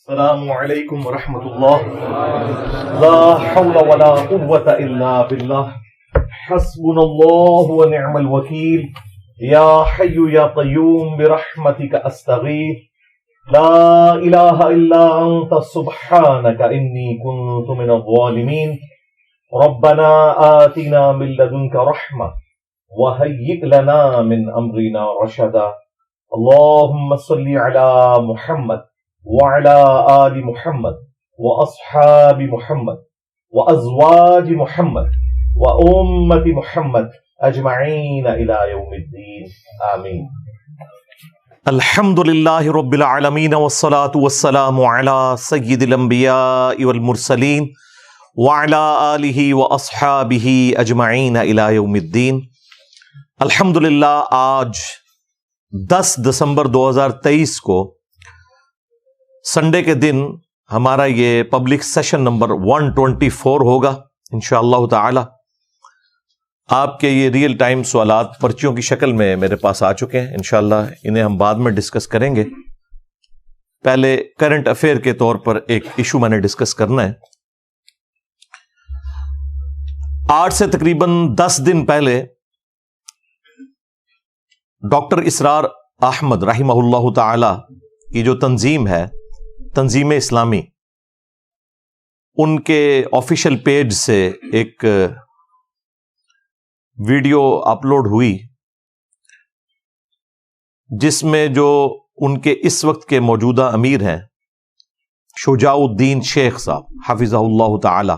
السلام علیکم ورحمۃ اللہ لا حول ولا قوة الا باللہ حسبنا اللہ ونعم الوکیل یا حی یا قیوم برحمتک استغیث لا الہ الا انت سبحانک انی کنت من الظالمین ربنا آتنا من لدنک رحمہ وہیئ لنا من امرنا رشدا اللہم صل علی محمد وعلى آل محمد وأصحاب محمد وأزواج محمد وأمة محمد أجمعين إلى يوم الدين آمين. الحمد لله رب العالمين والصلاة والسلام على سيد الأنبياء والمرسلين وعلى آله وأصحابه أجمعين إلى يوم الدين. الحمد للہ آج 10 دسمبر 2023 کو سنڈے کے دن ہمارا یہ پبلک سیشن نمبر 124 ہوگا انشاءاللہ تعالی. آپ کے یہ ریئل ٹائم سوالات پرچیوں کی شکل میں میرے پاس آ چکے ہیں. انشاءاللہ انہیں ہم بعد میں ڈسکس کریں گے. پہلے کرنٹ افیئر کے طور پر ایک ایشو میں نے ڈسکس کرنا ہے. آج سے تقریباً 10 دن پہلے ڈاکٹر اسرار احمد رحمہ اللہ تعالی کی جو تنظیم ہے تنظیم اسلامی، ان کے آفیشیل پیج سے ایک ویڈیو اپلوڈ ہوئی جس میں جو ان کے اس وقت کے موجودہ امیر ہیں شجاع الدین شیخ صاحب حفظہ اللہ تعالی،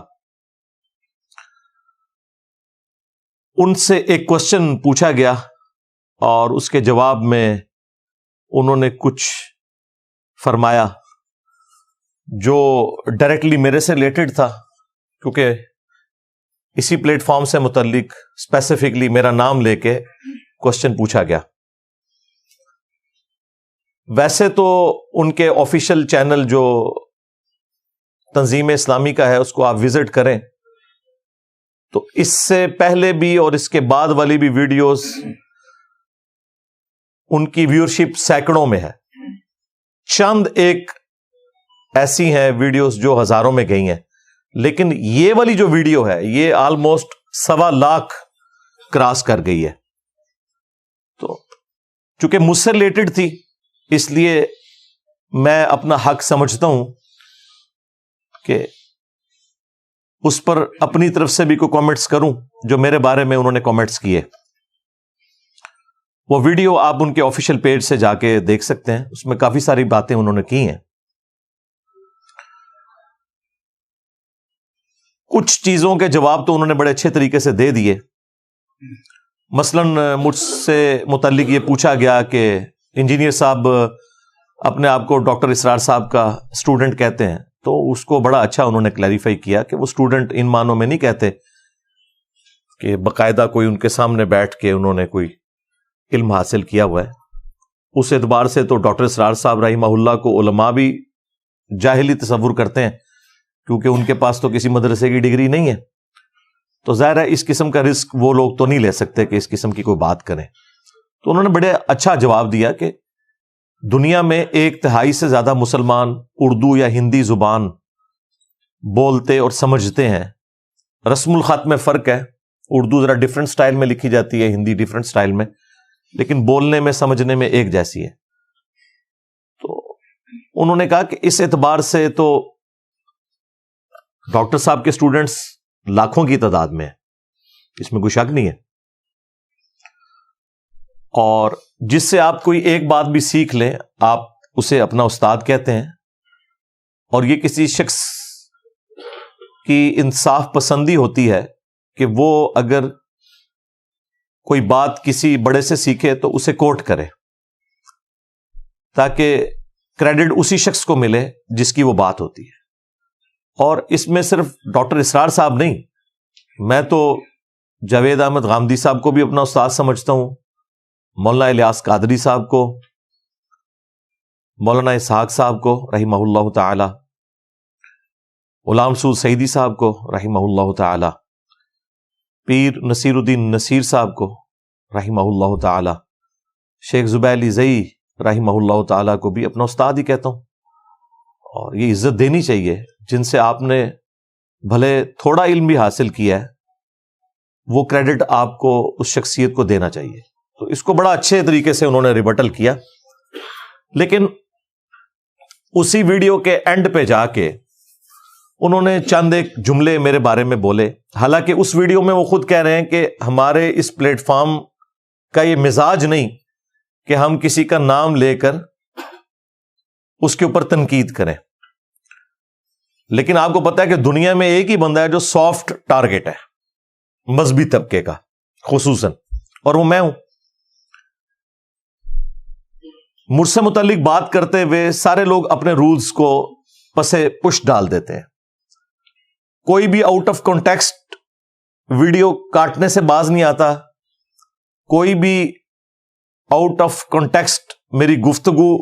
ان سے ایک کوشچن پوچھا گیا اور اس کے جواب میں انہوں نے کچھ فرمایا جو ڈائریکٹلی میرے سے ریلیٹڈ تھا، کیونکہ اسی پلیٹ فارم سے متعلق اسپیسیفکلی میرا نام لے کے کوشچن پوچھا گیا. ویسے تو ان کے آفیشیل چینل جو تنظیم اسلامی کا ہے اس کو آپ وزٹ کریں تو اس سے پہلے بھی اور اس کے بعد والی بھی ویڈیوز ان کی ویورشپ سینکڑوں میں ہے. چند ایک ایسی ہیں ویڈیوز جو ہزاروں میں گئی ہیں، لیکن یہ والی جو ویڈیو ہے یہ آلموسٹ 1.25 لاکھ کراس کر گئی ہے. تو چونکہ مجھ سے ریلیٹڈ تھی اس لیے میں اپنا حق سمجھتا ہوں کہ اس پر اپنی طرف سے بھی کوئی کامنٹس کروں جو میرے بارے میں انہوں نے کامنٹس کیے. وہ ویڈیو آپ ان کے آفیشیل پیج سے جا کے دیکھ سکتے ہیں، اس میں کافی ساری باتیں انہوں نے کی ہیں. کچھ چیزوں کے جواب تو انہوں نے بڑے اچھے طریقے سے دے دیے. مثلاً مجھ سے متعلق یہ پوچھا گیا کہ انجینئر صاحب اپنے آپ کو ڈاکٹر اسرار صاحب کا اسٹوڈنٹ کہتے ہیں، تو اس کو بڑا اچھا انہوں نے کلیریفائی کیا کہ وہ اسٹوڈنٹ ان معنوں میں نہیں کہتے کہ باقاعدہ کوئی ان کے سامنے بیٹھ کے انہوں نے کوئی علم حاصل کیا ہوا ہے. اس اعتبار سے تو ڈاکٹر اسرار صاحب رحمہ اللہ کو علماء بھی جاہلی تصور کرتے ہیں کیونکہ ان کے پاس تو کسی مدرسے کی ڈگری نہیں ہے. تو ظاہر ہے اس قسم کا رسک وہ لوگ تو نہیں لے سکتے کہ اس قسم کی کوئی بات کریں. تو انہوں نے بڑے اچھا جواب دیا کہ دنیا میں 1/3 سے زیادہ مسلمان اردو یا ہندی زبان بولتے اور سمجھتے ہیں. رسم الخط میں فرق ہے، اردو ذرا ڈفرنٹ سٹائل میں لکھی جاتی ہے، ہندی ڈفرنٹ سٹائل میں، لیکن بولنے میں سمجھنے میں ایک جیسی ہے. تو انہوں نے کہا کہ اس اعتبار سے تو ڈاکٹر صاحب کے اسٹوڈنٹس لاکھوں کی تعداد میں ہیں، اس میں کوئی شک نہیں ہے. اور جس سے آپ کوئی ایک بات بھی سیکھ لیں آپ اسے اپنا استاد کہتے ہیں. اور یہ کسی شخص کی انصاف پسندی ہوتی ہے کہ وہ اگر کوئی بات کسی بڑے سے سیکھے تو اسے کوٹ کرے تاکہ کریڈٹ اسی شخص کو ملے جس کی وہ بات ہوتی ہے. اور اس میں صرف ڈاکٹر اسرار صاحب نہیں، میں تو جاوید احمد غامدی صاحب کو بھی اپنا استاد سمجھتا ہوں، مولانا الیاس قادری صاحب کو، مولانا اسحاق صاحب کو رحمہ اللہ تعالی، غلام مسعود سعیدی صاحب کو رحمہ اللہ تعالی، پیر نصیر الدین نصیر صاحب کو رحمہ اللہ تعالی، شیخ زبیر علی زئی رحمہ اللہ تعالیٰ کو بھی اپنا استاد ہی کہتا ہوں. اور یہ عزت دینی چاہیے جن سے آپ نے بھلے تھوڑا علم بھی حاصل کیا ہے، وہ کریڈٹ آپ کو اس شخصیت کو دینا چاہیے. تو اس کو بڑا اچھے طریقے سے انہوں نے ریبٹل کیا. لیکن اسی ویڈیو کے اینڈ پہ جا کے انہوں نے چند ایک جملے میرے بارے میں بولے. حالانکہ اس ویڈیو میں وہ خود کہہ رہے ہیں کہ ہمارے اس پلیٹ فارم کا یہ مزاج نہیں کہ ہم کسی کا نام لے کر اس کے اوپر تنقید کریں. لیکن آپ کو پتا ہے کہ دنیا میں ایک ہی بندہ ہے جو سافٹ ٹارگٹ ہے مذہبی طبقے کا خصوصاً، اور وہ میں ہوں. مجھ سے متعلق بات کرتے ہوئے سارے لوگ اپنے رولز کو پسے پش ڈال دیتے ہیں. کوئی بھی آؤٹ آف کانٹیکسٹ ویڈیو کاٹنے سے باز نہیں آتا، کوئی بھی آؤٹ آف کانٹیکسٹ میری گفتگو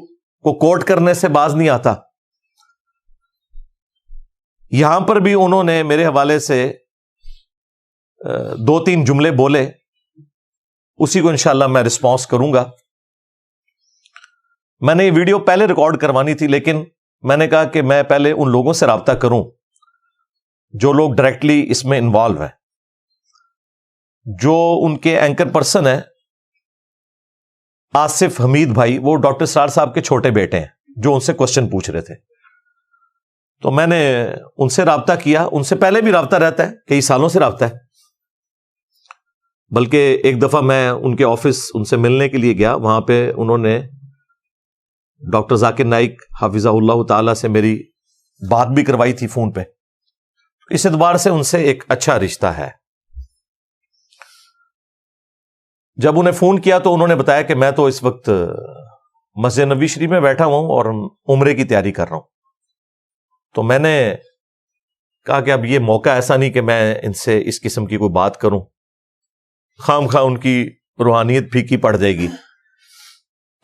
کو کوٹ کرنے سے باز نہیں آتا. یہاں پر بھی انہوں نے میرے حوالے سے 2-3 جملے بولے، اسی کو انشاءاللہ میں رسپانس کروں گا. میں نے یہ ویڈیو پہلے ریکارڈ کروانی تھی، لیکن میں نے کہا کہ میں پہلے ان لوگوں سے رابطہ کروں جو لوگ ڈائریکٹلی اس میں انوالو ہیں. جو ان کے اینکر پرسن ہیں آصف حمید بھائی، وہ ڈاکٹر اسرار صاحب کے چھوٹے بیٹے ہیں جو ان سے کوسچن پوچھ رہے تھے. تو میں نے ان سے رابطہ کیا. ان سے پہلے بھی رابطہ رہتا ہے، کئی سالوں سے رابطہ ہے. بلکہ ایک دفعہ میں ان کے آفس ان سے ملنے کے لیے گیا، وہاں پہ انہوں نے ڈاکٹر ذاکر نائک حافظہ اللہ تعالی سے میری بات بھی کروائی تھی فون پہ. اس اعتبار سے ان سے ایک اچھا رشتہ ہے. جب انہیں فون کیا تو انہوں نے بتایا کہ میں تو اس وقت مسجد نبوی شریف میں بیٹھا ہوں اور عمرے کی تیاری کر رہا ہوں. تو میں نے کہا کہ اب یہ موقع ایسا نہیں کہ میں ان سے اس قسم کی کوئی بات کروں، خام خواہ ان کی روحانیت پھیکی پڑ جائے گی.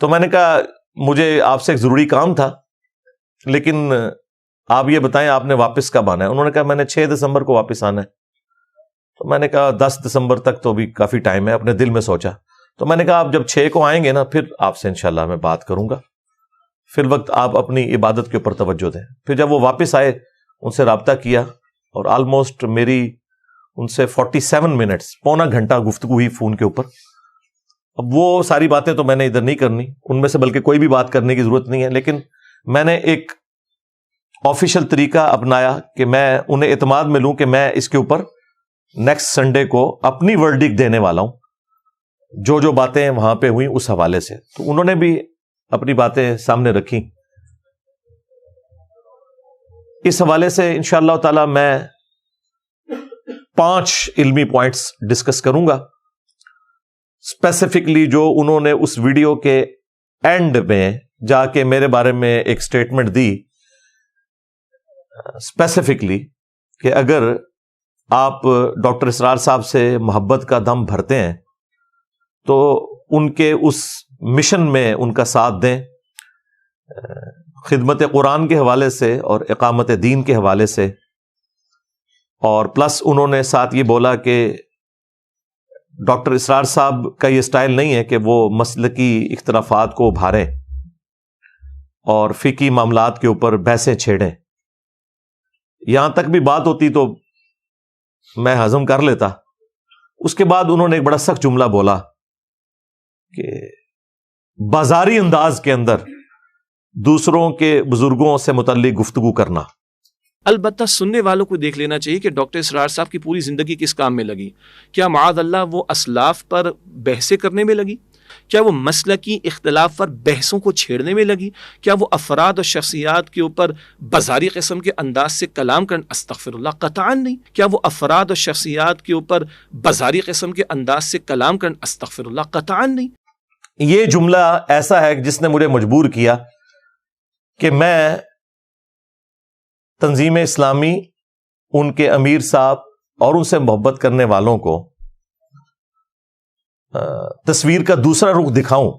تو میں نے کہا مجھے آپ سے ایک ضروری کام تھا، لیکن آپ یہ بتائیں آپ نے واپس کب آنا ہے؟ انہوں نے کہا میں نے 6 دسمبر کو واپس آنا ہے. تو میں نے کہا 10 دسمبر تک تو ابھی کافی ٹائم ہے. اپنے دل میں سوچا تو میں نے کہا آپ جب 6 کو آئیں گے نا پھر آپ سے انشاءاللہ میں بات کروں گا، فی الوقت آپ اپنی عبادت کے اوپر توجہ دیں. پھر جب وہ واپس آئے ان سے رابطہ کیا اور آلموسٹ میری ان سے 47 منٹس، پونا گھنٹہ گفتگو ہوئی فون کے اوپر. اب وہ ساری باتیں تو میں نے ادھر نہیں کرنی، ان میں سے بلکہ کوئی بھی بات کرنے کی ضرورت نہیں ہے. لیکن میں نے ایک آفیشیل طریقہ اپنایا کہ میں انہیں اعتماد میں لوں کہ میں اس کے اوپر نیکسٹ سنڈے کو اپنی ورڈکٹ دینے والا ہوں، جو جو باتیں وہاں پہ ہوئی اس حوالے سے. تو انہوں نے بھی اپنی باتیں سامنے رکھی. اس حوالے سے انشاءاللہ تعالی میں 5 علمی پوائنٹس ڈسکس کروں گا. اسپیسیفکلی جو انہوں نے اس ویڈیو کے اینڈ میں جا کے میرے بارے میں ایک سٹیٹمنٹ دی اسپیسیفکلی کہ اگر آپ ڈاکٹر اسرار صاحب سے محبت کا دم بھرتے ہیں تو ان کے اس مشن میں ان کا ساتھ دیں، خدمت قرآن کے حوالے سے اور اقامت دین کے حوالے سے. اور پلس انہوں نے ساتھ یہ بولا کہ ڈاکٹر اسرار صاحب کا یہ سٹائل نہیں ہے کہ وہ مسلکی اختلافات کو ابھاریں اور فقہی معاملات کے اوپر بحثیں چھیڑیں. یہاں تک بھی بات ہوتی تو میں ہضم کر لیتا. اس کے بعد انہوں نے ایک بڑا سخت جملہ بولا کہ بازاری انداز کے اندر دوسروں کے بزرگوں سے متعلق گفتگو کرنا. البتہ سننے والوں کو دیکھ لینا چاہیے کہ ڈاکٹر اسرار صاحب کی پوری زندگی کس کام میں لگی. کیا معاذ اللہ وہ اسلاف پر بحثیں کرنے میں لگی؟ کیا وہ مسلکی اختلاف پر بحثوں کو چھیڑنے میں لگی؟ کیا وہ افراد اور شخصیات کے اوپر بازاری قسم کے انداز سے کلام کرنا؟ استغفر اللہ، قطعاً نہیں. کیا وہ افراد اور شخصیات کے اوپر بازاری قسم کے انداز سے کلام کرنا؟ استغفر اللہ، قطعاً نہیں. یہ جملہ ایسا ہے جس نے مجھے مجبور کیا کہ میں تنظیم اسلامی، ان کے امیر صاحب اور ان سے محبت کرنے والوں کو تصویر کا دوسرا رخ دکھاؤں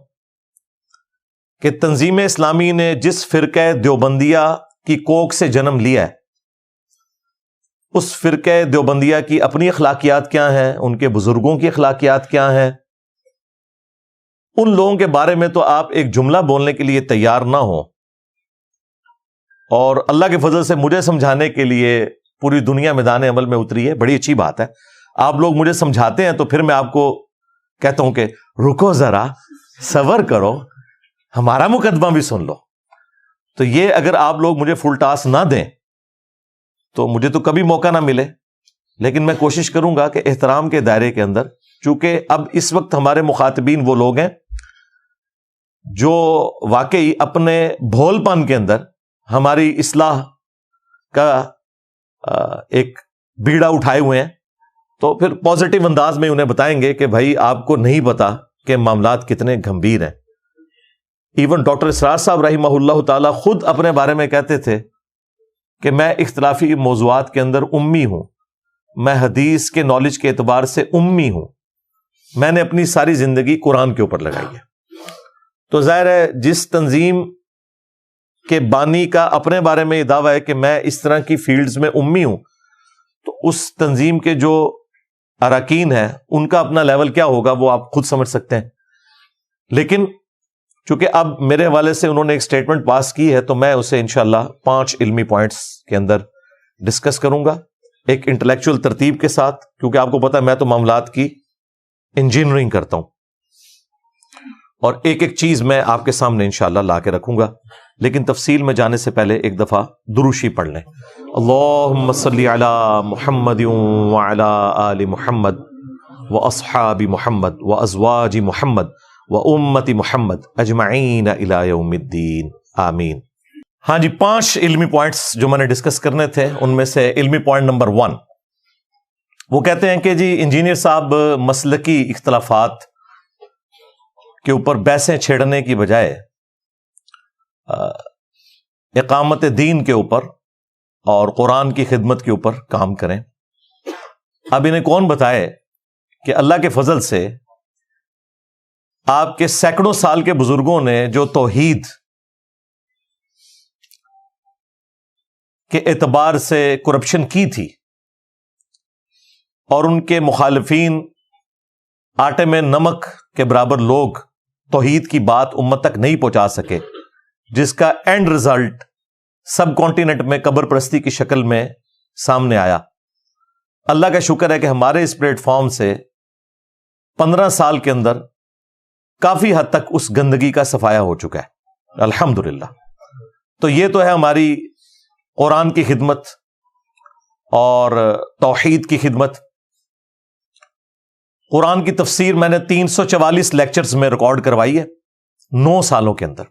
کہ تنظیم اسلامی نے جس فرقہ دیوبندیہ کی کوک سے جنم لیا ہے اس فرقہ دیوبندیہ کی اپنی اخلاقیات کیا ہیں، ان کے بزرگوں کی اخلاقیات کیا ہیں. ان لوگوں کے بارے میں تو آپ ایک جملہ بولنے کے لیے تیار نہ ہو اور اللہ کے فضل سے مجھے سمجھانے کے لیے پوری دنیا میدان عمل میں اتری ہے. بڑی اچھی بات ہے. آپ لوگ مجھے سمجھاتے ہیں تو پھر میں آپ کو کہتا ہوں کہ رکو ذرا، صبر کرو، ہمارا مقدمہ بھی سن لو. تو یہ اگر آپ لوگ مجھے فل ٹاس نہ دیں تو مجھے تو کبھی موقع نہ ملے. لیکن میں کوشش کروں گا کہ احترام کے دائرے کے اندر، چونکہ اب اس وقت ہمارے مخاطبین وہ لوگ ہیں جو واقعی اپنے بھول پن کے اندر ہماری اصلاح کا ایک بیڑا اٹھائے ہوئے ہیں، تو پھر پازیٹیو انداز میں انہیں بتائیں گے کہ بھائی آپ کو نہیں پتا کہ معاملات کتنے گمبھیر ہیں. ایون ڈاکٹر اسرار صاحب رحمہ اللہ تعالی خود اپنے بارے میں کہتے تھے کہ میں اختلافی موضوعات کے اندر امی ہوں، میں حدیث کے نالج کے اعتبار سے امی ہوں، میں نے اپنی ساری زندگی قرآن کے اوپر لگائی ہے. تو ظاہر ہے جس تنظیم کے بانی کا اپنے بارے میں یہ دعویٰ ہے کہ میں اس طرح کی فیلڈز میں امی ہوں، تو اس تنظیم کے جو اراکین ہیں ان کا اپنا لیول کیا ہوگا وہ آپ خود سمجھ سکتے ہیں. لیکن چونکہ اب میرے حوالے سے انہوں نے ایک سٹیٹمنٹ پاس کی ہے تو میں اسے انشاءاللہ 5 علمی پوائنٹس کے اندر ڈسکس کروں گا ایک انٹلیکچوئل ترتیب کے ساتھ، کیونکہ آپ کو پتا ہے میں تو معاملات کی انجینئرنگ کرتا ہوں اور ایک ایک چیز میں آپ کے سامنے انشاءاللہ لا کے رکھوں گا. لیکن تفصیل میں جانے سے پہلے ایک دفعہ دروشی پڑھ لیں. اللہم صلی علی محمد وعلی آل محمد واصحاب محمد وازواج محمد وامت محمد اجمعین الی یوم الدین آمین. ہاں جی، 5 علمی پوائنٹس جو میں نے ڈسکس کرنے تھے، ان میں سے علمی پوائنٹ نمبر 1 وہ کہتے ہیں کہ جی انجینئر صاحب مسلکی اختلافات کے اوپر بحثیں چھیڑنے کی بجائے اقامت دین کے اوپر اور قرآن کی خدمت کے اوپر کام کریں. اب انہیں کون بتائے کہ اللہ کے فضل سے آپ کے سینکڑوں سال کے بزرگوں نے جو توحید کے اعتبار سے کرپشن کی تھی اور ان کے مخالفین آٹے میں نمک کے برابر لوگ توحید کی بات امت تک نہیں پہنچا سکے، جس کا اینڈ رزلٹ سب کانٹیننٹ میں قبر پرستی کی شکل میں سامنے آیا. اللہ کا شکر ہے کہ ہمارے اس پلیٹ فارم سے 15 سال کے اندر کافی حد تک اس گندگی کا صفایا ہو چکا ہے الحمدللہ. تو یہ تو ہے ہماری قرآن کی خدمت اور توحید کی خدمت. قرآن کی تفسیر میں نے 344 لیکچرز میں ریکارڈ کروائی ہے 9 سالوں کے اندر.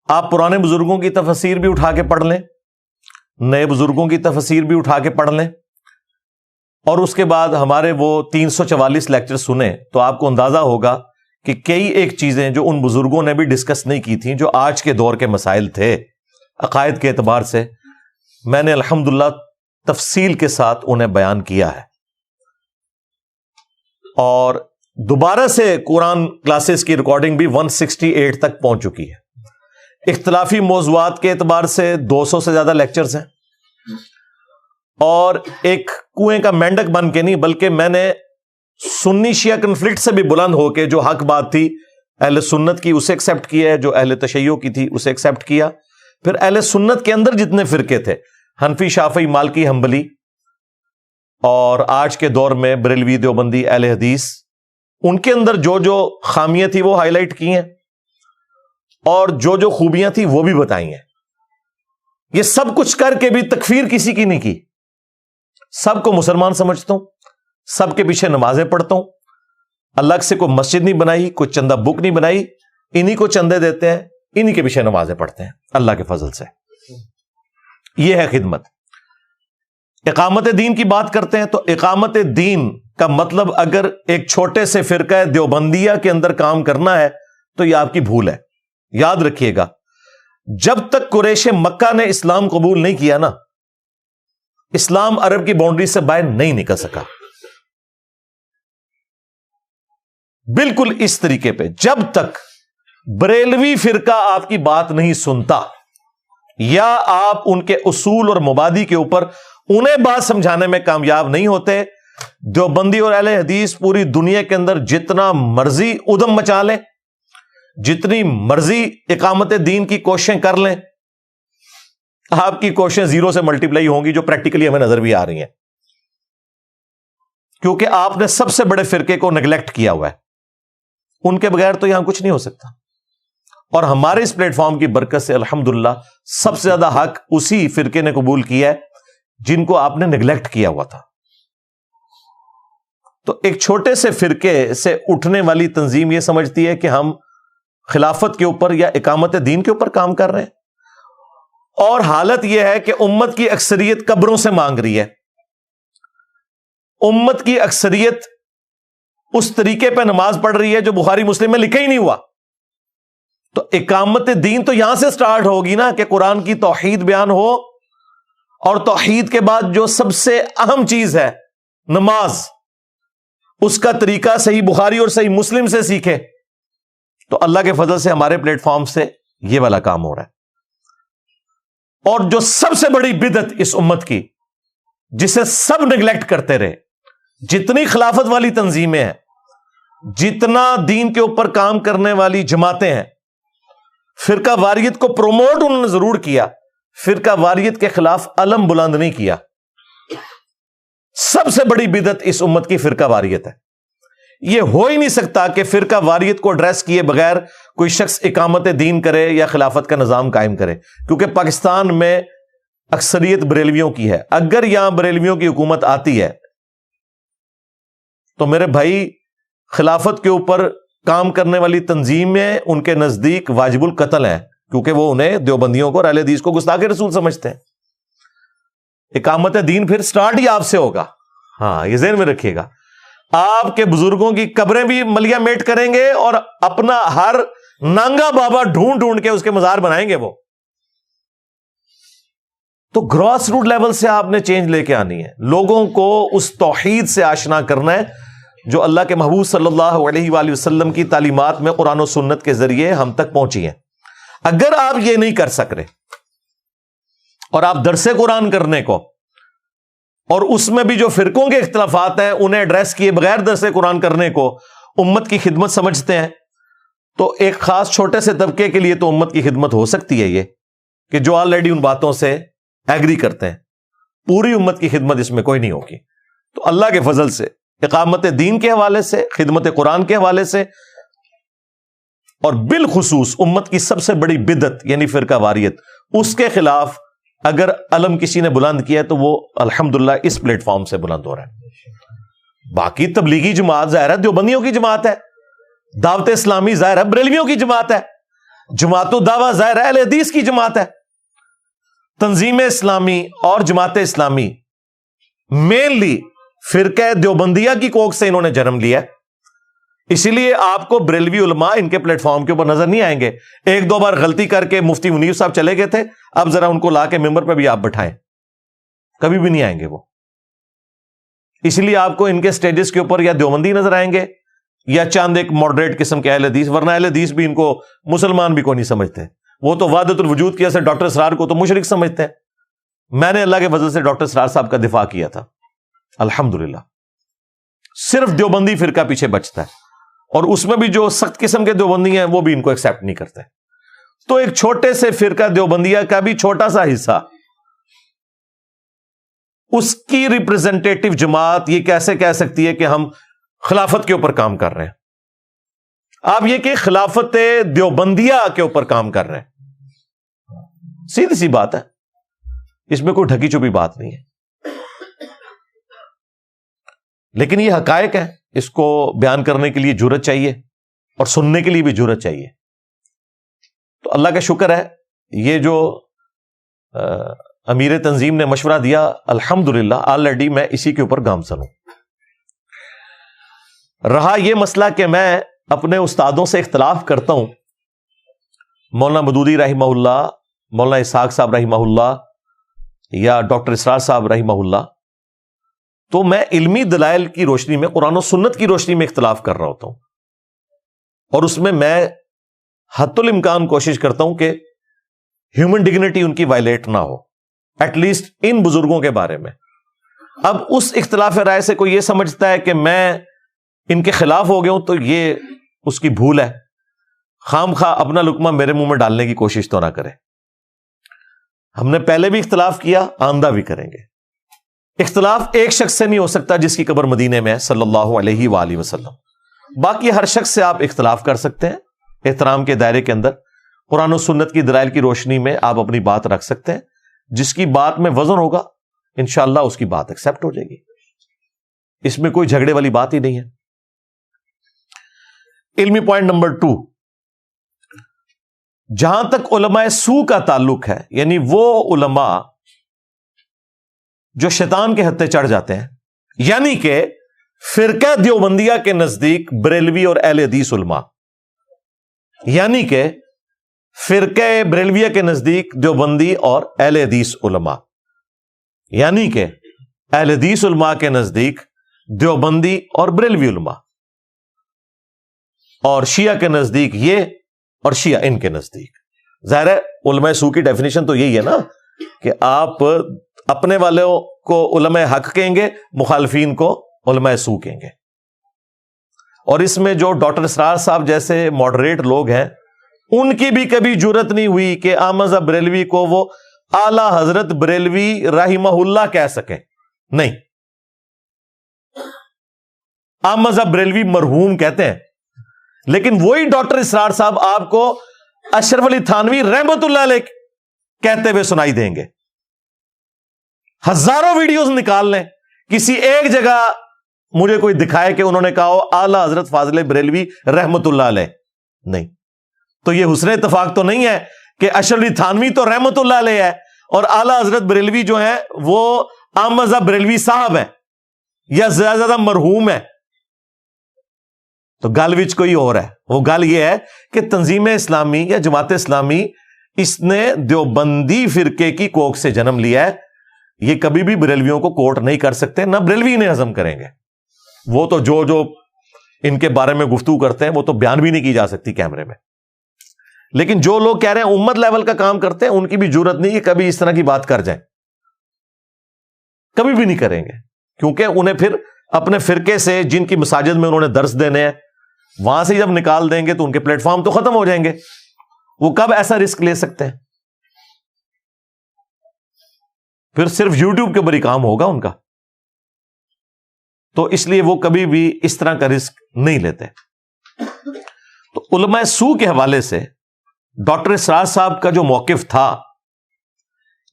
آپ پرانے بزرگوں کی تفسیر بھی اٹھا کے پڑھ لیں، نئے بزرگوں کی تفسیر بھی اٹھا کے پڑھ لیں، اور اس کے بعد ہمارے وہ 344 لیکچر سنیں تو آپ کو اندازہ ہوگا کہ کئی ایک چیزیں جو ان بزرگوں نے بھی ڈسکس نہیں کی تھیں، جو آج کے دور کے مسائل تھے عقائد کے اعتبار سے، میں نے الحمدللہ تفصیل کے ساتھ انہیں بیان کیا ہے. اور دوبارہ سے قرآن کلاسز کی ریکارڈنگ بھی 168 تک پہنچ چکی ہے. اختلافی موضوعات کے اعتبار سے 200 سے زیادہ لیکچرز ہیں، اور ایک کنویں کا مینڈک بن کے نہیں بلکہ میں نے سنی شیعہ کنفلکٹ سے بھی بلند ہو کے جو حق بات تھی اہل سنت کی اسے ایکسیپٹ کیا ہے، جو اہل تشیع کی تھی اسے ایکسیپٹ کیا. پھر اہل سنت کے اندر جتنے فرقے تھے، حنفی، شافعی، مالکی، حنبلی، اور آج کے دور میں بریلوی، دیوبندی، اہل حدیث، ان کے اندر جو جو خامیاں تھی وہ ہائی لائٹ کی ہیں اور جو جو خوبیاں تھی وہ بھی بتائی ہیں. یہ سب کچھ کر کے بھی تکفیر کسی کی نہیں کی. سب کو مسلمان سمجھتا ہوں، سب کے پیچھے نمازیں پڑھتا ہوں، الگ سے کوئی مسجد نہیں بنائی، کوئی چندہ بک نہیں بنائی، انہی کو چندے دیتے ہیں، انہی کے پیچھے نمازیں پڑھتے ہیں اللہ کے فضل سے. یہ ہے خدمت. اقامت دین کی بات کرتے ہیں تو اقامت دین کا مطلب اگر ایک چھوٹے سے فرقہ دیوبندیہ کے اندر کام کرنا ہے تو یہ آپ کی بھول ہے. یاد رکھیے گا، جب تک قریش مکہ نے اسلام قبول نہیں کیا نا، اسلام عرب کی باؤنڈری سے باہر نہیں نکل سکا. بالکل اس طریقے پہ جب تک بریلوی فرقہ آپ کی بات نہیں سنتا یا آپ ان کے اصول اور مبادی کے اوپر انہیں بات سمجھانے میں کامیاب نہیں ہوتے، دیوبندی اور اہل حدیث پوری دنیا کے اندر جتنا مرضی ادم مچا لیں، جتنی مرضی اقامت دین کی کوششیں کر لیں، آپ کی کوششیں زیرو سے ملٹیپلائی ہوں گی، جو پریکٹیکلی ہمیں نظر بھی آ رہی ہیں، کیونکہ آپ نے سب سے بڑے فرقے کو نیگلیکٹ کیا ہوا ہے. ان کے بغیر تو یہاں کچھ نہیں ہو سکتا. اور ہمارے اس پلیٹ فارم کی برکت سے الحمدللہ سب سے زیادہ حق اسی فرقے نے قبول کیا ہے جن کو آپ نے نیگلیکٹ کیا ہوا تھا. تو ایک چھوٹے سے فرقے سے اٹھنے والی تنظیم یہ سمجھتی ہے کہ ہم خلافت کے اوپر یا اقامت دین کے اوپر کام کر رہے ہیں، اور حالت یہ ہے کہ امت کی اکثریت قبروں سے مانگ رہی ہے. امت کی اکثریت اس طریقے پہ نماز پڑھ رہی ہے جو بخاری مسلم میں لکھا ہی نہیں ہوا. تو اقامت دین تو یہاں سے سٹارٹ ہوگی نا کہ قرآن کی توحید بیان ہو، اور توحید کے بعد جو سب سے اہم چیز ہے نماز، اس کا طریقہ صحیح بخاری اور صحیح مسلم سے سیکھے. تو اللہ کے فضل سے ہمارے پلیٹ فارم سے یہ والا کام ہو رہا ہے. اور جو سب سے بڑی بدعت اس امت کی، جسے سب نیگلیکٹ کرتے رہے، جتنی خلافت والی تنظیمیں ہیں، جتنا دین کے اوپر کام کرنے والی جماعتیں ہیں، فرقہ واریت کو پروموٹ انہوں نے ضرور کیا، فرقہ واریت کے خلاف علم بلند نہیں کیا. سب سے بڑی بدعت اس امت کی فرقہ واریت ہے. یہ ہو ہی نہیں سکتا کہ فرقہ واریت کو ایڈریس کیے بغیر کوئی شخص اقامت دین کرے یا خلافت کا نظام قائم کرے، کیونکہ پاکستان میں اکثریت بریلویوں کی ہے. اگر یہاں بریلویوں کی حکومت آتی ہے تو میرے بھائی خلافت کے اوپر کام کرنے والی تنظیمیں ان کے نزدیک واجب القتل ہیں، کیونکہ وہ انہیں دیوبندیوں کو اور اہل حدیث کو گستاخ رسول سمجھتے ہیں. اقامت دین پھر سٹارٹ ہی آپ سے ہوگا. ہاں، یہ ذہن میں رکھیے گا. آپ کے بزرگوں کی قبریں بھی ملیا میٹ کریں گے اور اپنا ہر نانگا بابا ڈھونڈ ڈھونڈ کے اس کے مزار بنائیں گے وہ. تو گراس روٹ لیول سے آپ نے چینج لے کے آنی ہے. لوگوں کو اس توحید سے آشنا کرنا ہے جو اللہ کے محبوب صلی اللہ علیہ وآلہ وسلم کی تعلیمات میں قرآن و سنت کے ذریعے ہم تک پہنچی ہیں. اگر آپ یہ نہیں کر سک رہے اور آپ درس قرآن کرنے کو اور اس میں بھی جو فرقوں کے اختلافات ہیں انہیں ایڈریس کیے بغیر درس قرآن کرنے کو امت کی خدمت سمجھتے ہیں، تو ایک خاص چھوٹے سے طبقے کے لیے تو امت کی خدمت ہو سکتی ہے یہ کہ جو آلریڈی ان باتوں سے ایگری کرتے ہیں. پوری امت کی خدمت اس میں کوئی نہیں ہوگی. تو اللہ کے فضل سے اقامت دین کے حوالے سے، خدمت قرآن کے حوالے سے، اور بالخصوص امت کی سب سے بڑی بدعت یعنی فرقہ واریت، اس کے خلاف اگر علم کسی نے بلند کیا ہے تو وہ الحمدللہ اس پلیٹ فارم سے بلند ہو رہا ہے. باقی تبلیغی جماعت ظاہر ہے دیوبندیوں کی جماعت ہے، دعوت اسلامی ظاہر ہے بریلویوں کی جماعت ہے، جماعت الدعوہ ظاہر ہے اہل حدیث کی جماعت ہے. تنظیم اسلامی اور جماعت اسلامی مینلی فرقہ دیوبندیہ کی کوک سے انہوں نے جنم لیا. اسی لیے آپ کو بریلوی علماء ان کے پلیٹ فارم کے اوپر نظر نہیں آئیں گے. ایک دو بار غلطی کر کے مفتی منیر صاحب چلے گئے تھے، اب ذرا ان کو لا کے ممبر پہ بھی آپ بٹھائیں، کبھی بھی نہیں آئیں گے وہ. اسی لیے آپ کو ان کے سٹیجز کے اوپر یا دیوبندی نظر آئیں گے یا چاند ایک ماڈریٹ قسم کے اہل حدیث، ورنہ اہل حدیث بھی ان کو مسلمان بھی کوئی نہیں سمجھتے. وہ تو وحدت الوجود کی سے ڈاکٹر اسرار کو تو مشرک سمجھتے ہیں. میں نے اللہ کے فضل سے ڈاکٹر اسرار صاحب کا دفاع کیا تھا الحمدللہ. صرف دیوبندی فرقہ پیچھے بچتا ہے، اور اس میں بھی جو سخت قسم کے دیوبندی ہیں وہ بھی ان کو ایکسیپٹ نہیں کرتے. تو ایک چھوٹے سے فرقہ دیوبندیہ کا بھی چھوٹا سا حصہ، اس کی ریپرزینٹیٹو جماعت یہ کیسے کہہ سکتی ہے کہ ہم خلافت کے اوپر کام کر رہے ہیں؟ آپ یہ کہ خلافت دیوبندیہ کے اوپر کام کر رہے ہیں. سیدھی سی بات ہے، اس میں کوئی ڈھکی چھپی بات نہیں ہے. لیکن یہ حقائق ہے، اس کو بیان کرنے کے لیے جرأت چاہیے اور سننے کے لیے بھی جرأت چاہیے. تو اللہ کا شکر ہے یہ جو امیر تنظیم نے مشورہ دیا الحمدللہ آلریڈی میں اسی کے اوپر گامزن ہوں. رہا یہ مسئلہ کہ میں اپنے استادوں سے اختلاف کرتا ہوں، مولانا مودودی رحمہ اللہ، مولانا اسحاق صاحب رحمہ اللہ یا ڈاکٹر اسرار صاحب رحمہ اللہ، تو میں علمی دلائل کی روشنی میں، قرآن و سنت کی روشنی میں اختلاف کر رہا ہوتا ہوں، اور اس میں حتی الامکان کوشش کرتا ہوں کہ ہیومن ڈگنیٹی ان کی وائلیٹ نہ ہو، ایٹ لیسٹ ان بزرگوں کے بارے میں. اب اس اختلاف رائے سے کوئی یہ سمجھتا ہے کہ میں ان کے خلاف ہو گیا ہوں، تو یہ اس کی بھول ہے. خام خواہ اپنا لقمہ میرے منہ میں ڈالنے کی کوشش تو نہ کرے. ہم نے پہلے بھی اختلاف کیا، آئندہ بھی کریں گے. اختلاف ایک شخص سے نہیں ہو سکتا جس کی قبر مدینے میں ہے صلی اللہ علیہ وآلہ وسلم. باقی ہر شخص سے آپ اختلاف کر سکتے ہیں احترام کے دائرے کے اندر. قرآن و سنت کی دلائل کی روشنی میں آپ اپنی بات رکھ سکتے ہیں. جس کی بات میں وزن ہوگا انشاءاللہ اس کی بات ایکسپٹ ہو جائے گی. اس میں کوئی جھگڑے والی بات ہی نہیں ہے. علمی پوائنٹ نمبر 2، جہاں تک علماء سو کا تعلق ہے، یعنی وہ علماء جو شیطان کے ہتھے چڑھ جاتے ہیں، یعنی کہ فرقہ دیوبندیہ کے نزدیک بریلوی اور اہل حدیث علماء، یعنی کہ فرقہ بریلویہ کے نزدیک دیوبندی اور اہل حدیث علماء، یعنی کہ اہل حدیث علماء کے نزدیک دیوبندی اور بریلوی علماء، اور شیعہ کے نزدیک یہ اور شیعہ ان کے نزدیک. ظاہر ہے علماء سو کی ڈیفینیشن تو یہی ہے نا کہ آپ اپنے والوں کو علماء حق کہیں گے، مخالفین کو علماء سو کہیں گے. اور اس میں جو ڈاکٹر اسرار صاحب جیسے ماڈریٹ لوگ ہیں، ان کی بھی کبھی جرت نہیں ہوئی کہ احمد بریلوی کو وہ اعلی حضرت بریلوی رحمہ اللہ کہہ سکیں. نہیں، احمد بریلوی مرحوم کہتے ہیں، لیکن وہی ڈاکٹر اسرار صاحب آپ کو اشرف علی تھانوی رحمت اللہ علیہ کہتے ہوئے سنائی دیں گے. ہزاروں ویڈیوز نکال لیں، کسی ایک جگہ مجھے کوئی دکھائے کہ انہوں نے کہا ہو اعلی حضرت فاضل بریلوی رحمت اللہ علیہ. نہیں. تو یہ حسن اتفاق تو نہیں ہے کہ اشرف علی تھانوی تو رحمت اللہ علیہ ہے اور اعلی حضرت بریلوی جو ہیں وہ احمد بریلوی صاحب ہیں یا زیادہ مرحوم ہے. تو گل وچ کوئی اور ہے. وہ گل یہ ہے کہ تنظیم اسلامی یا جماعت اسلامی اس نے دیوبندی فرقے کی کوکھ سے جنم لیا ہے. یہ کبھی بھی بریلویوں کو کوٹ نہیں کر سکتے، نہ بریلوی انہیں ہضم کریں گے. وہ تو جو ان کے بارے میں گفتگو کرتے ہیں وہ تو بیان بھی نہیں کی جا سکتی کیمرے میں. لیکن جو لوگ کہہ رہے ہیں امت لیول کا کام کرتے ہیں، ان کی بھی جرت نہیں کہ کبھی اس طرح کی بات کر جائیں. کبھی بھی نہیں کریں گے، کیونکہ انہیں پھر اپنے فرقے سے جن کی مساجد میں انہوں نے درس دینے ہیں وہاں سے جب نکال دیں گے تو ان کے پلیٹ فارم تو ختم ہو جائیں گے. وہ کب ایسا رسک لے سکتے ہیں؟ پھر صرف یوٹیوب کے بری کام ہوگا ان کا. تو اس لیے وہ کبھی بھی اس طرح کا رسک نہیں لیتے. تو علماء سو کے حوالے سے ڈاکٹر اسرار صاحب کا جو موقف تھا،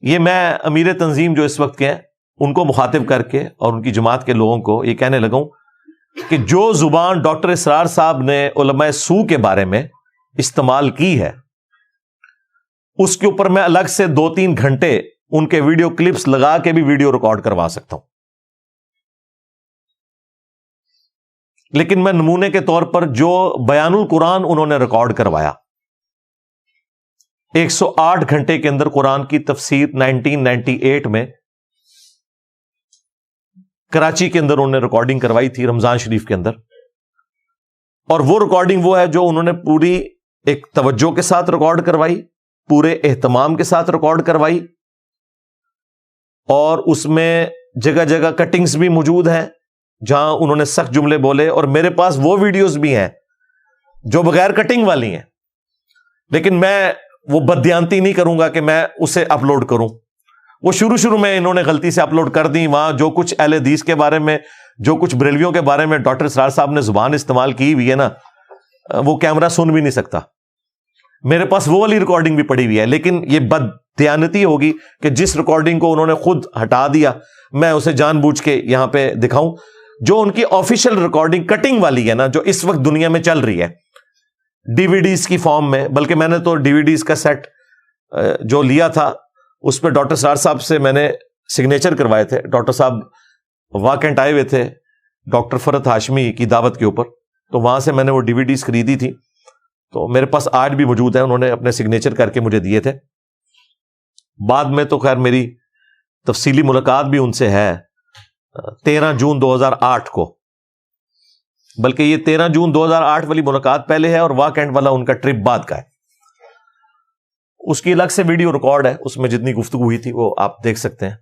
یہ میں امیر تنظیم جو اس وقت کے ہیں ان کو مخاطب کر کے اور ان کی جماعت کے لوگوں کو یہ کہنے لگا ہوں کہ جو زبان ڈاکٹر اسرار صاحب نے علماء سو کے بارے میں استعمال کی ہے، اس کے اوپر میں الگ سے 2-3 گھنٹے ان کے ویڈیو کلپس لگا کے بھی ویڈیو ریکارڈ کروا سکتا ہوں. لیکن میں نمونے کے طور پر جو بیان القرآن انہوں نے ریکارڈ کروایا، 108 گھنٹے کے اندر قرآن کی تفسیر 1998 میں کراچی کے اندر انہوں نے ریکارڈنگ کروائی تھی رمضان شریف کے اندر. اور وہ ریکارڈنگ وہ ہے جو انہوں نے پوری ایک توجہ کے ساتھ ریکارڈ کروائی، پورے اہتمام کے ساتھ ریکارڈ کروائی، اور اس میں جگہ جگہ کٹنگز بھی موجود ہیں جہاں انہوں نے سخت جملے بولے. اور میرے پاس وہ ویڈیوز بھی ہیں جو بغیر کٹنگ والی ہیں، لیکن میں وہ بددیانتی نہیں کروں گا کہ میں اسے اپلوڈ کروں. وہ شروع میں انہوں نے غلطی سے اپلوڈ کر دی. وہاں جو کچھ اہل حدیث کے بارے میں، جو کچھ بریلویوں کے بارے میں ڈاکٹر اسرار صاحب نے زبان استعمال کی ہوئی ہے نا، وہ کیمرہ سن بھی نہیں سکتا. میرے پاس وہ والی ریکارڈنگ بھی پڑی ہوئی ہے. لیکن یہ بددیانتی ہوگی کہ جس ریکارڈنگ کو انہوں نے خود ہٹا دیا میں اسے جان بوجھ کے یہاں پہ دکھاؤں. جو ان کی آفیشیل ریکارڈنگ کٹنگ والی ہے نا، جو اس وقت دنیا میں چل رہی ہے ڈی وی ڈیز کی فارم میں، بلکہ میں نے تو ڈی وی ڈیز کا سیٹ جو لیا تھا اس پہ ڈاکٹر اسرار صاحب سے میں نے سگنیچر کروائے تھے. ڈاکٹر صاحب واکنٹ آئے ہوئے تھے ڈاکٹر فرحت ہاشمی کی دعوت کے اوپر، تو وہاں سے میں نے وہ ڈی وی ڈیز خریدی تھی. تو میرے پاس آج بھی موجود ہے، انہوں نے اپنے سگنیچر کر کے مجھے دیے تھے. بعد میں تو خیر میری تفصیلی ملاقات بھی ان سے ہے 13 جون 2008 کو، بلکہ یہ 13 جون 2008 والی ملاقات پہلے ہے اور واکنٹ والا ان کا ٹرپ بعد کا ہے. اس کی الگ سے ویڈیو ریکارڈ ہے، اس میں جتنی گفتگو ہوئی تھی وہ آپ دیکھ سکتے ہیں.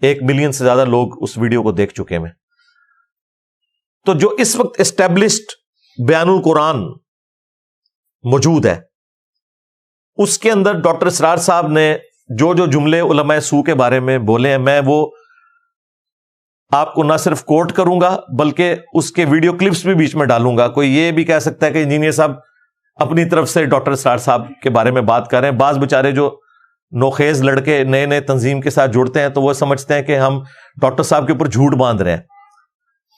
1 ملین سے زیادہ لوگ اس ویڈیو کو دیکھ چکے ہیں. تو جو اس وقت اسٹیبلشڈ بیان القرآن موجود ہے اس کے اندر ڈاکٹر اسرار صاحب نے جو جملے علماء سو کے بارے میں بولے ہیں میں وہ آپ کو نہ صرف کوٹ کروں گا بلکہ اس کے ویڈیو کلپس بھی بیچ میں ڈالوں گا. کوئی یہ بھی کہہ سکتا ہے کہ انجینئر صاحب اپنی طرف سے ڈاکٹر اسرار صاحب کے بارے میں بات کر رہے ہیں. بعض بیچارے جو نوخیز لڑکے نئے نئے تنظیم کے ساتھ جڑتے ہیں تو وہ سمجھتے ہیں کہ ہم ڈاکٹر صاحب کے اوپر جھوٹ باندھ رہے ہیں.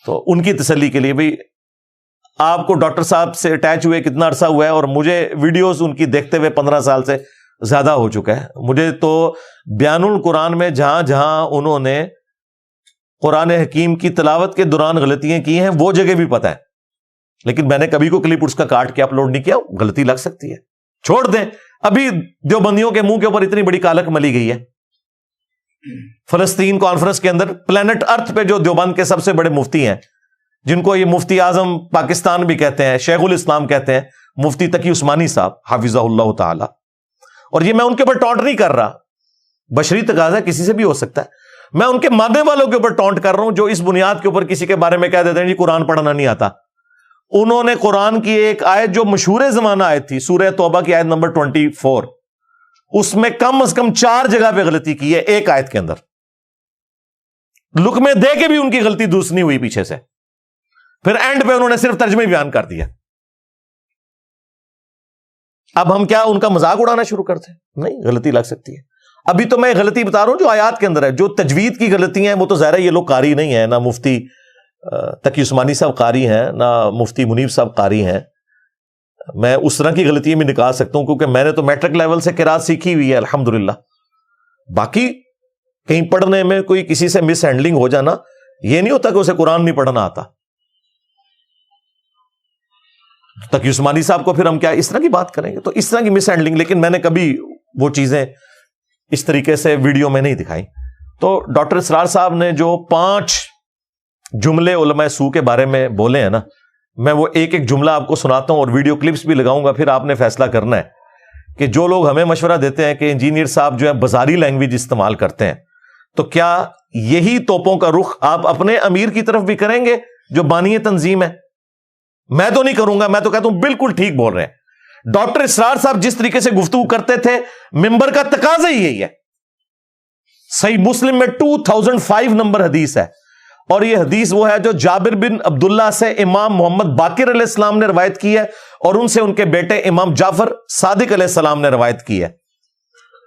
تو ان کی تسلی کے لیے بھئی آپ کو ڈاکٹر صاحب سے اٹیچ ہوئے کتنا عرصہ ہوا ہے, اور مجھے ویڈیوز ان کی دیکھتے ہوئے 15 سال سے زیادہ ہو چکا ہے. مجھے تو بیان القرآن میں جہاں جہاں انہوں نے قرآن حکیم کی تلاوت کے دوران غلطیاں کی ہیں وہ جگہ بھی پتہ ہے, لیکن میں نے کبھی کو کلپ اس کا کاٹ کے اپلوڈ نہیں کیا. غلطی لگ سکتی ہے, چھوڑ دیں. ابھی دیوبندیوں کے منہ کے اوپر اتنی بڑی کالک ملی گئی ہے. فلسطین کانفرنس کے اندر پلانٹ ارتھ پہ جو دیوبند کے سب سے بڑے مفتی ہیں, جن کو یہ مفتی اعظم پاکستان بھی کہتے ہیں, شیخ الاسلام کہتے ہیں, مفتی تقی عثمانی صاحب حافظہ اللہ تعالی. اور یہ میں ان کے اوپر ٹونٹ نہیں کر رہا, بشری تقاضا کسی سے بھی ہو سکتا ہے. میں ان کے ماننے والوں کے اوپر ٹونٹ کر رہا ہوں جو اس بنیاد کے اوپر کسی کے بارے میں کہہ دیتے ہیں جی قرآن پڑھنا نہیں آتا. انہوں نے قرآن کی ایک آیت جو مشہور زمانہ آیت تھی, سورہ توبہ کی آیت نمبر 24, اس میں کم از کم 4 جگہ پہ غلطی کی ہے ایک آیت کے اندر. لکمے دے کے بھی ان کی غلطی درست نہیں ہوئی پیچھے سے, پھر اینڈ پہ انہوں نے صرف ترجمے بیان کر دیا. اب ہم کیا ان کا مذاق اڑانا شروع کرتے ہیں؟ نہیں, غلطی لگ سکتی ہے. ابھی تو میں غلطی بتا رہا ہوں جو آیات کے اندر ہے. جو تجوید کی غلطیاں ہیں وہ تو ظاہر ہے یہ لوگ قاری نہیں ہیں, نہ مفتی تقی عثمانی صاحب قاری ہیں, نہ مفتی منیب صاحب قاری ہیں. میں اس طرح کی غلطیاں بھی نکال سکتا ہوں کیونکہ میں نے تو میٹرک لیول سے قرات سیکھی ہوئی ہے الحمدللہ. باقی کہیں پڑھنے میں کوئی کسی سے مس ہینڈلنگ ہو جانا, یہ نہیں ہوتا کہ اسے قرآن نہیں پڑھنا آتا. تقی عثمانی صاحب کو پھر ہم کیا اس طرح کی بات کریں گے؟ تو اس طرح کی مس ہینڈلنگ, لیکن میں نے کبھی وہ چیزیں اس طریقے سے ویڈیو میں نہیں دکھائی. تو ڈاکٹر اسرار صاحب نے جو 5 جملے علماء سو کے بارے میں بولے ہیں نا, میں وہ ایک ایک جملہ آپ کو سناتا ہوں اور ویڈیو کلپس بھی لگاؤں گا. پھر آپ نے فیصلہ کرنا ہے کہ جو لوگ ہمیں مشورہ دیتے ہیں کہ انجینئر صاحب جو ہے بازاری لینگویج استعمال کرتے ہیں, تو کیا یہی توپوں کا رخ آپ اپنے امیر کی طرف بھی کریں گے جو بانی تنظیم ہے؟ میں تو نہیں کروں گا. میں تو کہتا ہوں بالکل ٹھیک بول رہے ہیں. ڈاکٹر اسرار صاحب جس طریقے سے گفتگو کرتے تھے, ممبر کا تقاضا ہی یہی ہے. صحیح مسلم میں 2005 نمبر حدیث ہے, اور یہ حدیث وہ ہے جو جابر بن عبداللہ سے امام محمد باقر علیہ السلام نے روایت کی ہے, اور ان سے ان کے بیٹے امام جعفر صادق علیہ السلام نے روایت کی ہے.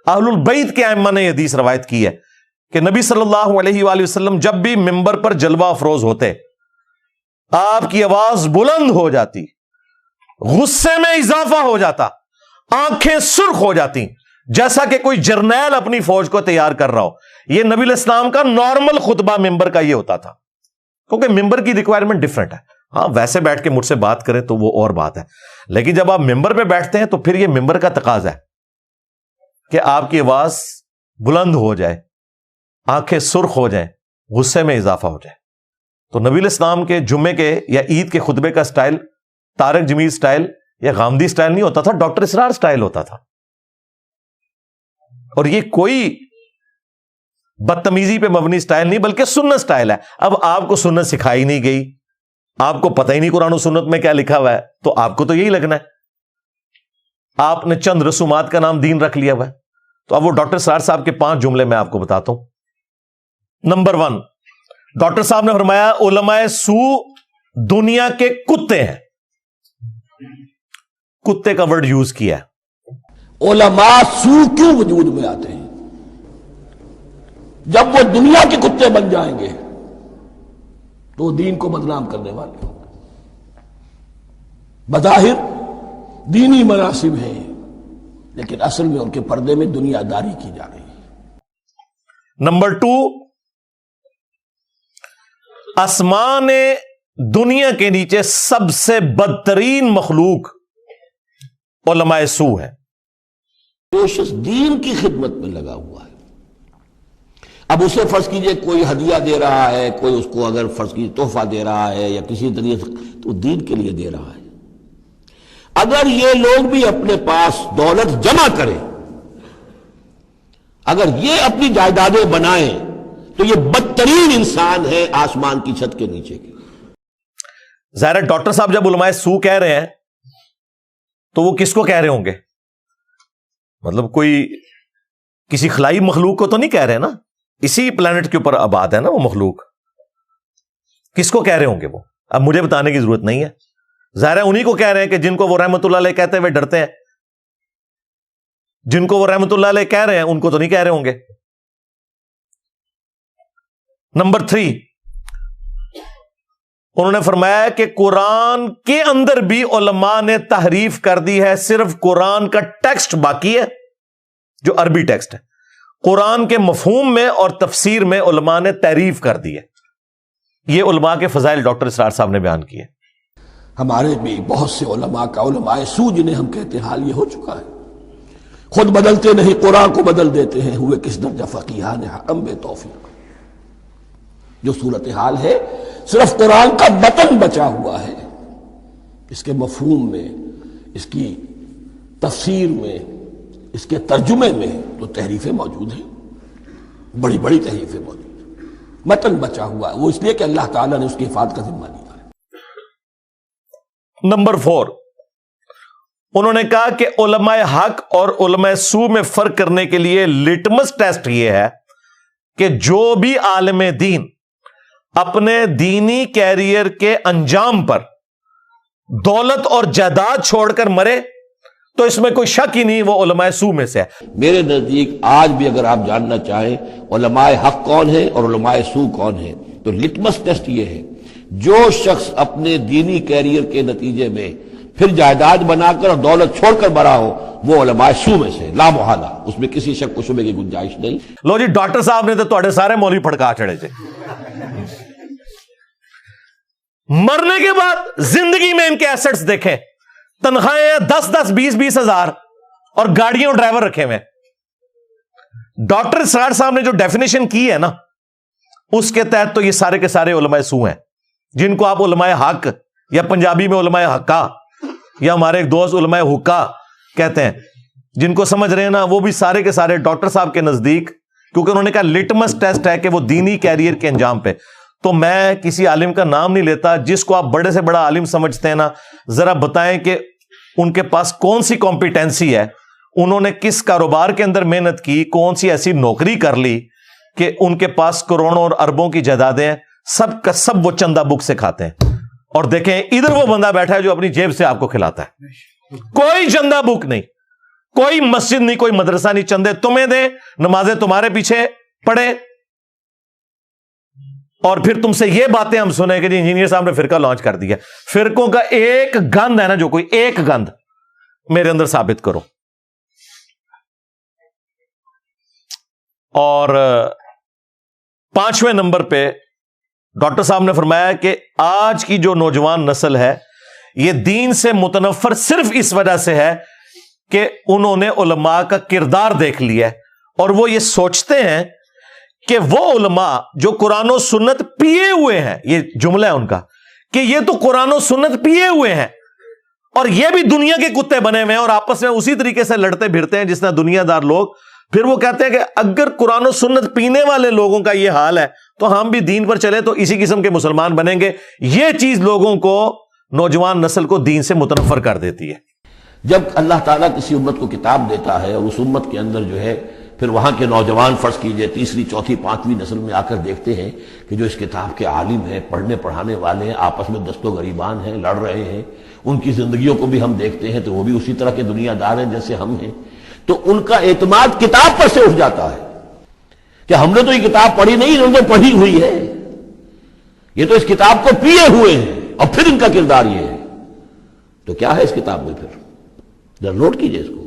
اہل البیت کے ائمہ نے یہ حدیث روایت کی ہے کہ نبی صلی اللہ علیہ وآلہ وسلم جب بھی ممبر پر جلوہ افروز ہوتے, آپ کی آواز بلند ہو جاتی, غصے میں اضافہ ہو جاتا, آنکھیں سرخ ہو جاتی, جیسا کہ کوئی جرنیل اپنی فوج کو تیار کر رہا ہو. یہ نبی علیہ السلام کا نارمل خطبہ ممبر کا یہ ہوتا تھا, کیونکہ ممبر کی ریکوائرمنٹ ڈفرنٹ ہے. ہاں ویسے بیٹھ کے مجھ سے بات کریں تو وہ اور بات ہے, لیکن جب آپ ممبر پہ بیٹھتے ہیں تو پھر یہ ممبر کا تقاضا ہے کہ آپ کی آواز بلند ہو جائے, آنکھیں سرخ ہو جائیں, غصے میں اضافہ ہو جائے. تو نبی علیہ السلام کے جمعے کے یا عید کے خطبے کا سٹائل طارق جمیل سٹائل یا غامدی سٹائل نہیں ہوتا تھا, ڈاکٹر اسرار سٹائل ہوتا تھا. اور یہ کوئی بدتمیزی پہ مبنی سٹائل نہیں بلکہ سنت سٹائل ہے. اب آپ کو سنت سکھائی نہیں گئی, آپ کو پتہ ہی نہیں قرآن و سنت میں کیا لکھا ہوا ہے, تو آپ کو تو یہی لگنا ہے. آپ نے چند رسومات کا نام دین رکھ لیا ہوا ہے. تو اب وہ ڈاکٹر اسرار صاحب کے 5 جملے میں آپ کو بتاتا ہوں. نمبر 1, ڈاکٹر صاحب نے فرمایا علماء سو دنیا کے کتے ہیں. کتے کا ورڈ یوز کیا ہے. علماء سو کیوں وجود میں آتے ہیں؟ جب وہ دنیا کے کتے بن جائیں گے تو دین کو بدنام کرنے والے ہوں گے. بظاہر دینی مناسب ہیں لیکن اصل میں ان کے پردے میں دنیا داری کی جا رہی ہے. نمبر 2, آسمان دنیا کے نیچے سب سے بدترین مخلوق علماء سو ہے. جو شخص دین کی خدمت میں لگا ہوا ہے, اب اسے فرض کیجئے کوئی ہدیہ دے رہا ہے, کوئی اس کو اگر فرض کیجئے تحفہ دے رہا ہے یا کسی طریقے سے, تو دین کے لیے دے رہا ہے. اگر یہ لوگ بھی اپنے پاس دولت جمع کریں, اگر یہ اپنی جائیدادیں بنائیں, تو یہ بدترین انسان ہے آسمان کی چھت کے نیچے کے. ظاہر ڈاکٹر صاحب جب علماء سو کہہ رہے ہیں تو وہ کس کو کہہ رہے ہوں گے؟ مطلب کوئی کسی خلائی مخلوق کو تو نہیں کہہ رہے نا, اسی پلانٹ کے اوپر آباد ہے نا وہ مخلوق. کس کو کہہ رہے ہوں گے وہ؟ اب مجھے بتانے کی ضرورت نہیں ہے. ظاہر ہے انہی کو کہہ رہے ہیں کہ جن کو وہ رحمت اللہ علیہ کہتے ہوئے ڈرتے ہیں. جن کو وہ رحمت اللہ علیہ کہہ رہے ہیں ان کو تو نہیں کہہ رہے ہوں گے. نمبر 3, انہوں نے فرمایا کہ قرآن کے اندر بھی علماء نے تحریف کر دی ہے, صرف قرآن کا ٹیکسٹ باقی ہے جو عربی ٹیکسٹ ہے. قرآن کے مفہوم میں اور تفسیر میں علماء نے تحریف کر دی ہے. یہ علماء کے فضائل ڈاکٹر اسرار صاحب نے بیان کیے. ہمارے بھی بہت سے علماء کا علماء سو جنہیں ہم کہتے ہیں حال یہ ہو چکا ہے, خود بدلتے نہیں قرآن کو بدل دیتے ہیں. ہوئے کس درجہ فقیہان حرم بے توفیق. جو صورتحال ہے صرف قرآن کا متن بچا ہوا ہے, اس کے مفہوم میں, اس کی تفسیر میں, اس کے ترجمے میں تو تحریفیں موجود ہیں, بڑی بڑی تحریفیں موجود ہیں. متن بچا ہوا ہے, وہ اس لیے کہ اللہ تعالیٰ نے اس کی حفاظت کا ذمہ لیا ہے. نمبر 4, انہوں نے کہا کہ علماء حق اور علماء سو میں فرق کرنے کے لیے لٹمس ٹیسٹ یہ ہے کہ جو بھی عالم دین اپنے دینی کیریئر کے انجام پر دولت اور جائیداد چھوڑ کر مرے تو اس میں کوئی شک ہی نہیں وہ علماء سو میں سے ہے. میرے نزدیک آج بھی اگر آپ جاننا چاہیں علماء حق کون ہے اور علماء سو کون ہے تو لٹمس ٹیسٹ یہ ہے, جو شخص اپنے دینی کیریئر کے نتیجے میں پھر جائیداد بنا کر اور دولت چھوڑ کر مرا ہو وہ علماء سو میں سے لا محالہ, اس میں کسی شک و شبے کی گنجائش نہیں. لو جی, ڈاکٹر صاحب نے تو تھوڑے سارے مولوی پھڑکا چڑھے تھے. مرنے کے بعد زندگی میں ان کے ایسٹس دیکھیں, تنخواہیں 10-10, 20-20 ہزار اور گاڑیاں اور ڈرائیور رکھے ہوئے. ڈاکٹر اسرار صاحب نے جو ڈیفینیشن کی ہے نا اس کے تحت تو یہ سارے کے سارے علماء سو ہیں, جن کو آپ علماء حق یا پنجابی میں علماء حقا یا ہمارے ایک دوست علماء حقا کہتے ہیں, جن کو سمجھ رہے ہیں نا, وہ بھی سارے کے سارے ڈاکٹر صاحب کے نزدیک, کیونکہ انہوں نے کہا لٹمس ٹیسٹ ہے کہ وہ دینی کیریئر کے انجام پہ. تو میں کسی عالم کا نام نہیں لیتا, جس کو آپ بڑے سے بڑا عالم سمجھتے ہیں نا, ذرا بتائیں کہ ان کے پاس کون سی کمپیٹنسی ہے, انہوں نے کس کاروبار کے اندر محنت کی, کون سی ایسی نوکری کر لی کہ ان کے پاس کروڑوں اور اربوں کی جائیدادیں ہیں. سب کا سب وہ چندہ بک سے کھاتے ہیں. اور دیکھیں ادھر وہ بندہ بیٹھا ہے جو اپنی جیب سے آپ کو کھلاتا ہے. کوئی چندہ بک نہیں, کوئی مسجد نہیں, کوئی مدرسہ نہیں, چندے تمہیں دیں, نمازیں تمہارے پیچھے پڑھے, اور پھر تم سے یہ باتیں ہم سنیں کہ انجینئر صاحب نے فرقہ لانچ کر دیا. فرقوں کا ایک گند ہے نا, جو کوئی ایک گند میرے اندر ثابت کرو. اور 5ویں نمبر پہ ڈاکٹر صاحب نے فرمایا کہ آج کی جو نوجوان نسل ہے یہ دین سے متنفر صرف اس وجہ سے ہے کہ انہوں نے علماء کا کردار دیکھ لیا ہے, اور وہ یہ سوچتے ہیں کہ وہ علماء جو قرآن و سنت پیے ہوئے ہیں, یہ جملہ ہے ان کا, کہ یہ تو قرآن و سنت پیے ہوئے ہیں اور یہ بھی دنیا کے کتے بنے ہوئے ہیں اور آپس میں اسی طریقے سے لڑتے پھرتے ہیں جس طرح دنیا دار لوگ. پھر وہ کہتے ہیں کہ اگر قرآن و سنت پینے والے لوگوں کا یہ حال ہے تو ہم بھی دین پر چلے تو اسی قسم کے مسلمان بنیں گے. یہ چیز لوگوں کو, نوجوان نسل کو دین سے متنفر کر دیتی ہے. جب اللہ تعالیٰ کسی امت کو کتاب دیتا ہے اور اس امت کے اندر جو ہے پھر وہاں کے نوجوان فرض کیجئے 3ری 4تھی 5ویں نسل میں آ کر دیکھتے ہیں کہ جو اس کتاب کے عالم ہیں, پڑھنے پڑھانے والے ہیں, آپس میں دست و گریبان ہیں, لڑ رہے ہیں, ان کی زندگیوں کو بھی ہم دیکھتے ہیں تو وہ بھی اسی طرح کے دنیا دار ہیں جیسے ہم ہیں, تو ان کا اعتماد کتاب پر سے اٹھ جاتا ہے کہ ہم نے تو یہ کتاب پڑھی نہیں, انہوں نے پڑھی ہوئی ہے, یہ تو اس کتاب کو پیے ہوئے ہیں اور پھر ان کا کردار یہ ہے. تو کیا ہے اس کتاب میں, پھر ذرا نوٹ کیجئے اس کو.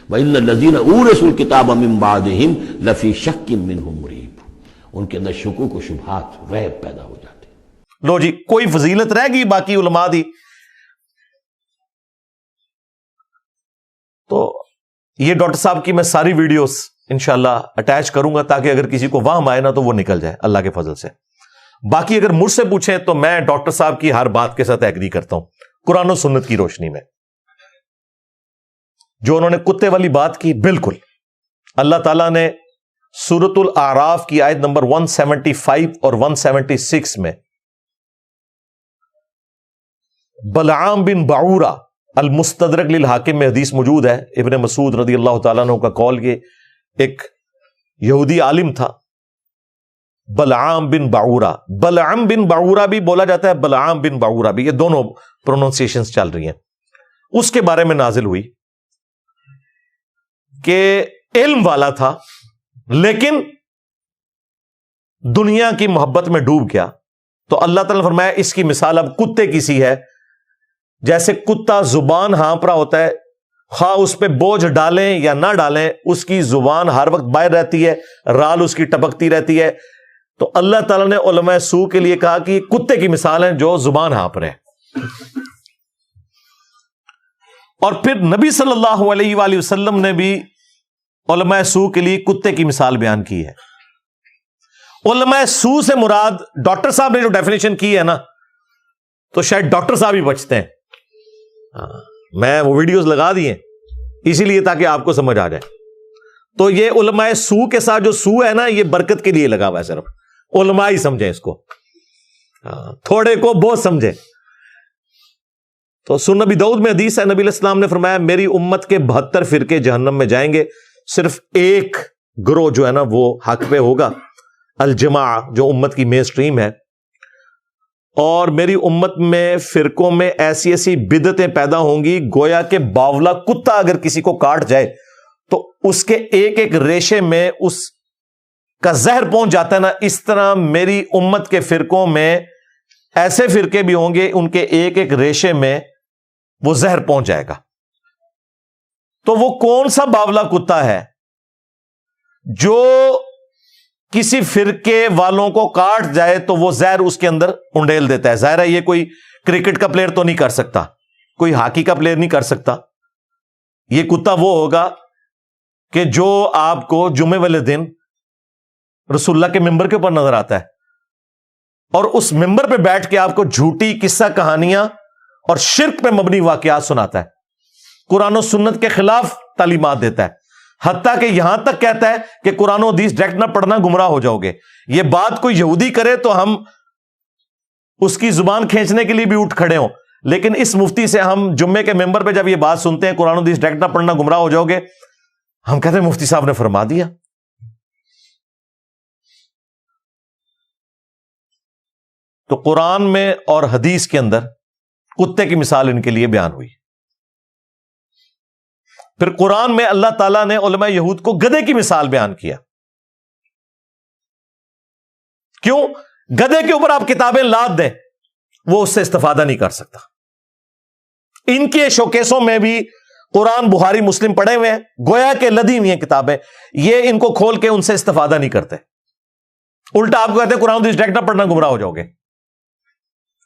وَإِنَّ الَّذِينَ أُورِثُوا الْكِتَابَ مِن بَعْدِهِمْ لَفِي شَكٍّ مِّنْهُ مُرِيبٍ. ان کے اندر شکوک و شبہات, ریب پیدا ہو جاتے ہیں. لو جی, کوئی فضیلت رہ گئی باقی علماء دی؟ تو یہ ڈاکٹر صاحب کی میں ساری ویڈیوز انشاءاللہ اٹیچ کروں گا تاکہ اگر کسی کو وہم آئے نا تو وہ نکل جائے اللہ کے فضل سے. باقی اگر مجھ سے پوچھیں تو میں ڈاکٹر صاحب کی ہر بات کے ساتھ ایگری کرتا ہوں قرآن و سنت کی روشنی میں. جو انہوں نے کتے والی بات کی, بالکل اللہ تعالیٰ نے سورۃ الاعراف کی آیت نمبر 175 اور 176 میں بلعام بن بعورہ المستدرک للحاکم میں حدیث موجود ہے, ابن مسعود رضی اللہ تعالیٰ عنہ کا قول, یہ ایک یہودی عالم تھا بلعام بن باعورہ. بلعام بن باعورہ بھی بولا جاتا ہے, بلعام بن باعورہ بھی, یہ دونوں پروننسیشنز چل رہی ہیں. اس کے بارے میں نازل ہوئی کہ علم والا تھا لیکن دنیا کی محبت میں ڈوب گیا. تو اللہ تعالیٰ نے فرمایا اس کی مثال اب کتے کی سی ہے. جیسے کتا زبان ہانپ رہا ہوتا ہے, خواہ اس پہ بوجھ ڈالیں یا نہ ڈالیں, اس کی زبان ہر وقت باہر رہتی ہے, رال اس کی ٹپکتی رہتی ہے. تو اللہ تعالیٰ نے علماء سو کے لیے کہا کہ کتے کی مثال ہے جو زبان ہانپ رہے. اور پھر نبی صلی اللہ علیہ وآلہ وسلم نے بھی علماء سو کے لیے کتے کی مثال بیان کی ہے. علماء سو سے مراد ڈاکٹر صاحب نے جو ڈیفینیشن کی ہے نا, تو شاید ڈاکٹر صاحب ہی بچتے ہیں. میں وہ ویڈیوز لگا دیے اسی لیے تاکہ آپ کو سمجھ آ جائے. تو یہ علماء سو کے ساتھ جو سو ہے نا, یہ برکت کے لیے لگا ہوا ہے, صرف علماء ہی سمجھیں اس کو, تھوڑے کو بہت سمجھے. تو سنن نبی داؤد میں حدیث ہے, نبی علیہ السلام نے فرمایا میری امت کے 72 فرقے جہنم میں جائیں گے, صرف ایک گروہ جو ہے نا وہ حق پہ ہوگا, الجماع, جو امت کی مین سٹریم ہے. اور میری امت میں فرقوں میں ایسی ایسی بدعتیں پیدا ہوں گی گویا کہ باولا کتا اگر کسی کو کاٹ جائے تو اس کے ایک ایک ریشے میں اس کا زہر پہنچ جاتا ہے نا, اس طرح میری امت کے فرقوں میں ایسے فرقے بھی ہوں گے ان کے ایک ایک ریشے میں وہ زہر پہنچ جائے گا. تو وہ کون سا باولا کتا ہے جو کسی فرقے والوں کو کاٹ جائے تو وہ زہر اس کے اندر انڈیل دیتا ہے؟ ظاہر ہے یہ کوئی کرکٹ کا پلیئر تو نہیں کر سکتا, کوئی ہاکی کا پلیئر نہیں کر سکتا. یہ کتا وہ ہوگا کہ جو آپ کو جمعے والے دن رسول اللہ کے ممبر کے اوپر نظر آتا ہے اور اس ممبر پہ بیٹھ کے آپ کو جھوٹی قصہ کہانیاں اور شرک پہ مبنی واقعات سناتا ہے, قرآن و سنت کے خلاف تعلیمات دیتا ہے, حتیٰ کہ یہاں تک کہتا ہے کہ قرآن و حدیث ڈائریکٹ نہ پڑھنا گمراہ ہو جاؤ گے. یہ بات کوئی یہودی کرے تو ہم اس کی زبان کھینچنے کے لیے بھی اٹھ کھڑے ہوں, لیکن اس مفتی سے ہم جمعے کے ممبر پہ جب یہ بات سنتے ہیں قرآن و حدیث ڈائریکٹ نہ پڑھنا گمراہ ہو جاؤ گے, ہم کہتے ہیں مفتی صاحب نے فرما دیا. تو قرآن میں اور حدیث کے اندر کتے کی مثال ان کے لیے بیان ہوئی. پھر قرآن میں اللہ تعالیٰ نے علماء یہود کو گدھے کی مثال بیان کیا. کیوں؟ گدھے کے اوپر آپ کتابیں لاد دیں وہ اس سے استفادہ نہیں کر سکتا. ان کے شوکیسوں میں بھی قرآن بخاری مسلم پڑھے ہوئے ہیں, گویا کہ لدی ہوئی ہیں کتابیں, یہ ان کو کھول کے ان سے استفادہ نہیں کرتے, الٹا آپ کو کہتے ہیں قرآن ڈائریکٹ نہ پڑھنا گمراہ ہو جاؤ گے.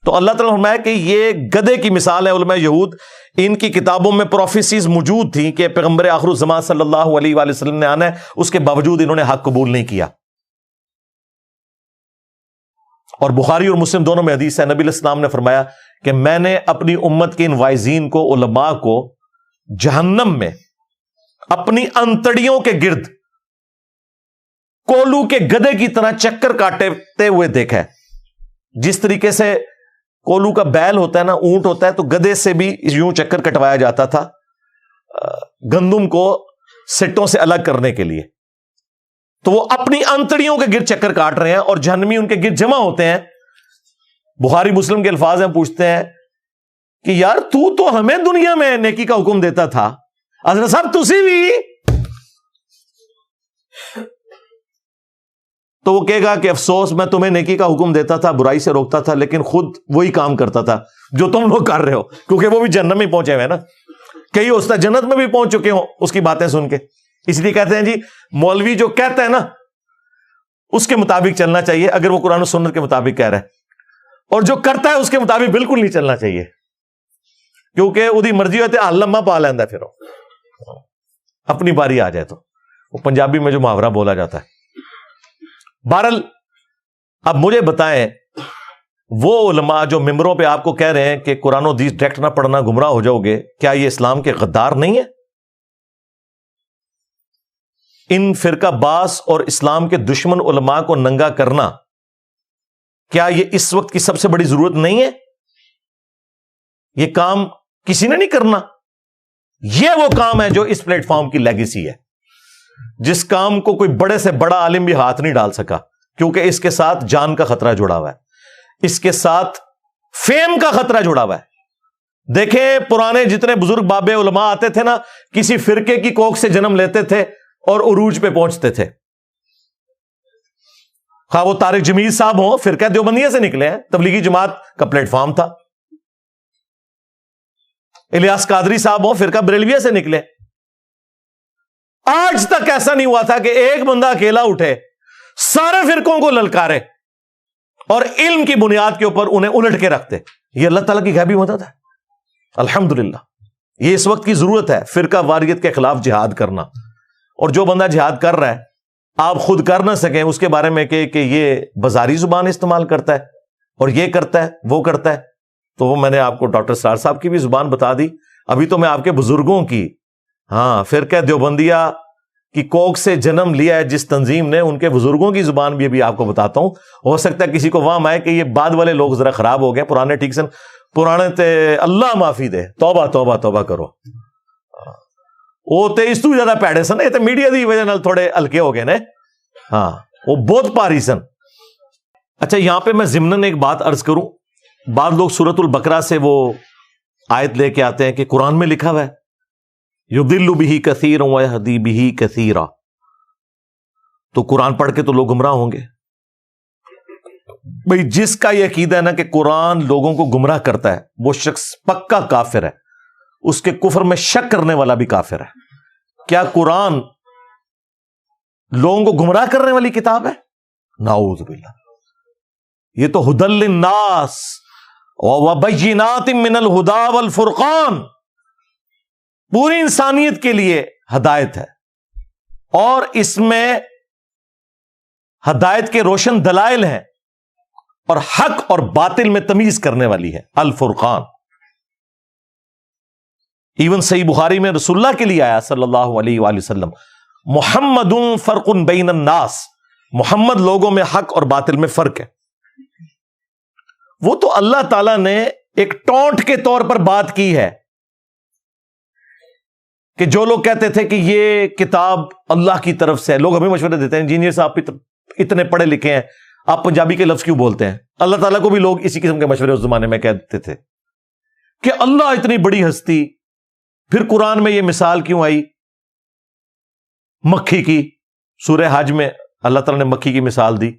تو اللہ تعالیٰ نے فرمایا کہ یہ گدھے کی مثال ہے. علماء یہود ان کی کتابوں میں پروفیسیز موجود تھیں کہ پیغمبر آخر الزمان صلی اللہ علیہ وآلہ وسلم نے آنا ہے, اس کے باوجود انہوں نے حق قبول نہیں کیا. اور بخاری اور مسلم دونوں میں حدیث ہے, نبی علیہ السلام نے فرمایا کہ میں نے اپنی امت کے ان وائزین کو, علماء کو, جہنم میں اپنی انتڑیوں کے گرد کولو کے گدھے کی طرح چکر کاٹتے ہوئے دیکھا ہے. جس طریقے سے کولو کا بیل ہوتا ہے نا, اونٹ ہوتا ہے, تو گدھے سے بھی یوں چکر کٹوایا جاتا تھا گندم کو سٹوں سے الگ کرنے کے لیے. تو وہ اپنی انتڑیوں کے گرد چکر کاٹ رہے ہیں اور جہنمی ان کے گرد جمع ہوتے ہیں. بخاری مسلم کے الفاظ ہیں, پوچھتے ہیں کہ یار تو ہمیں دنیا میں نیکی کا حکم دیتا تھا, حضرت صاحب تسی بھی. تو وہ کہے گا کہ افسوس, میں تمہیں نیکی کا حکم دیتا تھا, برائی سے روکتا تھا, لیکن خود وہی کام کرتا تھا جو تم لوگ کر رہے ہو, کیونکہ وہ بھی جنت میں پہنچے ہوئے نا. کئی استاد جنت میں بھی پہنچ چکے ہوں اس کی باتیں سن کے. اس لیے کہتے ہیں جی مولوی جو کہتا ہے نا اس کے مطابق چلنا چاہیے اگر وہ قرآن و سنت کے مطابق کہہ رہا ہے, اور جو کرتا ہے اس کے مطابق بالکل نہیں چلنا چاہیے, کیونکہ وہی مرضی ہوتی ہے لمحہ پا لینا, پھر اپنی باری آ جائے تو. وہ پنجابی میں جو محاورہ بولا جاتا ہے. بہرحال اب مجھے بتائیں, وہ علماء جو ممبروں پہ آپ کو کہہ رہے ہیں کہ قرآن و حدیث ڈائریکٹ نہ پڑھنا گمراہ ہو جاؤ گے, کیا یہ اسلام کے غدار نہیں ہے؟ ان فرقہ باز اور اسلام کے دشمن علماء کو ننگا کرنا کیا یہ اس وقت کی سب سے بڑی ضرورت نہیں ہے؟ یہ کام کسی نے نہیں کرنا, یہ وہ کام ہے جو اس پلیٹ فارم کی لیگیسی ہے. جس کام کو کوئی بڑے سے بڑا عالم بھی ہاتھ نہیں ڈال سکا، کیونکہ اس کے ساتھ جان کا خطرہ جڑا ہوا ہے، اس کے ساتھ فیم کا خطرہ جڑا ہوا ہے۔ دیکھیں پرانے جتنے بزرگ بابے علماء آتے تھے نا، کسی فرقے کی کوکھ سے جنم لیتے تھے اور عروج پہ پہنچتے تھے۔ خواہ وہ طارق جمیل صاحب ہوں، فرقہ دیوبندیہ سے نکلے ہیں، تبلیغی جماعت کا پلیٹ فارم تھا۔ الیاس قادری صاحب ہوں، فرقہ بریلویہ سے نکلے۔ آج تک ایسا نہیں ہوا تھا کہ ایک بندہ اکیلا اٹھے سارے فرقوں کو للکارے اور علم کی بنیاد کے اوپر انہیں الٹ کے رکھتے۔ یہ اللہ تعالیٰ کی غیبی مدد ہے، الحمدللہ۔ یہ اس وقت کی ضرورت ہے، فرقہ واریت کے خلاف جہاد کرنا۔ اور جو بندہ جہاد کر رہا ہے، آپ خود کر نہ سکیں، اس کے بارے میں کہ یہ بازاری زبان استعمال کرتا ہے اور یہ کرتا ہے وہ کرتا ہے، تو وہ میں نے آپ کو ڈاکٹر اسرار صاحب کی بھی زبان بتا دی۔ ابھی تو میں آپ کے بزرگوں کی، فرقہ دیوبندیہ کی کوکھ سے جنم لیا ہے جس تنظیم نے، ان کے بزرگوں کی زبان بھی ابھی آپ کو بتاتا ہوں۔ ہو سکتا ہے کسی کو وہم آئے کہ یہ بعد والے لوگ ذرا خراب ہو گئے، پرانے ٹھیک سے، پرانے تے اللہ معافی دے، توبہ توبہ توبہ کرو۔ وہ تے اس تو زیادہ پیڑے سن، یہ تے میڈیا دی وجہ نال تھوڑے ہلکے ہو گئے نے، وہ بہت پاری سن۔ اچھا یہاں پہ میں ضمناً ایک بات عرض کروں، بعض لوگ سورۃ البقرہ سے وہ آیت لے کے آتے ہیں کہ قرآن میں لکھا ہوا ہے یضل بہ کثیرا ویہدی بہ کثیرا، تو قرآن پڑھ کے تو لوگ گمراہ ہوں گے۔ بھئی جس کا یہ عقیدہ ہے نا کہ قرآن لوگوں کو گمراہ کرتا ہے، وہ شخص پکا کافر ہے، اس کے کفر میں شک کرنے والا بھی کافر ہے۔ کیا قرآن لوگوں کو گمراہ کرنے والی کتاب ہے؟ نعوذ باللہ، یہ تو ھدی للناس وبینات من الہدی والفرقان، پوری انسانیت کے لیے ہدایت ہے، اور اس میں ہدایت کے روشن دلائل ہیں، اور حق اور باطل میں تمیز کرنے والی ہے، الفرقان۔ ایون صحیح بخاری میں رسول اللہ کے لیے آیا صلی اللہ علیہ وآلہ وسلم، محمد فرق بین الناس، محمد لوگوں میں حق اور باطل میں فرق ہے۔ وہ تو اللہ تعالیٰ نے ایک ٹونٹ کے طور پر بات کی ہے کہ جو لوگ کہتے تھے کہ یہ کتاب اللہ کی طرف سے ہے، لوگ ہمیں مشورے دیتے ہیں، انجینئر صاحب اتنے پڑھے لکھے ہیں، آپ پنجابی کے لفظ کیوں بولتے ہیں؟ اللہ تعالیٰ کو بھی لوگ اسی قسم کے مشورے اس زمانے میں کہتے تھے کہ اللہ اتنی بڑی ہستی، پھر قرآن میں یہ مثال کیوں آئی مکھی کی؟ سورہ حج میں اللہ تعالیٰ نے مکھی کی مثال دی،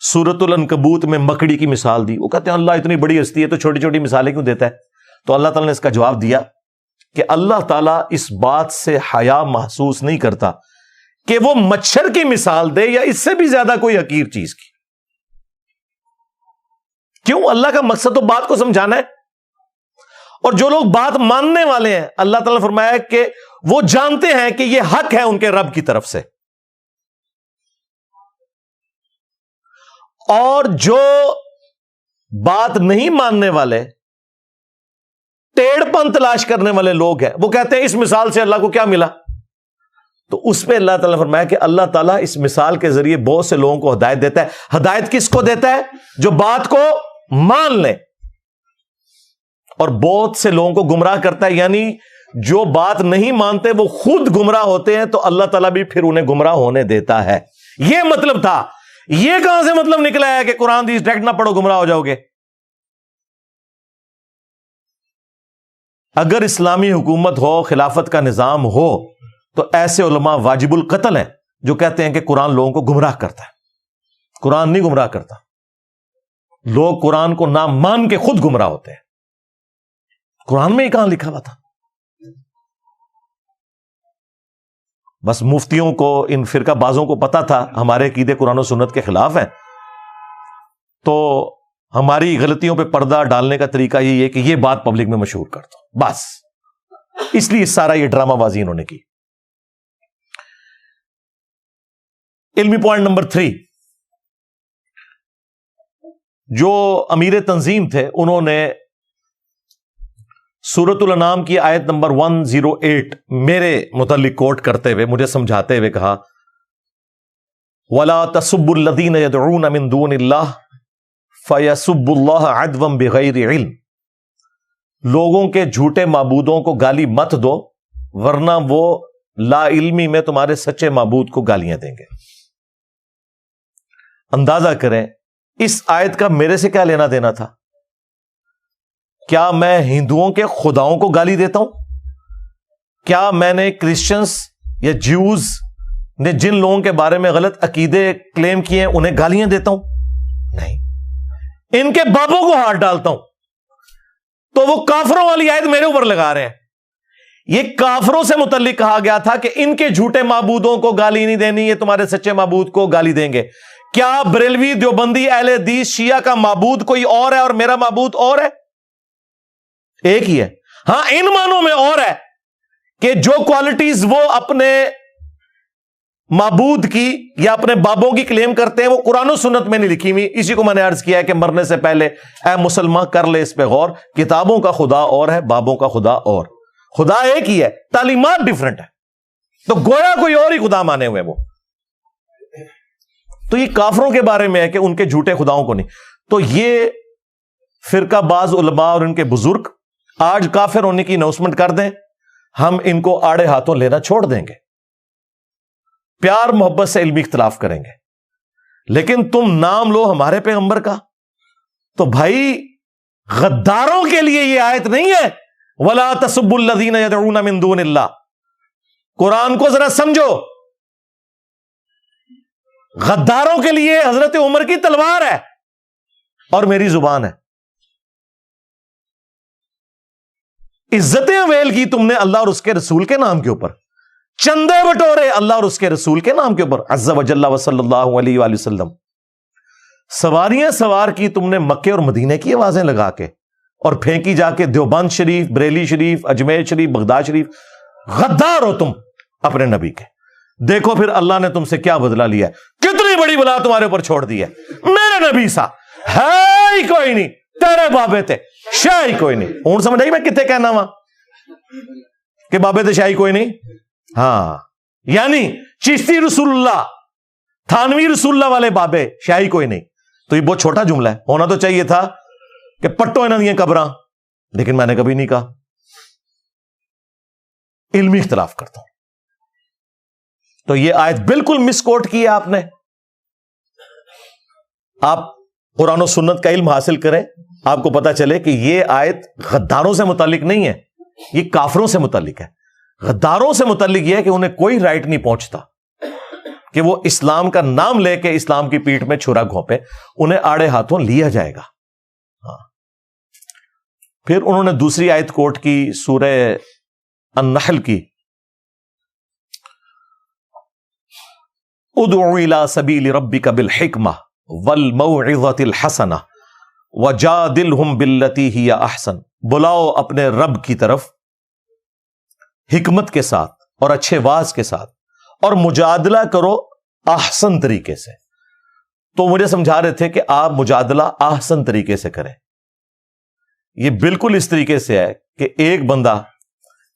سورۃ العنکبوت میں مکڑی کی مثال دی۔ وہ کہتے ہیں اللہ اتنی بڑی ہستی ہے تو چھوٹی چھوٹی مثالیں کیوں دیتا ہے؟ تو اللہ تعالیٰ نے اس کا جواب دیا کہ اللہ تعالیٰ اس بات سے حیا محسوس نہیں کرتا کہ وہ مچھر کی مثال دے یا اس سے بھی زیادہ کوئی حقیر چیز کی۔ کیوں؟ اللہ کا مقصد تو بات کو سمجھانا ہے، اور جو لوگ بات ماننے والے ہیں، اللہ تعالیٰ نے فرمایا کہ وہ جانتے ہیں کہ یہ حق ہے ان کے رب کی طرف سے، اور جو بات نہیں ماننے والے، ٹیڑھ پن تلاش کرنے والے لوگ ہیں، وہ کہتے ہیں اس مثال سے اللہ کو کیا ملا؟ تو اس پہ اللہ تعالیٰ نے فرمایا کہ اللہ تعالیٰ اس مثال کے ذریعے بہت سے لوگوں کو ہدایت دیتا ہے۔ ہدایت کس کو دیتا ہے؟ جو بات کو مان لے، اور بہت سے لوگوں کو گمراہ کرتا ہے، یعنی جو بات نہیں مانتے وہ خود گمراہ ہوتے ہیں، تو اللہ تعالیٰ بھی پھر انہیں گمراہ ہونے دیتا ہے۔ یہ مطلب تھا۔ یہ کہاں سے مطلب نکلا ہے کہ قرآن حدیث ڈائریکٹ نہ پڑھو گمراہ ہو جاؤ گے؟ اگر اسلامی حکومت ہو، خلافت کا نظام ہو، تو ایسے علماء واجب القتل ہیں جو کہتے ہیں کہ قرآن لوگوں کو گمراہ کرتا ہے۔ قرآن نہیں گمراہ کرتا، لوگ قرآن کو نہ مان کے خود گمراہ ہوتے ہیں۔ قرآن میں ہی کہاں لکھا ہوا تھا؟ بس مفتیوں کو، ان فرقہ بازوں کو پتا تھا ہمارے عقیدے قرآن و سنت کے خلاف ہیں، تو ہماری غلطیوں پہ پردہ ڈالنے کا طریقہ یہی ہے کہ یہ بات پبلک میں مشہور کر دو، بس۔ اس لیے سارا یہ ڈرامہ بازی انہوں نے کی۔ علمی پوائنٹ نمبر 3، جو امیر تنظیم تھے انہوں نے سورۃ الانعام کی آیت نمبر 108 میرے متعلق کوٹ کرتے ہوئے مجھے سمجھاتے ہوئے کہا وَلَا تَسُبُّوا الَّذِينَ يَدْعُونَ مِن دُونِ اللَّهِ فَيَسُبُّوا اللَّهَ عَدْوًا بِغَيْرِ عِلْمٍ، لوگوں کے جھوٹے معبودوں کو گالی مت دو ورنہ وہ لا علمی میں تمہارے سچے معبود کو گالیاں دیں گے. اندازہ کریں اس آیت کا میرے سے کیا لینا دینا تھا؟ کیا میں ہندوؤں کے خداؤں کو گالی دیتا ہوں؟ کیا میں نے کرسچنز یا جیوز نے جن لوگوں کے بارے میں غلط عقیدے کلیم کیے ہیں انہیں گالیاں دیتا ہوں؟ نہیں. ان کے بابوں کو ہاتھ ڈالتا ہوں. تو وہ کافروں والی آیت میرے اوپر لگا رہے ہیں. یہ کافروں سے متعلق کہا گیا تھا کہ ان کے جھوٹے معبودوں کو گالی نہیں دینی، یہ تمہارے سچے معبود کو گالی دیں گے. کیا بریلوی، دیوبندی، اہل حدیث، شیعہ کا معبود کوئی اور ہے اور میرا معبود اور ہے؟ ایک ہی ہے. ہاں ان معنوں میں اور ہے کہ جو کوالٹیز وہ اپنے معبود کی یا اپنے بابوں کی کلیم کرتے ہیں وہ قرآن و سنت میں نہیں لکھی ہوئی. اسی کو میں نے عرض کیا ہے کہ مرنے سے پہلے اے مسلمان کر لے اس پہ غور. کتابوں کا خدا اور ہے، بابوں کا خدا اور. خدا ایک ہی ہے، تعلیمات ڈیفرنٹ ہے. تو گویا کوئی اور ہی خدا مانے ہوئے وہ. تو یہ کافروں کے بارے میں ہے کہ ان کے جھوٹے خداؤں کو نہیں. تو یہ فرقہ باز علماء اور ان کے بزرگ آج کافر ہونے کی اناؤنسمنٹ کر دیں، ہم ان کو آڑے ہاتھوں لینا چھوڑ دیں گے. پیار محبت سے علمی اختلاف کریں گے. لیکن تم نام لو ہمارے پیغمبر کا تو بھائی غداروں کے لیے یہ آیت نہیں ہے. وَلَا تَسُبُّوا الَّذِينَ يَدْعُونَ مِن دُونِ اللَّهِ. قرآن کو ذرا سمجھو. غداروں کے لیے حضرت عمر کی تلوار ہے اور میری زبان ہے. عزتیں ویل کی تم نے اللہ اور اس کے رسول کے نام کے اوپر. چندے بٹورے اللہ اور اس کے رسول کے نام کے اوپر. عز وجل وصلی اللہ علیہ وآلہ وسلم. سواریاں سوار کی تم نے مکے اور مدینے کی آوازیں لگا کے اور پھینکی جا کے دیوبند شریف، بریلی شریف، اجمیر شریف، بغداد شریف. غدار ہو تم اپنے نبی کے. دیکھو پھر اللہ نے تم سے کیا بدلہ لیا ہے. کتنی بڑی بلا تمہارے اوپر چھوڑ دی ہے. میرے نبی سا ہے ہی کوئی نہیں، تیرے بابے تھے شاہی کوئی نہیں. اون سمجھ آئی میں کتنے کہنا وا کہ بابے تھے شاہی کوئی نہیں. ہاں یعنی چشتی رسول اللہ، تھانوی رسول اللہ والے بابے، شاہی کوئی نہیں. تو یہ بہت چھوٹا جملہ ہے. ہونا تو چاہیے تھا کہ پٹو انہوں نے قبراں، لیکن میں نے کبھی نہیں کہا. علمی اختلاف کرتا ہوں. تو یہ آیت بالکل مس کوٹ کی ہے آپ نے. آپ قرآن و سنت کا علم حاصل کریں، آپ کو پتا چلے کہ یہ آیت غداروں سے متعلق نہیں ہے، یہ کافروں سے متعلق ہے. غداروں سے متعلق یہ ہے کہ انہیں کوئی رائٹ نہیں پہنچتا کہ وہ اسلام کا نام لے کے اسلام کی پیٹھ میں چھرا گھونپے. انہیں آڑے ہاتھوں لیا جائے گا. ہاں. پھر انہوں نے دوسری آیت کوٹ کی سورہ النحل کی، ادعو الی سبیل ربک بالحکمہ والموعظۃ الحسنہ وجادلہم باللتی ہی احسن. بلاؤ اپنے رب کی طرف حکمت کے ساتھ اور اچھے واز کے ساتھ، اور مجادلہ کرو احسن طریقے سے. تو مجھے سمجھا رہے تھے کہ آپ مجادلہ احسن طریقے سے کریں. یہ بالکل اس طریقے سے ہے کہ ایک بندہ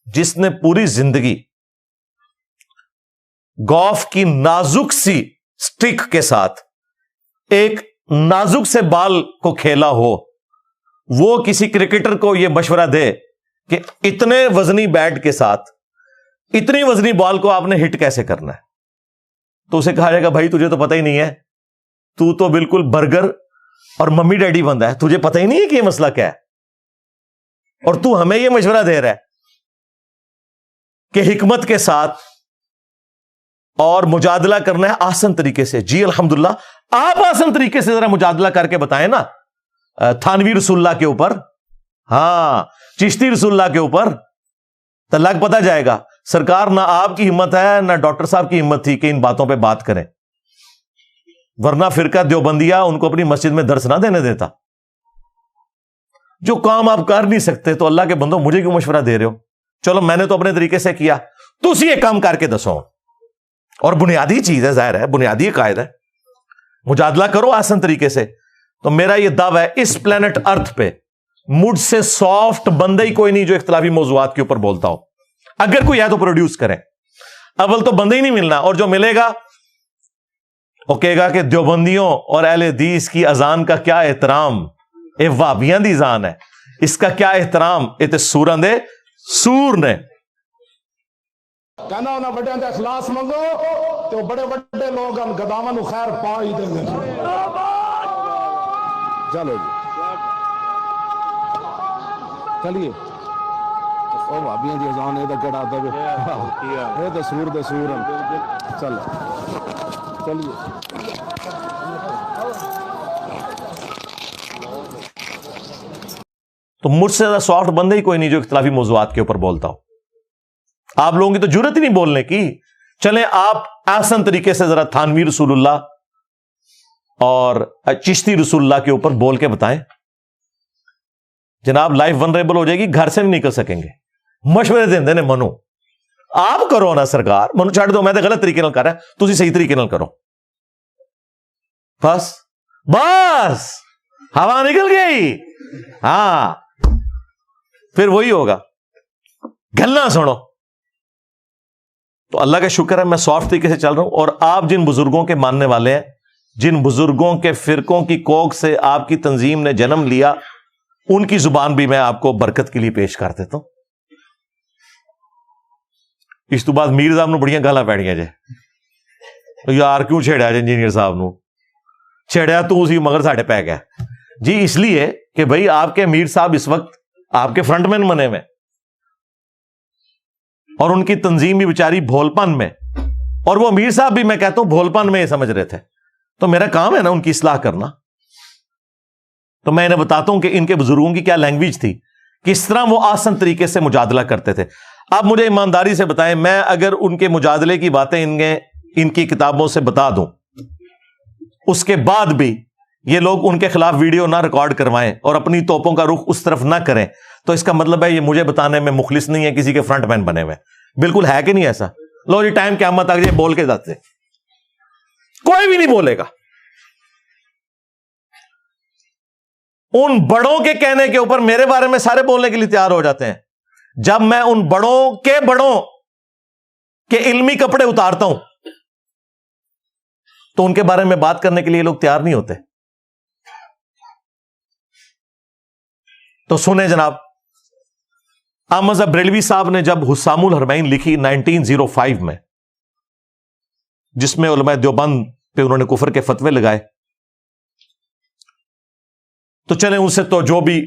جس نے پوری زندگی گولف کی نازک سی سٹک کے ساتھ ایک نازک سے بال کو کھیلا ہو، وہ کسی کرکٹر کو یہ مشورہ دے کہ اتنے وزنی بیٹ کے ساتھ اتنی وزنی بال کو آپ نے ہٹ کیسے کرنا ہے، تو اسے کہا جائے گا بھائی تجھے تو پتہ ہی نہیں ہے، تو تو بالکل برگر اور ممی ڈیڈی بندہ ہے، تجھے پتہ ہی نہیں ہے کہ یہ مسئلہ کیا ہے، اور تو ہمیں یہ مشورہ دے رہا ہے کہ حکمت کے ساتھ اور مجادلہ کرنا ہے آسان طریقے سے. جی الحمدللہ آپ آسان طریقے سے ذرا مجادلہ کر کے بتائیں نا تھانوی رسول اللہ کے اوپر، ہاں چشتی رسول اللہ کے اوپر، تو لگ پتہ جائے گا. سرکار نہ آپ کی ہمت ہے نہ ڈاکٹر صاحب کی ہمت تھی کہ ان باتوں پہ بات کریں، ورنہ فرقہ دیوبندیہ ان کو اپنی مسجد میں درس نہ دینے دیتا. جو کام آپ کر نہیں سکتے تو اللہ کے بندوں مجھے کیوں مشورہ دے رہے ہو؟ چلو میں نے تو اپنے طریقے سے کیا، تو اسی ایک کام کر کے دسو. اور بنیادی چیز ہے، ظاہر ہے بنیادی قائد ہے، مجادلہ کرو آسان طریقے سے. تو میرا یہ دعویٰ ہے اس پلانٹ ارتھ پہ مجھ سے سافٹ بندہ ہی کوئی نہیں جو اختلافی موضوعات کے اوپر بولتا ہو. اگر کوئی ہے تو پروڈیوس کریں. اول تو بندہ ہی نہیں ملنا، اور جو ملے گا وہ کہے گا کہ دیوبندیوں اور اہل حدیث کی اذان کا کیا احترام، اے وابیاں دی اذان ہے، اس کا کیا احترام، اے تے سوراں دے سور نے. کہنا انہیں بڑے کا اخلاص منگو تو بڑے بڑے لوگ گداواں نو خیر پا ہی دیں گے. چلو جی چلیے او بھابیاں دی اذان اے تے کیڑا دے اے تے سور دے سور چلو چلیے. تو مجھ سے زیادہ سافٹ بندے ہی کوئی نہیں جو اختلافی موضوعات کے اوپر بولتا ہو. آپ لوگوں کی تو جرت ہی نہیں بولنے کی. چلیں آپ آسان طریقے سے ذرا تھانوی رسول اللہ اور چشتی رسول اللہ کے اوپر بول کے بتائیں. جناب لائف ونریبل ہو جائے گی, گھر سے نہیں نکل سکیں گے. مشورے دیندے نے منو آپ کرو نا سرکار, منو چھڑ دو, میں تو غلط طریقے نال کر رہا, تسی صحیح طریقے نال کرو. بس بس ہوا نکل گئی. ہاں پھر وہی ہوگا, گلنا سنو. تو اللہ کا شکر ہے میں سافٹ طریقے سے چل رہا ہوں. اور آپ جن بزرگوں کے ماننے والے ہیں, جن بزرگوں کے فرقوں کی کوکھ سے آپ کی تنظیم نے جنم لیا, ان کی زبان بھی میں آپ کو برکت کے لیے پیش کر دیتا ہوں. اس تو بعد میر صاحب نو بڑیاں گالاں پیڑیاں جے, یار کیوں چھیڑیا جے انجینئر صاحب نو, چھیڑیا تو اسی مگر ساڈے پی گیا جی. اس لیے کہ بھائی آپ کے میر صاحب اس وقت آپ کے فرنٹ مین بنے ہوئے, اور ان کی تنظیم بھی بیچاری بھولپن میں, اور وہ میر صاحب بھی میں کہتا ہوں بھولپن میں یہ سمجھ رہے تھے. تو میرا کام ہے نا ان کی اصلاح کرنا. تو میں انہیں بتاتا ہوں کہ ان کے بزرگوں کی کیا لینگویج تھی, کس طرح وہ آسان طریقے سے مجادلہ کرتے تھے. آپ مجھے ایمانداری سے بتائیں, میں اگر ان کے مجادلے کی باتیں ان کی کتابوں سے بتا دوں, اس کے بعد بھی یہ لوگ ان کے خلاف ویڈیو نہ ریکارڈ کروائیں اور اپنی توپوں کا رخ اس طرف نہ کریں, تو اس کا مطلب ہے یہ مجھے بتانے میں مخلص نہیں ہے, کسی کے فرنٹ مین بنے ہوئے. بالکل ہے کہ نہیں ایسا؟ لو جی ٹائم قیامت آ گئی بول کے جاتے, کوئی بھی نہیں بولے گا. ان بڑوں کے کہنے کے اوپر میرے بارے میں سارے بولنے کے لیے تیار ہو جاتے ہیں. جب میں ان بڑوں کے علمی کپڑے اتارتا ہوں تو ان کے بارے میں بات کرنے کے لیے لوگ تیار نہیں ہوتے. تو سنیں جناب, احمد بریلوی صاحب نے جب حسام الحرمین لکھی 1905 میں, جس میں علماء دیوبند پہ انہوں نے کفر کے فتوے لگائے, تو چلیں ان سے تو جو بھی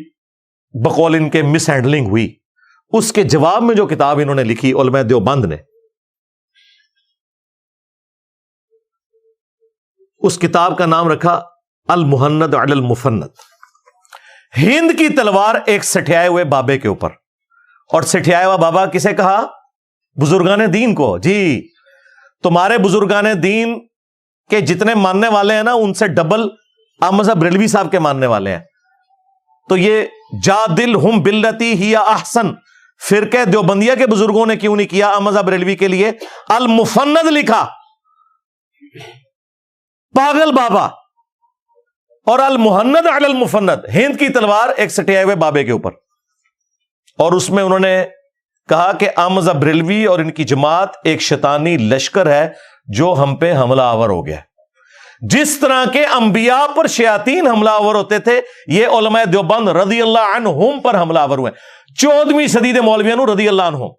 بقول ان کے مس ہینڈلنگ ہوئی, اس کے جواب میں جو کتاب انہوں نے لکھی علماء دیوبند نے, اس کتاب کا نام رکھا المہند علی المفند. ہند کی تلوار ایک سٹھیائے ہوئے بابے کے اوپر. اور سٹھیائے ہوا بابا کسے کہا؟ بزرگان دین کو. جی تمہارے بزرگان دین کے جتنے ماننے والے ہیں نا, ان سے ڈبل احمد بریلوی صاحب کے ماننے والے ہیں. تو یہ جادلہم باللتی ہی احسن فرقہ دیوبندیہ کے بزرگوں نے کیوں نہیں کیا احمد بریلوی کے لیے المفند لکھا؟ پاگل بابا. اور المہند علی المفند, ہند کی تلوار ایک سٹھیائے ہوئے بابے کے اوپر. اور اس میں انہوں نے کہا کہ احمد بریلوی اور ان کی جماعت ایک شیطانی لشکر ہے جو ہم پہ حملہ آور ہو گیا. جس طرح کے انبیاء پر شیاطین حملہ آور ہوتے تھے, یہ علماء دیوبند رضی اللہ عنہم پر حملہ آور ہوئے. 14ویں صدی دے مولویوں رضی اللہ عنہم.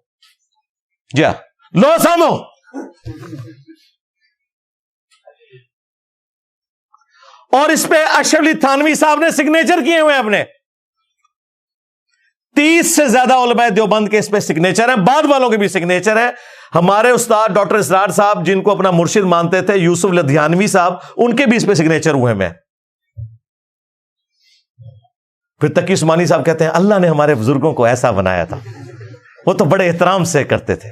جی لو سامو, اور اس پہ اشرف علی تھانوی صاحب نے سگنیچر کیے ہوئے اپنے. 30 سے زیادہ علماء دیوبند کے اس پہ سگنیچر ہیں, بعد والوں کے بھی سگنیچر ہے. ہمارے استاد ڈاکٹر اسرار صاحب جن کو اپنا مرشد مانتے تھے, یوسف لدھیانوی صاحب, ان کے بھی اس پہ سگنیچر ہوئے ہیں. پھر تقی عثمانی صاحب کہتے ہیں اللہ نے ہمارے بزرگوں کو ایسا بنایا تھا, وہ تو بڑے احترام سے کرتے تھے.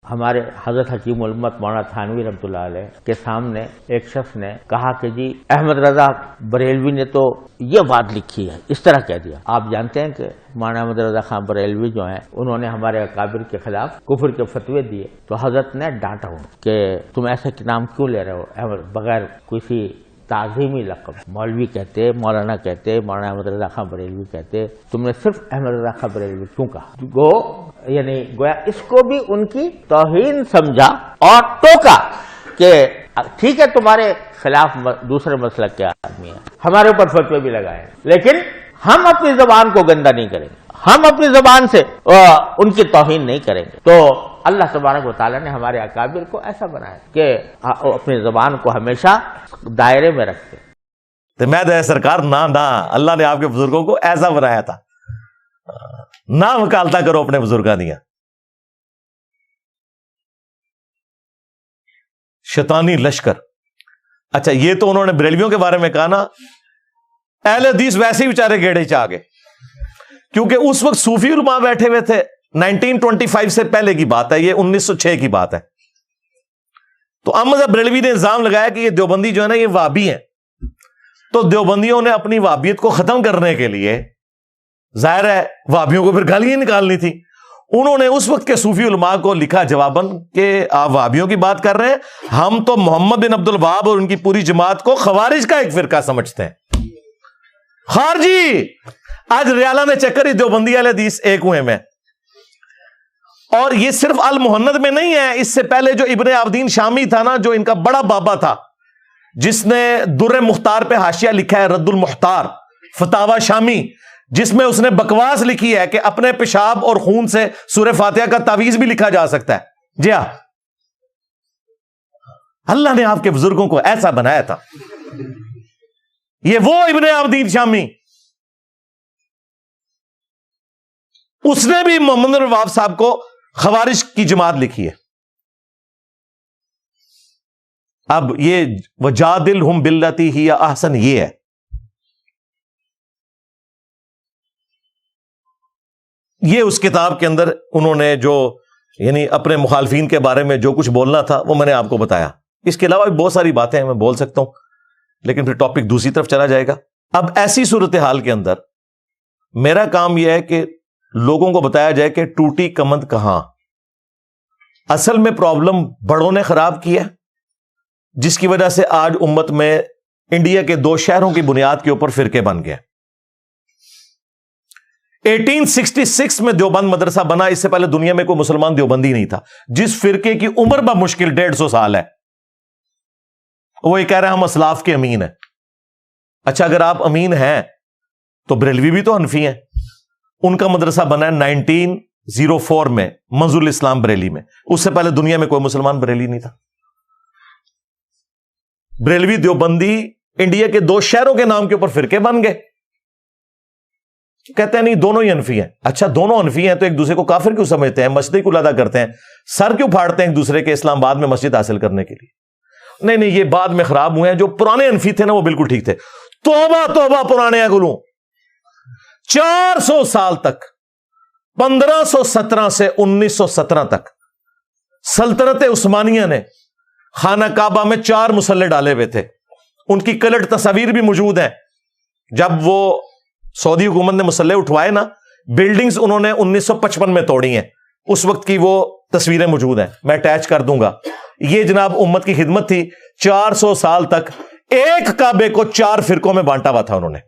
ہمارے حضرت حکیم الامت مولانا تھانوی رحمۃ اللہ علیہ کے سامنے ایک شخص نے کہا کہ جی احمد رضا بریلوی نے تو یہ بات لکھی ہے, اس طرح کہہ دیا. آپ جانتے ہیں کہ مولانا احمد رضا خان بریلوی جو ہیں, انہوں نے ہمارے اکابر کے خلاف کفر کے فتوے دیے, تو حضرت نے ڈانٹا ہوں کہ تم ایسے نام کیوں لے رہے ہو بغیر کسی تعظیمی لقب. مولوی کہتے, مولانا کہتے, مولانا احمد رضا خان بریلوی کہتے, تم نے صرف احمد رضا خان بریلوی کیوں کہا؟ یعنی گویا اس کو بھی ان کی توہین سمجھا اور ٹوکا کہ ٹھیک ہے تمہارے خلاف دوسرے مسلک کے آدمی ہیں, ہمارے اوپر فتوے بھی لگائے, لیکن ہم اپنی زبان کو گندا نہیں کریں گے, ہم اپنی زبان سے ان کی توہین نہیں کریں گے. تو اللہ تبارک و تعالیٰ نے ہمارے اکابر کو ایسا بنایا کہ اپنی زبان کو ہمیشہ دائرے میں رکھتے. تو میں دے سرکار نہ اللہ نے آپ کے بزرگوں کو ایسا بنایا تھا. نہ وکالتا کرو اپنے بزرگاں دیا. شیطانی لشکر. اچھا یہ تو انہوں نے بریلویوں کے بارے میں کہا نا. اہل حدیث ویسے ہی بیچارے گیڑے چاہ گئے, کیونکہ اس وقت صوفی علماء بیٹھے ہوئے تھے. 1925 سے پہلے کی بات ہے, یہ 1906 کی بات ہے. تو احمد بریلوی نے الزام لگایا کہ یہ دیوبندی جو ہے نا یہ وہابی ہیں. تو دیوبندیوں نے اپنی وہابیت کو ختم کرنے کے لیے, ظاہر ہے وہابیوں کو پھر گالیاں نکالنی تھی, انہوں نے اس وقت کے صوفی علماء کو لکھا جواباً کہ آپ وہابیوں کی بات کر رہے ہیں, ہم تو محمد بن عبد الوہاب اور ان کی پوری جماعت کو خوارج کا ایک فرقہ سمجھتے ہیں. خارجی. آج ریالہ میں چکر دیوبندی اہل حدیث ایک ہوئے میں. اور یہ صرف المحند میں نہیں ہے, اس سے پہلے جو ابن عابدین شامی تھا نا, جو ان کا بڑا بابا تھا, جس نے در مختار پہ حاشیہ لکھا ہے, رد المختار فتاوی شامی, جس میں اس نے بکواس لکھی ہے کہ اپنے پیشاب اور خون سے سورہ فاتحہ کا تعویذ بھی لکھا جا سکتا ہے. جی ہاں, اللہ نے آپ کے بزرگوں کو ایسا بنایا تھا. یہ وہ ابن عابدین شامی, اس نے بھی محمد بن وہاب صاحب کو خوارج کی جماعت لکھی ہے. اب یہ وجادلہم باللتی ہی احسن یہ ہے. یہ اس کتاب کے اندر انہوں نے جو یعنی اپنے مخالفین کے بارے میں جو کچھ بولنا تھا وہ میں نے آپ کو بتایا. اس کے علاوہ بھی بہت ساری باتیں میں بول سکتا ہوں, لیکن پھر ٹاپک دوسری طرف چلا جائے گا. اب ایسی صورتحال کے اندر میرا کام یہ ہے کہ لوگوں کو بتایا جائے کہ ٹوٹی کمند کہاں. اصل میں پرابلم بڑوں نے خراب کیا, جس کی وجہ سے آج امت میں انڈیا کے 2 شہروں کی بنیاد کے اوپر فرقے بن گئے. 1866 میں دیوبند مدرسہ بنا, اس سے پہلے دنیا میں کوئی مسلمان دیوبندی نہیں تھا. جس فرقے کی عمر بمشکل 150 سال ہے, وہ یہ کہہ رہے ہیں ہم اسلاف کے امین ہیں. اچھا اگر آپ امین ہیں تو بریلوی بھی تو حنفی ہیں. ان کا مدرسہ بنا ہے 1904 میں منظور الاسلام بریلی میں. اس سے پہلے دنیا میں کوئی مسلمان بریلی نہیں تھا. بریلوی دیوبندی انڈیا کے 2 شہروں کے نام کے اوپر فرقے بن گئے. کہتے ہیں نہیں دونوں ہی حنفی ہیں. اچھا دونوں حنفی ہیں تو ایک دوسرے کو کافر کیوں سمجھتے ہیں, مسجد کیوں ادا کرتے ہیں, سر کیوں پھاڑتے ہیں ایک دوسرے کے اسلام آباد میں مسجد حاصل کرنے کے لیے؟ نہیں یہ بعد میں خراب ہوئے ہیں. جو پرانے حنفی تھے نا وہ بالکل ٹھیک تھے. توبہ پرانے اگلوں 400 سال تک, 1517 سے 1917 تک سلطنت عثمانیہ نے خانہ کعبہ میں 4 مسلح ڈالے ہوئے تھے. ان کی کلٹ تصاویر بھی موجود ہیں. جب وہ سعودی حکومت نے مسلح اٹھوائے نا, بلڈنگز انہوں نے 1955 میں توڑی ہیں. اس وقت کی وہ تصویریں موجود ہیں, میں اٹیچ کر دوں گا. یہ جناب امت کی خدمت تھی. 400 سال تک ایک کعبے کو 4 فرقوں میں بانٹا ہوا تھا انہوں نے.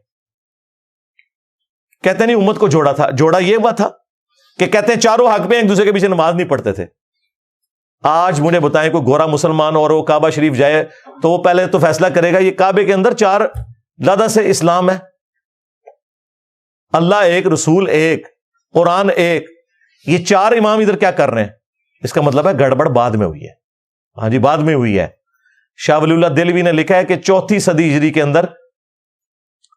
کہتے نہیں امت کو جوڑا تھا. جوڑا یہ ہوا تھا کہ کہتے ہیں چاروں حق میں ایک دوسرے کے پیچھے نماز نہیں پڑھتے تھے. آج مجھے بتائیں کوئی گورا مسلمان اور وہ کعبہ شریف جائے تو وہ پہلے تو فیصلہ کرے گا یہ کعبے کے اندر 4 لدہ سے اسلام ہے. اللہ ایک, رسول ایک, قرآن ایک, یہ 4 امام ادھر کیا کر رہے ہیں؟ اس کا مطلب ہے گڑبڑ بعد میں ہوئی ہے. ہاں جی بعد میں ہوئی ہے. شاہ ولی اللہ دہلوی نے لکھا ہے کہ 4تھی صدی ہجری کے اندر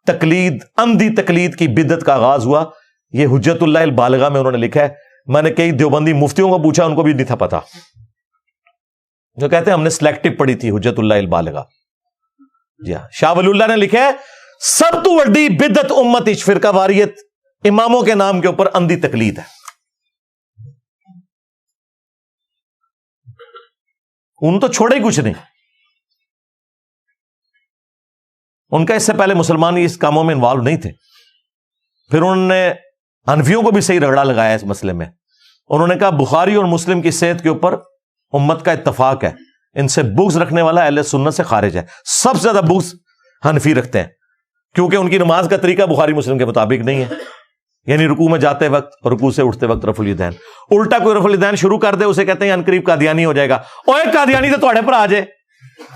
تقلید, اندھی تقلید کی بدعت کا آغاز ہوا. یہ حجت اللہ البالغہ میں انہوں نے لکھا ہے. میں نے کئی دیوبندی مفتیوں کو پوچھا, ان کو بھی نہیں تھا پتا, جو کہتے ہیں ہم نے سلیکٹو پڑھی تھی حجت اللہ البالغہ. جی ہاں, شاہ ولی اللہ نے لکھا ہے سب تو وڈی بدعت امت اچ فرقہ واریت اماموں کے نام کے اوپر اندھی تقلید ہے. ان تو چھوڑے ہی کچھ نہیں. ان کا اس سے پہلے مسلمان اس کاموں میں انوالو نہیں تھے. پھر انہوں نے حنفیوں کو بھی صحیح رگڑا لگایا اس مسئلے میں. انہوں نے کہا بخاری اور مسلم کی صحت کے اوپر امت کا اتفاق ہے, ان سے بغض رکھنے والا اہل سنت سے خارج ہے. سب سے زیادہ بغض حنفی رکھتے ہیں, کیونکہ ان کی نماز کا طریقہ بخاری مسلم کے مطابق نہیں ہے. یعنی رکوع میں جاتے وقت اور رکوع سے اٹھتے وقت رفع الیدین. الٹا کوئی رفع الیدین شروع کر دے اسے کہتے ہیں انقریب قادیانی ہو جائے گا. اوے قادیانی تو تھوڑے پر آ جائے.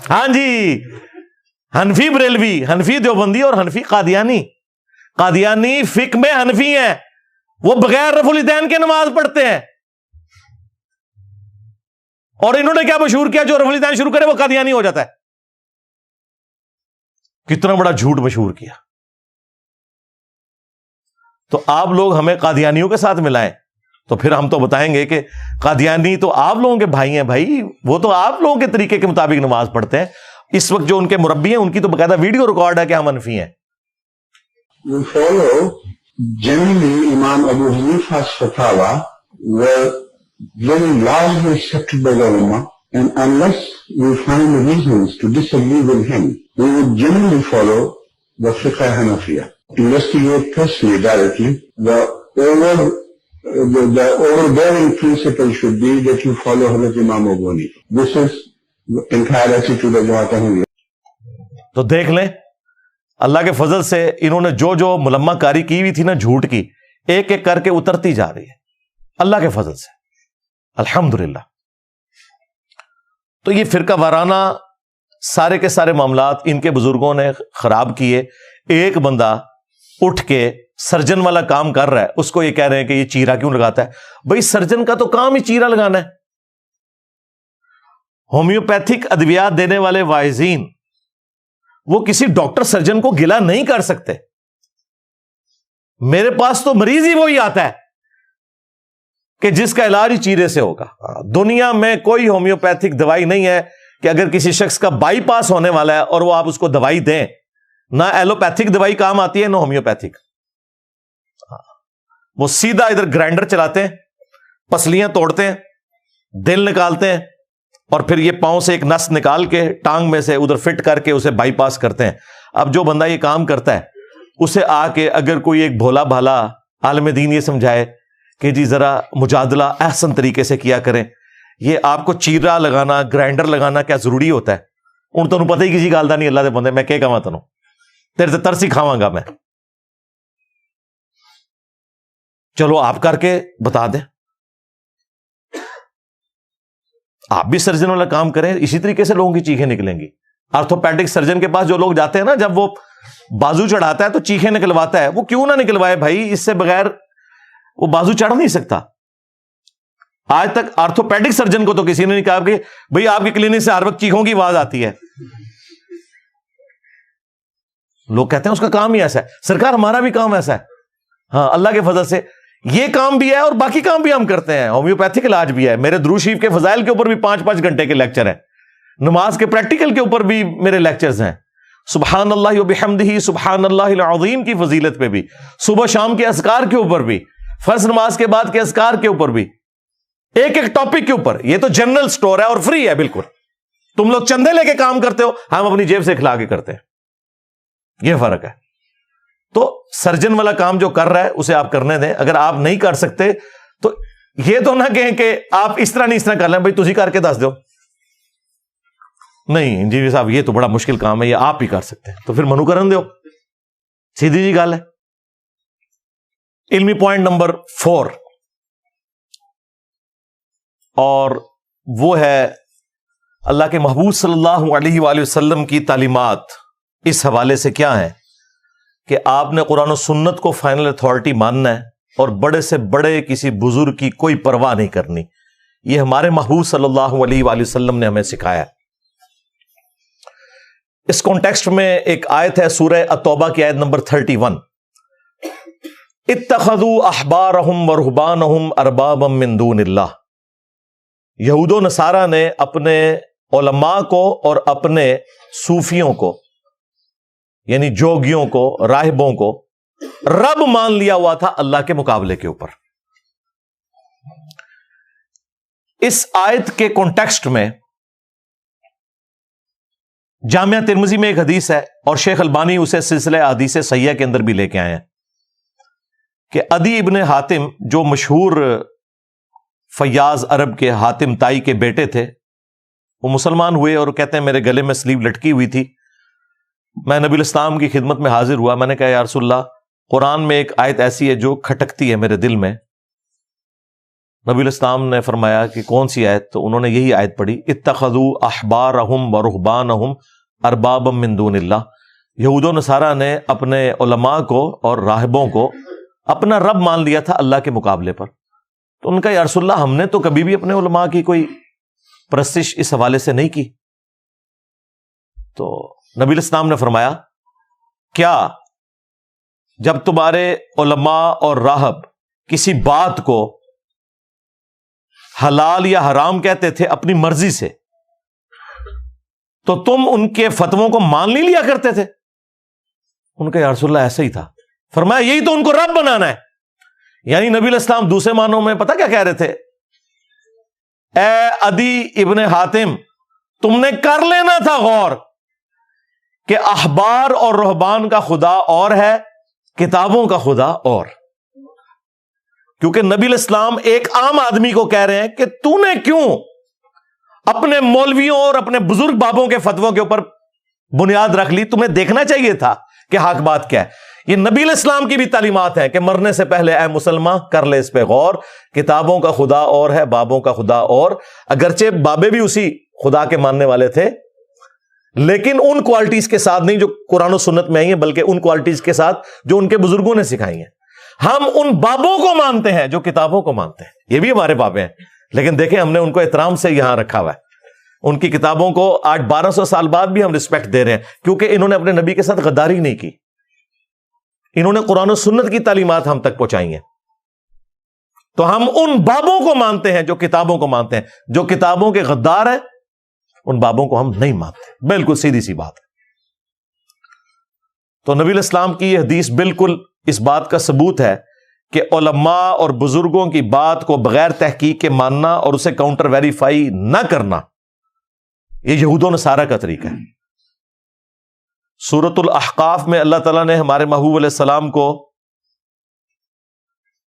ہاں جی, حنفی بریلوی, حنفی دیوبندی اور حنفی قادیانی. قادیانی فقہ میں حنفی ہیں, وہ بغیر رفع الیدین کے نماز پڑھتے ہیں. اور انہوں نے کیا مشہور کیا؟ جو رفلی دان شروع کرے وہ قادیانی ہو جاتا ہے. کتنا بڑا جھوٹ مشہور کیا. تو آپ لوگ ہمیں قادیانیوں کے ساتھ ملائیں تو پھر ہم تو بتائیں گے کہ قادیانی تو آپ لوگوں کے بھائی ہیں بھائی، وہ تو آپ لوگوں کے طریقے کے مطابق نماز پڑھتے ہیں. اس وقت جو ان کے مربی ہیں ان کی تو باقاعدہ ویڈیو ریکارڈ ہے کہ ہم منفی ہیں. We follow generally Imam Abu Hanifa's fatwa were very largely accepted by the Ummah, and unless we find reasons to disagree with him, we would generally follow the Fiqh Hanafiya. Investigate personally, directly. The overbearing principle should be that you follow Hazrat Imam Abu Hanifa. This is the entire attitude of Jamaat Ahmadiyya. تو دیکھ لیں اللہ کے فضل سے انہوں نے جو جو ملمہ کاری کی ہوئی تھی نا جھوٹ کی، ایک ایک کر کے اترتی جا رہی ہے اللہ کے فضل سے، الحمدللہ. تو یہ فرقہ وارانہ سارے کے سارے معاملات ان کے بزرگوں نے خراب کیے. ایک بندہ اٹھ کے سرجن والا کام کر رہا ہے، اس کو یہ کہہ رہے ہیں کہ یہ چیرا کیوں لگاتا ہے؟ بھائی سرجن کا تو کام ہی چیرا لگانا ہے. ہومیوپیتھک ادویات دینے والے واعظین وہ کسی ڈاکٹر سرجن کو گلا نہیں کر سکتے. میرے پاس تو مریض ہی وہی آتا ہے کہ جس کا علاج ہی چیرے سے ہوگا. دنیا میں کوئی ہومیوپیتھک دوائی نہیں ہے کہ اگر کسی شخص کا بائی پاس ہونے والا ہے اور وہ آپ اس کو دوائی دیں. نہ ایلوپیتھک دوائی کام آتی ہے نہ ہومیوپیتھک. وہ سیدھا ادھر گرائنڈر چلاتے ہیں، پسلیاں توڑتے ہیں، دل نکالتے ہیں، اور پھر یہ پاؤں سے ایک نس نکال کے ٹانگ میں سے ادھر فٹ کر کے اسے بائی پاس کرتے ہیں. اب جو بندہ یہ کام کرتا ہے اسے آ کے اگر کوئی ایک بھولا بھالا عالم دین یہ سمجھائے کہ جی ذرا مجادلہ احسن طریقے سے کیا کریں، یہ آپ کو چیرا لگانا گرائنڈر لگانا کیا ضروری ہوتا ہے؟ ان تمہیں پتہ ہی کسی گال دا نہیں اللہ دے بندے، میں کہہ کہاں تنوں تیرے سے ترسی کھاواں گا میں. چلو آپ کر کے بتا دیں، آپ بھی سرجن والا کام کریں. اسی طریقے سے لوگوں کی چیخیں نکلیں گی. آرتھوپیڈک سرجن کے پاس جو لوگ جاتے ہیں نا، جب وہ بازو چڑھاتا ہے تو چیخیں نکلواتا ہے. وہ کیوں نہ نکلوائے بھائی، اس سے بغیر وہ بازو چڑھ نہیں سکتا. آج تک آرتھوپیڈک سرجن کو تو کسی نے نہیں کہا کہ بھئی آپ کی کلینک سے ہر وقت چیخوں کی آواز آتی ہے. لوگ کہتے ہیں اس کا کام ہی ایسا ہے. سرکار ہمارا بھی کام ایسا ہے. ہاں اللہ کے فضل سے یہ کام بھی ہے اور باقی کام بھی ہم کرتے ہیں. ہومیوپیتھک علاج بھی ہے. میرے درود شریف کے فضائل کے اوپر بھی 5-5 گھنٹے کے لیکچر ہیں. نماز کے پریکٹیکل کے اوپر بھی میرے لیکچرز ہیں. سبحان اللہ وبحمدہ سبحان اللہ العظیم کی فضیلت پہ بھی، صبح شام کے اذکار کے اوپر بھی، فرض نماز کے بعد کے اذکار کے اوپر بھی، ایک ایک ٹاپک کے اوپر. یہ تو جنرل سٹور ہے اور فری ہے بالکل. تم لوگ چندے لے کے کام کرتے ہو، ہم اپنی جیب سے کھلا کے کرتے ہیں. یہ فرق ہے. تو سرجن والا کام جو کر رہا ہے اسے آپ کرنے دیں. اگر آپ نہیں کر سکتے تو یہ تو نہ کہیں کہ آپ اس طرح نہیں اس طرح کر لیں، بھائی تسی کر کے دس دو. نہیں انجینئر صاحب یہ تو بڑا مشکل کام ہے، یہ آپ ہی کر سکتے ہیں، تو پھر منو کرن دو. سیدھی جی گل ہے. علمی پوائنٹ نمبر 4 اور وہ ہے اللہ کے محبوب صلی اللہ علیہ وآلہ وسلم کی تعلیمات اس حوالے سے کیا ہیں کہ آپ نے قرآن و سنت کو فائنل اتھارٹی ماننا ہے اور بڑے سے بڑے کسی بزرگ کی کوئی پرواہ نہیں کرنی. یہ ہمارے محبوب صلی اللہ علیہ وآلہ وسلم نے ہمیں سکھایا. اس کانٹیکسٹ میں ایک آیت ہے سورہ التوبہ کی آیت نمبر 31. اتخذوا احبارهم ورهبانهم اربابا من دون اللہ. یہود و نصارہ نے اپنے علماء کو اور اپنے صوفیوں کو یعنی جوگیوں کو، راہبوں کو رب مان لیا ہوا تھا اللہ کے مقابلے کے اوپر. اس آیت کے کانٹیکسٹ میں جامعہ ترمذی میں ایک حدیث ہے اور شیخ البانی اسے سلسلہ احادیث صحیحہ کے اندر بھی لے کے آئے ہیں کہ عدی ابن حاتم جو مشہور فیاض عرب کے حاتم تائی کے بیٹے تھے، وہ مسلمان ہوئے اور کہتے ہیں میرے گلے میں سلیو لٹکی ہوئی تھی. میں نبی الاسلام کی خدمت میں حاضر ہوا. میں نے کہا یا رسول اللہ قرآن میں ایک آیت ایسی ہے جو کھٹکتی ہے میرے دل میں. نبی الاسلام نے فرمایا کہ کون سی آیت؟ تو انہوں نے یہی آیت پڑھی اتخذوا احبارهم ورهبانهم اربابا من دون اللہ. یہود و نصارہ نے اپنے علماء کو اور راہبوں کو اپنا رب مان لیا تھا اللہ کے مقابلے پر. تو ان کا یا رسول اللہ ہم نے تو کبھی بھی اپنے علماء کی کوئی پرستش اس حوالے سے نہیں کی؟ تو نبی علیہ السلام نے فرمایا کیا جب تمہارے علماء اور راہب کسی بات کو حلال یا حرام کہتے تھے اپنی مرضی سے تو تم ان کے فتووں کو مان نہیں لیا کرتے تھے؟ ان کا یا رسول اللہ ایسا ہی تھا. فرمایا یہی تو ان کو رب بنانا ہے. یعنی نبی علیہ السلام دوسرے معنوں میں پتہ کیا کہہ رہے تھے؟ اے عدی ابن حاتم، تم نے کر لینا تھا غور کہ احبار اور رہبان کا خدا اور ہے، کتابوں کا خدا اور. کیونکہ نبی علیہ السلام ایک عام آدمی کو کہہ رہے ہیں کہ تو نے کیوں اپنے مولویوں اور اپنے بزرگ بابوں کے فتووں کے اوپر بنیاد رکھ لی؟ تمہیں دیکھنا چاہیے تھا کہ حق بات کیا ہے. یہ نبی علیہ السلام کی بھی تعلیمات ہیں کہ مرنے سے پہلے اے مسلمان کر لے اس پہ غور، کتابوں کا خدا اور ہے، بابوں کا خدا اور. اگرچہ بابے بھی اسی خدا کے ماننے والے تھے، لیکن ان کوالٹیز کے ساتھ نہیں جو قرآن و سنت میں آئی ہیں، بلکہ ان کوالٹیز کے ساتھ جو ان کے بزرگوں نے سکھائی ہیں. ہم ان بابوں کو مانتے ہیں جو کتابوں کو مانتے ہیں. یہ بھی ہمارے بابے ہیں، لیکن دیکھیں ہم نے ان کو احترام سے یہاں رکھا ہوا ہے. ان کی کتابوں کو آج 1200 سال بعد بھی ہم رسپیکٹ دے رہے ہیں، کیونکہ انہوں نے اپنے نبی کے ساتھ غداری نہیں کی. انہوں نے قرآن و سنت کی تعلیمات ہم تک پہنچائی ہیں. تو ہم ان بابوں کو مانتے ہیں جو کتابوں کو مانتے ہیں. جو کتابوں کے غدار ہیں ان بابوں کو ہم نہیں مانتے. بالکل سیدھی سی بات ہے. تو نبی علیہ السلام کی یہ حدیث بالکل اس بات کا ثبوت ہے کہ علماء اور بزرگوں کی بات کو بغیر تحقیق کے ماننا اور اسے کاؤنٹر ویریفائی نہ کرنا یہ یہود و نصارہ کا طریقہ ہے. سورۃ الاحقاف میں اللہ تعالیٰ نے ہمارے محبوب علیہ السلام کو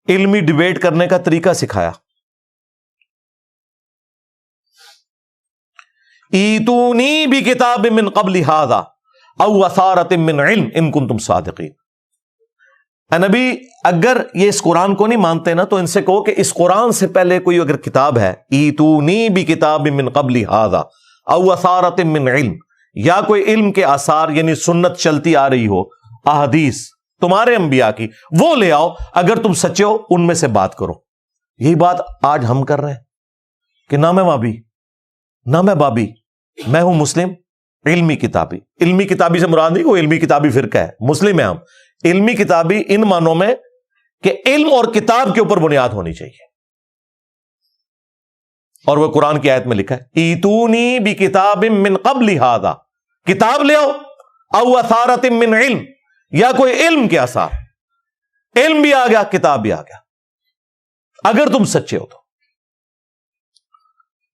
علمی ڈیبیٹ کرنے کا طریقہ سکھایا. ایتونی بکتاب من قبل ھذا او اثارۃ من علم ان کنتم صادقین. اے نبی اگر یہ اس قرآن کو نہیں مانتے نا تو ان سے کہو کہ اس قرآن سے پہلے کوئی اگر کتاب ہے، ایتونی بکتاب من قبل ھذا او اثارۃ من علم، یا کوئی علم کے آثار یعنی سنت چلتی آ رہی ہو، احادیث تمہارے انبیاء کی، وہ لے آؤ. اگر تم سچے ہو ان میں سے بات کرو. یہی بات آج ہم کر رہے ہیں کہ نہ میں وابی نہ میں بابی، میں ہوں مسلم علمی کتابی. علمی کتابی سے مراد نہیں کوئی علمی کتابی فرقہ ہے، مسلم ہے ہم. علمی کتابی ان معنوں میں کہ علم اور کتاب کے اوپر بنیاد ہونی چاہیے. اور وہ قرآن کی آیت میں لکھا ہے ایتونی بکتاب من قبل ھذا، کتاب لے آؤ، او اثارۃ من علم، یا کوئی علم کے آثار. علم بھی آ گیا، کتاب بھی آ گیا، اگر تم سچے ہو تو.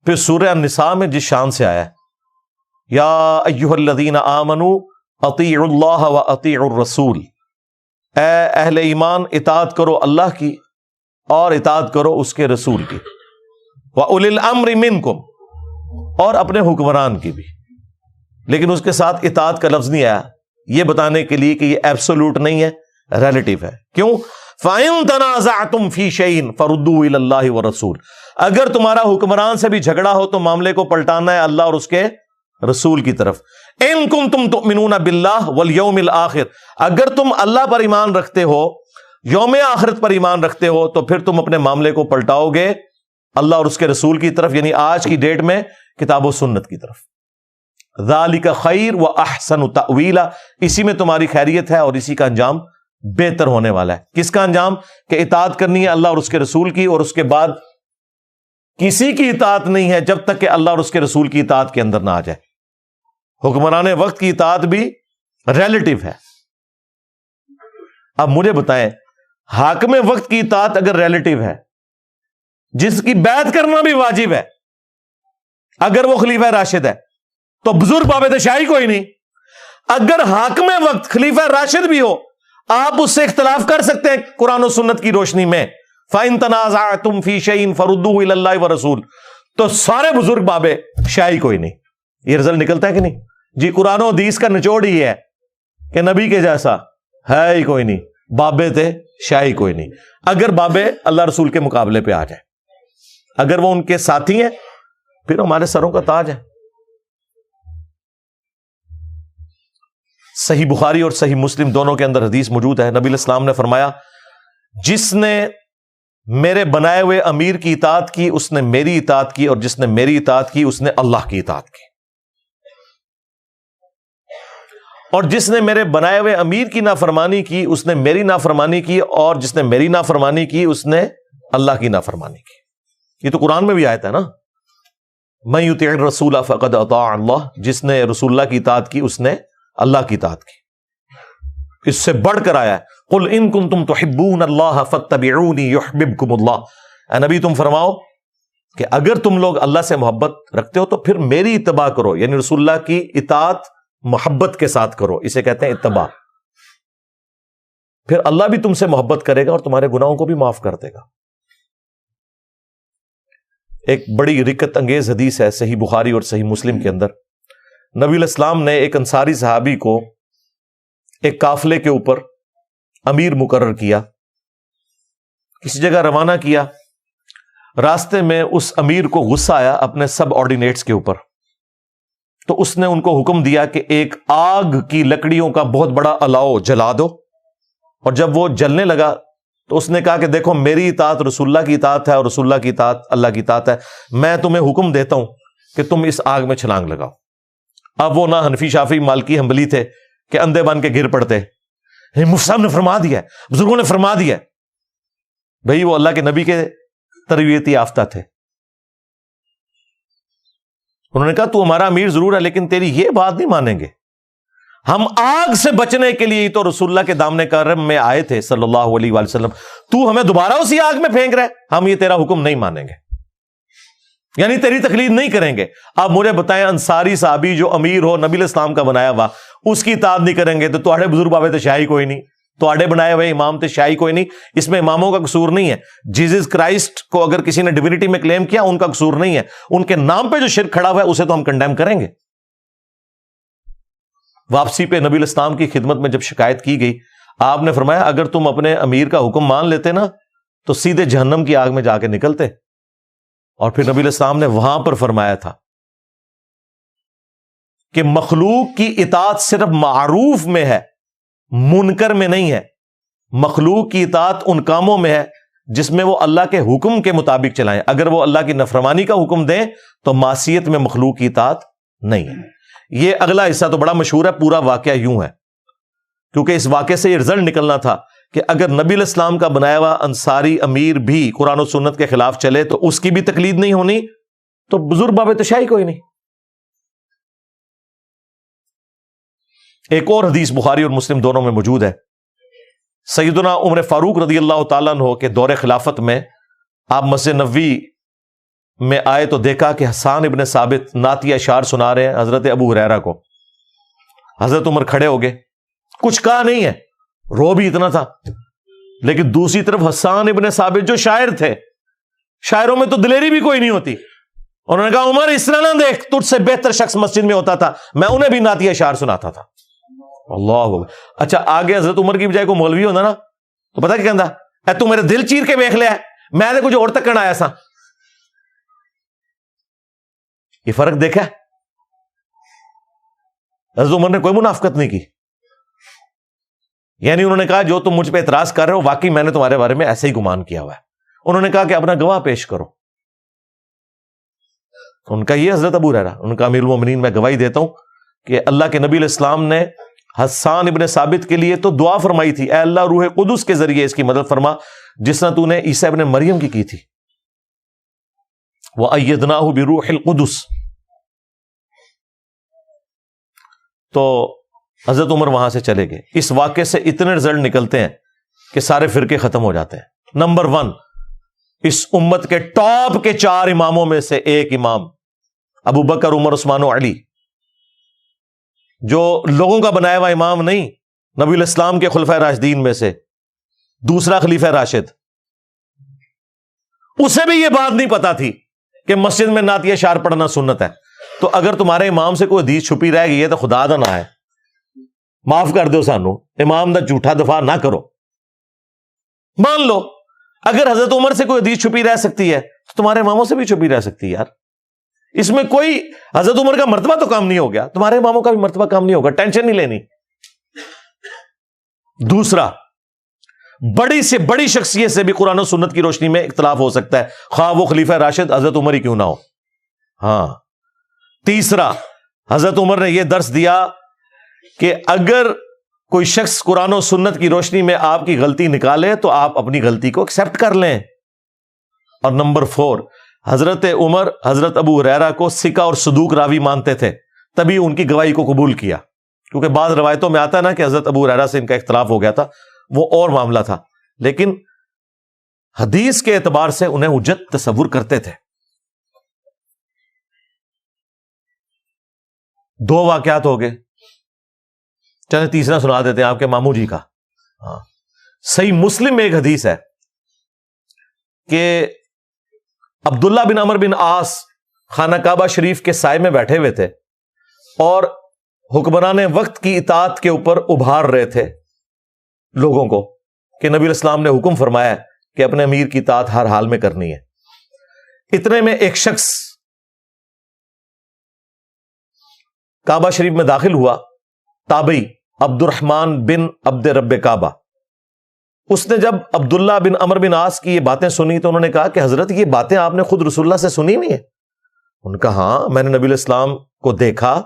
پھر سورہ النساء میں جس شان سے آیا ہے یا ایھا الذین آمنوا اطیعوا اللہ واطیعوا الرسول، اے اہل ایمان اطاعت کرو اللہ کی اور اطاعت کرو اس کے رسول کی. وَأُولِي الْأَمْرِ مِنْكُمْ، اور اپنے حکمران کی بھی. لیکن اس کے ساتھ اطاعت کا لفظ نہیں آیا، یہ بتانے کے لیے کہ یہ ایبسولوٹ نہیں ہے، ریلیٹیو ہے. کیوں؟ فَإِن تَنَازَعْتُمْ فِي شَيْءٍ فَرُدُّوهُ إِلَى اللَّهِ وَالرَّسُولِ. اگر تمہارا حکمران سے بھی جھگڑا ہو تو معاملے کو پلٹانا ہے اللہ اور اس کے رسول کی طرف. إِن كُنتُمْ تُؤْمِنُونَ بِاللَّهِ وَالْيَوْمِ الْآخِرِ، اگر تم اللہ پر ایمان رکھتے ہو، یوم آخرت پر ایمان رکھتے ہو، تو پھر تم اپنے معاملے کو پلٹاؤ گے اللہ اور اس کے رسول کی طرف، یعنی آج کی ڈیٹ میں کتاب و سنت کی طرف. ذالک خیر و احسن تأویلا، اسی میں تمہاری خیریت ہے اور اسی کا انجام بہتر ہونے والا ہے. کس کا انجام؟ کہ اطاعت کرنی ہے اللہ اور اس کے رسول کی، اور اس کے بعد کسی کی اطاعت نہیں ہے جب تک کہ اللہ اور اس کے رسول کی اطاعت کے اندر نہ آ جائے. حکمران وقت کی اطاعت بھی ریلیٹیو ہے. اب مجھے بتائیں، حاکم وقت کی اطاعت اگر ریلیٹیو ہے، جس کی بیعت کرنا بھی واجب ہے، اگر وہ خلیفہ راشد ہے، تو بزرگ باب شاہی کوئی نہیں. اگر حاکم وقت خلیفہ راشد بھی ہو، آپ اس سے اختلاف کر سکتے ہیں قرآن و سنت کی روشنی میں. فَإِن تَنَازَعْتُمْ فِي شَيْءٍ فَرُدُّوهُ إِلَى اللَّهِ وَالرَّسُولِ، تو سارے بزرگ بابے شاہی کوئی نہیں. یہ رزلٹ نکلتا ہے کہ نہیں جی؟ قرآن و حدیث کا نچوڑ ہی ہے کہ نبی کے جیسا ہے ہی کوئی نہیں، بابے تھے شاہی کوئی نہیں. اگر بابے اللہ رسول کے مقابلے پہ آ جائے، اگر وہ ان کے ساتھی ہیں، پھر ہمارے سروں کا تاج ہے. صحیح بخاری اور صحیح مسلم دونوں کے اندر حدیث موجود ہے. نبی علیہ السلام نے فرمایا جس نے میرے بنائے ہوئے امیر کی اطاعت کی اس نے میری اطاعت کی، اور جس نے میری اطاعت کی اس نے اللہ کی اطاعت کی، اور جس نے میرے بنائے ہوئے امیر کی نافرمانی کی اس نے میری نافرمانی کی، اور جس نے میری نافرمانی کی اس نے اللہ کی نافرمانی کی۔ یہ تو قرآن میں بھی آیت ہے نا، من یطع الرسول فقد اطاع اللہ، جس نے رسول اللہ کی اطاعت کی اس نے اللہ کی اطاعت کی۔ اس سے بڑھ کر آیا ہے قل ان کنتم تحبون اللہ فاتبعونی یحببکم اللہ، اے نبی تم فرماؤ کہ اگر تم لوگ اللہ سے محبت رکھتے ہو تو پھر میری اتباع کرو، یعنی رسول اللہ کی اطاعت محبت کے ساتھ کرو، اسے کہتے ہیں اتباع۔ پھر اللہ بھی تم سے محبت کرے گا اور تمہارے گناہوں کو بھی معاف کر دے گا۔ ایک بڑی رکت انگیز حدیث ہے صحیح بخاری اور صحیح مسلم کے اندر، نبی علیہ السلام نے ایک انصاری صحابی کو ایک قافلے کے اوپر امیر مقرر کیا، کسی جگہ روانہ کیا، راستے میں اس امیر کو غصہ آیا اپنے سب آرڈینیٹس کے اوپر، تو اس نے ان کو حکم دیا کہ ایک آگ کی لکڑیوں کا بہت بڑا الاؤ جلا دو، اور جب وہ جلنے لگا تو اس نے کہا کہ دیکھو میری اطاعت رسول اللہ کی اطاعت ہے اور رسول اللہ کی اطاعت اللہ کی اطاعت ہے، میں تمہیں حکم دیتا ہوں کہ تم اس آگ میں چھلانگ لگاؤ۔ اب وہ نہ حنفی شافعی مالکی حنبلی تھے کہ اندھے بن کے گر پڑتے، مفتی صاحب نے فرما دیا ہے، بزرگوں نے فرما دیا ہے، بھئی وہ اللہ کے نبی کے تربیتی یافتہ تھے۔ انہوں نے کہا تو ہمارا امیر ضرور ہے لیکن تیری یہ بات نہیں مانیں گے، ہم آگ سے بچنے کے لیے تو رسول اللہ کے دامن کرم میں آئے تھے صلی اللہ علیہ وآلہ وسلم، تو ہمیں دوبارہ اسی آگ میں پھینک رہے، ہم یہ تیرا حکم نہیں مانیں گے، یعنی تیری تقلید نہیں کریں گے۔ آپ مجھے بتائیں انصاری صحابی جو امیر ہو نبی علیہ السلام کا بنایا ہوا اس کی اطاعت نہیں کریں گے تو تواڈے بزرگ بابے تو شاہی کوئی نہیں، تواڈے بنائے ہوئے امام تے شاہی کوئی نہیں، اس میں اماموں کا قصور نہیں ہے۔ جیزس کرائسٹ کو اگر کسی نے ڈیوینٹی میں کلیم کیا ان کا قصور نہیں ہے، ان کے نام پہ جو شرک کھڑا ہوا ہے اسے تو ہم کنڈیم کریں گے۔ واپسی پہ نبی علیہ السلام کی خدمت میں جب شکایت کی گئی، آپ نے فرمایا اگر تم اپنے امیر کا حکم مان لیتے نا تو سیدھے جہنم کی آگ میں جا کے نکلتے۔ اور پھر نبی علیہ السلام نے وہاں پر فرمایا تھا کہ مخلوق کی اطاعت صرف معروف میں ہے، منکر میں نہیں ہے۔ مخلوق کی اطاعت ان کاموں میں ہے جس میں وہ اللہ کے حکم کے مطابق چلائیں، اگر وہ اللہ کی نافرمانی کا حکم دیں تو معصیت میں مخلوق کی اطاعت نہیں ہے۔ یہ اگلا حصہ تو بڑا مشہور ہے، پورا واقعہ یوں ہے، کیونکہ اس واقعے سے یہ رزلٹ نکلنا تھا کہ اگر نبی علیہ السلام کا بنایا ہوا انصاری امیر بھی قرآن و سنت کے خلاف چلے تو اس کی بھی تقلید نہیں ہونی، تو بزرگ باب تشائی کوئی نہیں۔ ایک اور حدیث بخاری اور مسلم دونوں میں موجود ہے، سیدنا عمر فاروق رضی اللہ تعالیٰ عنہ کے دور خلافت میں آپ مسجد نبوی میں آئے تو دیکھا کہ حسان ابن ثابت نعتیہ اشعار سنا رہے ہیں حضرت ابو ہریرہ کو۔ حضرت عمر کھڑے ہو گئے، کچھ کہا نہیں ہے، رو بھی اتنا تھا، لیکن دوسری طرف حسان ابن ثابت جو شاعر تھے، شاعروں میں تو دلیری بھی کوئی نہیں ہوتی، انہوں نے کہا عمر اس طرح نہ دیکھ، تجھ سے بہتر شخص مسجد میں ہوتا تھا، میں انہیں بھی نعتیہ اشعار سناتا تھا۔ اللہ اچھا آگے حضرت عمر کی بجائے کوئی مولوی ہونا نا تو پتہ کیا کہندا، اے تو میرے دل چیر کے ویکھ لیا، میں نے کچھ اور تکن آیا سا۔ یہ فرق دیکھا، حضرت عمر نے کوئی منافقت نہیں کی، یعنی انہوں نے کہا جو تم مجھ پہ اعتراض کر رہے ہو واقعی میں نے تمہارے بارے میں ایسے ہی گمان کیا ہوا ہے۔ انہوں نے کہا کہ اپنا گواہ پیش کرو، ان کا یہ حضرت ابو ہریرہ، ان کا امیر المومنین میں گواہی دیتا ہوں کہ اللہ کے نبی علیہ السلام نے حسان ابن ثابت کے لیے تو دعا فرمائی تھی، اے اللہ روح قدس کے ذریعے اس کی مدد فرما جس طرح تو نے عیسیٰ ابن مریم کی تھی، وَأَيَّدْنَاهُ بِرُوحِ الْقُدُسِ۔ تو حضرت عمر وہاں سے چلے گئے۔ اس واقعے سے اتنے رزلٹ نکلتے ہیں کہ سارے فرقے ختم ہو جاتے ہیں۔ نمبر 1، اس امت کے ٹاپ کے 4 اماموں میں سے ایک امام ابو بکر، عمر، عثمان و علی، جو لوگوں کا بنایا ہوا امام نہیں، نبی علیہ السلام کے خلفائے راشدین میں سے دوسرا خلیفہ راشد، اسے بھی یہ بات نہیں پتا تھی کہ مسجد میں نعتیہ اشعار پڑھنا سنت ہے۔ تو اگر تمہارے امام سے کوئی حدیث چھپی رہ گئی ہے تو خدا دا نہ ہے، معاف کر دو سانو، امام دا جھوٹا دفاع نہ کرو، مان لو اگر حضرت عمر سے کوئی حدیث چھپی رہ سکتی ہے تو تمہارے اماموں سے بھی چھپی رہ سکتی ہے یار، اس میں کوئی حضرت عمر کا مرتبہ تو کام نہیں ہو گیا، تمہارے اماموں کا بھی مرتبہ کام نہیں ہوگا، ٹینشن نہیں لینی۔ دوسرا، بڑی سے بڑی شخصیت سے بھی قرآن و سنت کی روشنی میں اختلاف ہو سکتا ہے، خواہ وہ خلیفہ راشد حضرت عمر ہی کیوں نہ ہو۔ ہاں، تیسرا، حضرت عمر نے یہ درس دیا کہ اگر کوئی شخص قرآن و سنت کی روشنی میں آپ کی غلطی نکالے تو آپ اپنی غلطی کو ایکسپٹ کر لیں۔ اور نمبر 4، حضرت عمر حضرت ابو ہریرہ کو ثقہ اور صدوق راوی مانتے تھے، تبھی ان کی گواہی کو قبول کیا، کیونکہ بعض روایتوں میں آتا ہے نا کہ حضرت ابو ہریرہ سے ان کا اختلاف ہو گیا تھا، وہ اور معاملہ تھا، لیکن حدیث کے اعتبار سے انہیں حجت تصور کرتے تھے۔ 2 واقعات ہو گئے، چلیں تیسرا سنا دیتے ہیں آپ کے ماموں جی کا۔ صحیح مسلم میں ایک حدیث ہے کہ عبداللہ بن عمر بن عاص خانہ کعبہ شریف کے سائے میں بیٹھے ہوئے تھے اور حکمران وقت کی اطاعت کے اوپر ابھار رہے تھے لوگوں کو کہ نبی علیہ السلام نے حکم فرمایا کہ اپنے امیر کی اطاعت ہر حال میں کرنی ہے۔ اتنے میں ایک شخص کعبہ شریف میں داخل ہوا، تابعی عبد الرحمن بن عبد رب کعبہ۔ اس نے جب عبداللہ بن عمر بن عاص کی یہ باتیں سنی تو انہوں نے کہا کہ حضرت یہ باتیں آپ نے خود رسول اللہ سے سنی نہیں ہے؟ ان کا ہاں، میں نے نبی علیہ السلام کو دیکھا،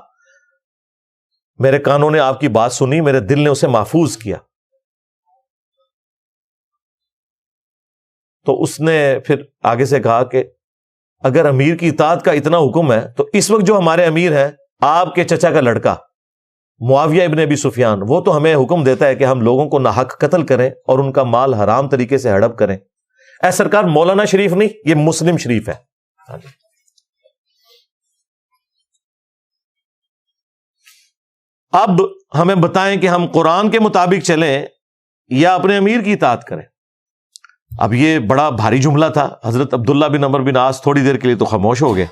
میرے کانوں نے آپ کی بات سنی، میرے دل نے اسے محفوظ کیا۔ تو اس نے پھر آگے سے کہا کہ اگر امیر کی اطاعت کا اتنا حکم ہے تو اس وقت جو ہمارے امیر ہیں، آپ کے چچا کا لڑکا معاویہ ابن ابی سفیان، وہ تو ہمیں حکم دیتا ہے کہ ہم لوگوں کو ناحق قتل کریں اور ان کا مال حرام طریقے سے ہڑپ کریں۔ اے سرکار، مولانا شریف نہیں، یہ مسلم شریف ہے۔ اب ہمیں بتائیں کہ ہم قرآن کے مطابق چلیں یا اپنے امیر کی اطاعت کریں؟ اب یہ بڑا بھاری جملہ تھا۔ حضرت عبداللہ بن عمر بن عاص تھوڑی دیر کے لیے تو خاموش ہو گئے،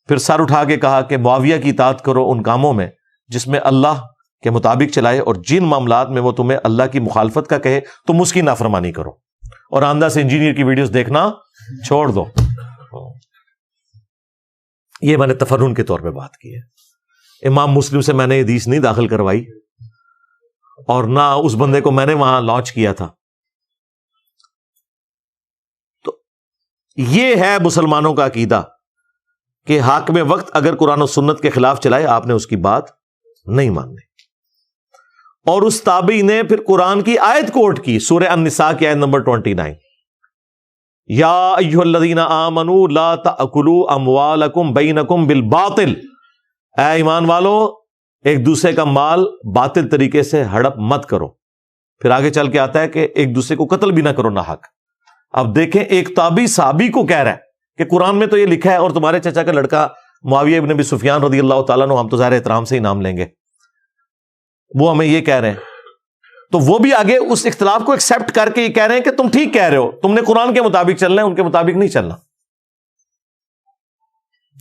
پھر سر اٹھا کے کہا کہ معاویہ کی اطاعت کرو ان کاموں میں جس میں اللہ کے مطابق چلائے، اور جن معاملات میں وہ تمہیں اللہ کی مخالفت کا کہے تم اس کی نافرمانی کرو، اور آندہ سے انجینئر کی ویڈیوز دیکھنا چھوڑ دو۔ یہ میں نے تفرن کے طور پہ بات کی ہے، امام مسلم سے میں نے یہ حدیث نہیں داخل کروائی اور نہ اس بندے کو میں نے وہاں لانچ کیا تھا۔ تو یہ ہے مسلمانوں کا عقیدہ کہ حاکم وقت اگر قرآن و سنت کے خلاف چلائے آپ نے اس کی بات نہیں ماننی۔ اور اس تابعی نے پھر قرآن کی آیت کوٹ کی، سورہ النساء کی آیت نمبر 29، یا ایھا الذین آمنوا لا تأکلوا اموالکم بینکم بالباطل، اے ایمان والو ایک دوسرے کا مال باطل طریقے سے ہڑپ مت کرو۔ پھر آگے چل کے آتا ہے کہ ایک دوسرے کو قتل بھی نہ کرو ناحق۔ اب دیکھیں، ایک تابعی صحابی کو کہہ رہا ہے کہ قرآن میں تو یہ لکھا ہے، اور تمہارے چچا کا لڑکا معاویہ ابن ابی سفیان رضی اللہ تعالیٰ عنہ، ہم تو ظاہر احترام سے ہی نام لیں گے، وہ ہمیں یہ کہہ رہے ہیں، تو وہ بھی آگے اس اختلاف کو ایکسپٹ کر کے یہ کہہ رہے ہیں کہ تم ٹھیک کہہ رہے ہو، تم نے قرآن کے مطابق چلنا ہے، ان کے مطابق نہیں چلنا۔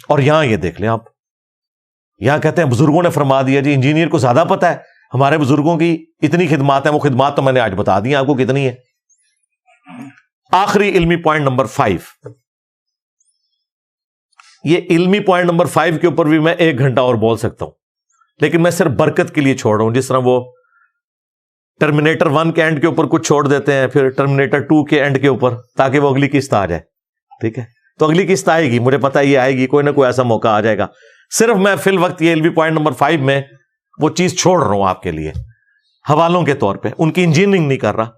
اور یہاں یہ دیکھ لیں آپ، یہاں کہتے ہیں بزرگوں نے فرما دیا جی، انجینئر کو زیادہ پتہ ہے ہمارے بزرگوں کی اتنی خدمات ہیں، وہ خدمات تو میں نے آج بتا دی آپ کو کتنی ہے۔ آخری علمی پوائنٹ نمبر 5، یہ علمی پوائنٹ نمبر 5 کے اوپر بھی میں 1 گھنٹہ اور بول سکتا ہوں، لیکن میں صرف برکت کے لیے چھوڑ رہا ہوں، جس طرح وہ ٹرمینیٹر 1 کے اینڈ کے اوپر کچھ چھوڑ دیتے ہیں، پھر ٹرمینیٹر 2 کے اینڈ کے اوپر، تاکہ وہ اگلی قسط آ جائے۔ ٹھیک ہے، تو اگلی قسط آئے گی، مجھے پتا یہ آئے گی، کوئی نہ کوئی ایسا موقع آ جائے گا۔ صرف میں فی الوقت یہ علمی پوائنٹ نمبر 5 میں وہ چیز چھوڑ رہا ہوں آپ کے لیے حوالوں کے طور پہ، ان کی انجینئرنگ نہیں کر رہا۔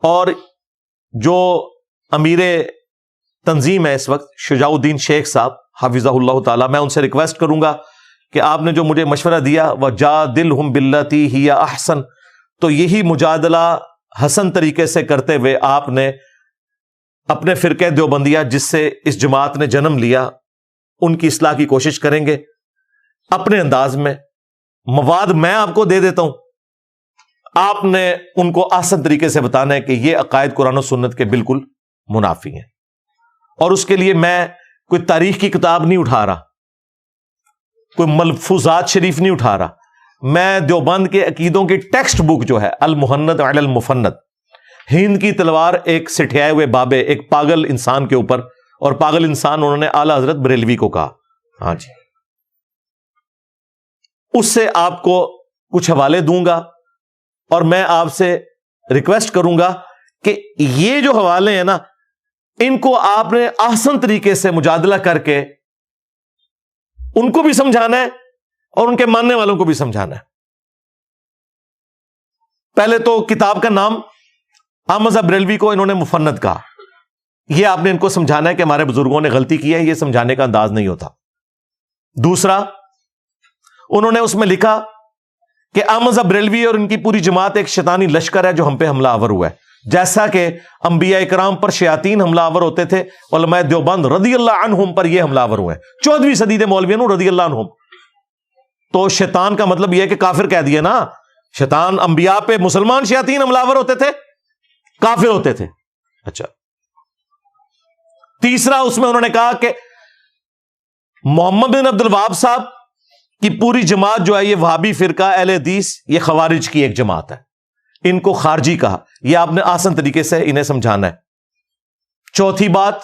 اور جو امیر تنظیم ہے اس وقت، شجاع الدین شیخ صاحب حافظہ اللہ تعالی، میں ان سے ریکویسٹ کروں گا کہ آپ نے جو مجھے مشورہ دیا وَجَادِلْهُمْ بِالَّتِي هِيَ أَحْسَنُ، تو یہی مجادلہ حسن طریقے سے کرتے ہوئے آپ نے اپنے فرقہ دیوبندیہ جس سے اس جماعت نے جنم لیا ان کی اصلاح کی کوشش کریں گے اپنے انداز میں۔ مواد میں آپ کو دے دیتا ہوں، آپ نے ان کو آسان طریقے سے بتانا ہے کہ یہ عقائد قرآن و سنت کے بالکل منافی ہیں۔ اور اس کے لیے میں کوئی تاریخ کی کتاب نہیں اٹھا رہا، کوئی ملفوظات شریف نہیں اٹھا رہا، میں دیوبند کے عقیدوں کی ٹیکسٹ بک جو ہے المحند علی المفند، ہند کی تلوار ایک سٹھیائے ہوئے بابے، ایک پاگل انسان کے اوپر، اور پاگل انسان انہوں نے اعلی حضرت بریلوی کو کہا، ہاں جی، اس سے آپ کو کچھ حوالے دوں گا، اور میں آپ سے ریکویسٹ کروں گا کہ یہ جو حوالے ہیں نا ان کو آپ نے احسن طریقے سے مجادلہ کر کے ان کو بھی سمجھانا ہے اور ان کے ماننے والوں کو بھی سمجھانا ہے. پہلے تو کتاب کا نام احمد رضا بریلوی کو انہوں نے مفند کہا. یہ آپ نے ان کو سمجھانا ہے کہ ہمارے بزرگوں نے غلطی کی ہے, یہ سمجھانے کا انداز نہیں ہوتا. دوسرا, انہوں نے اس میں لکھا کہ احمد رضا بریلوی اور ان کی پوری جماعت ایک شیطانی لشکر ہے جو ہم پہ حملہ آور ہوا ہے, جیسا کہ انبیاء کرام پر شیاطین حملہ آور ہوتے تھے, علماء دیوبند رضی اللہ عنہم پر یہ حملہ آور ہوئے ہیں. 14ویں صدی کے مولویوں رضی اللہ عنہم. تو شیطان کا مطلب یہ ہے کہ کافر کہہ دیا نا, شیطان انبیاء پہ مسلمان شیاطین حملہ آور ہوتے تھے, کافر ہوتے تھے. اچھا, تیسرا اس میں انہوں نے کہا کہ محمد بن عبد الوہاب صاحب کی پوری جماعت جو ہے یہ وہابی فرقہ اہل حدیث, یہ خوارج کی ایک جماعت ہے, ان کو خارجی کہا. یہ آپ نے آسان طریقے سے انہیں سمجھانا ہے. چوتھی بات,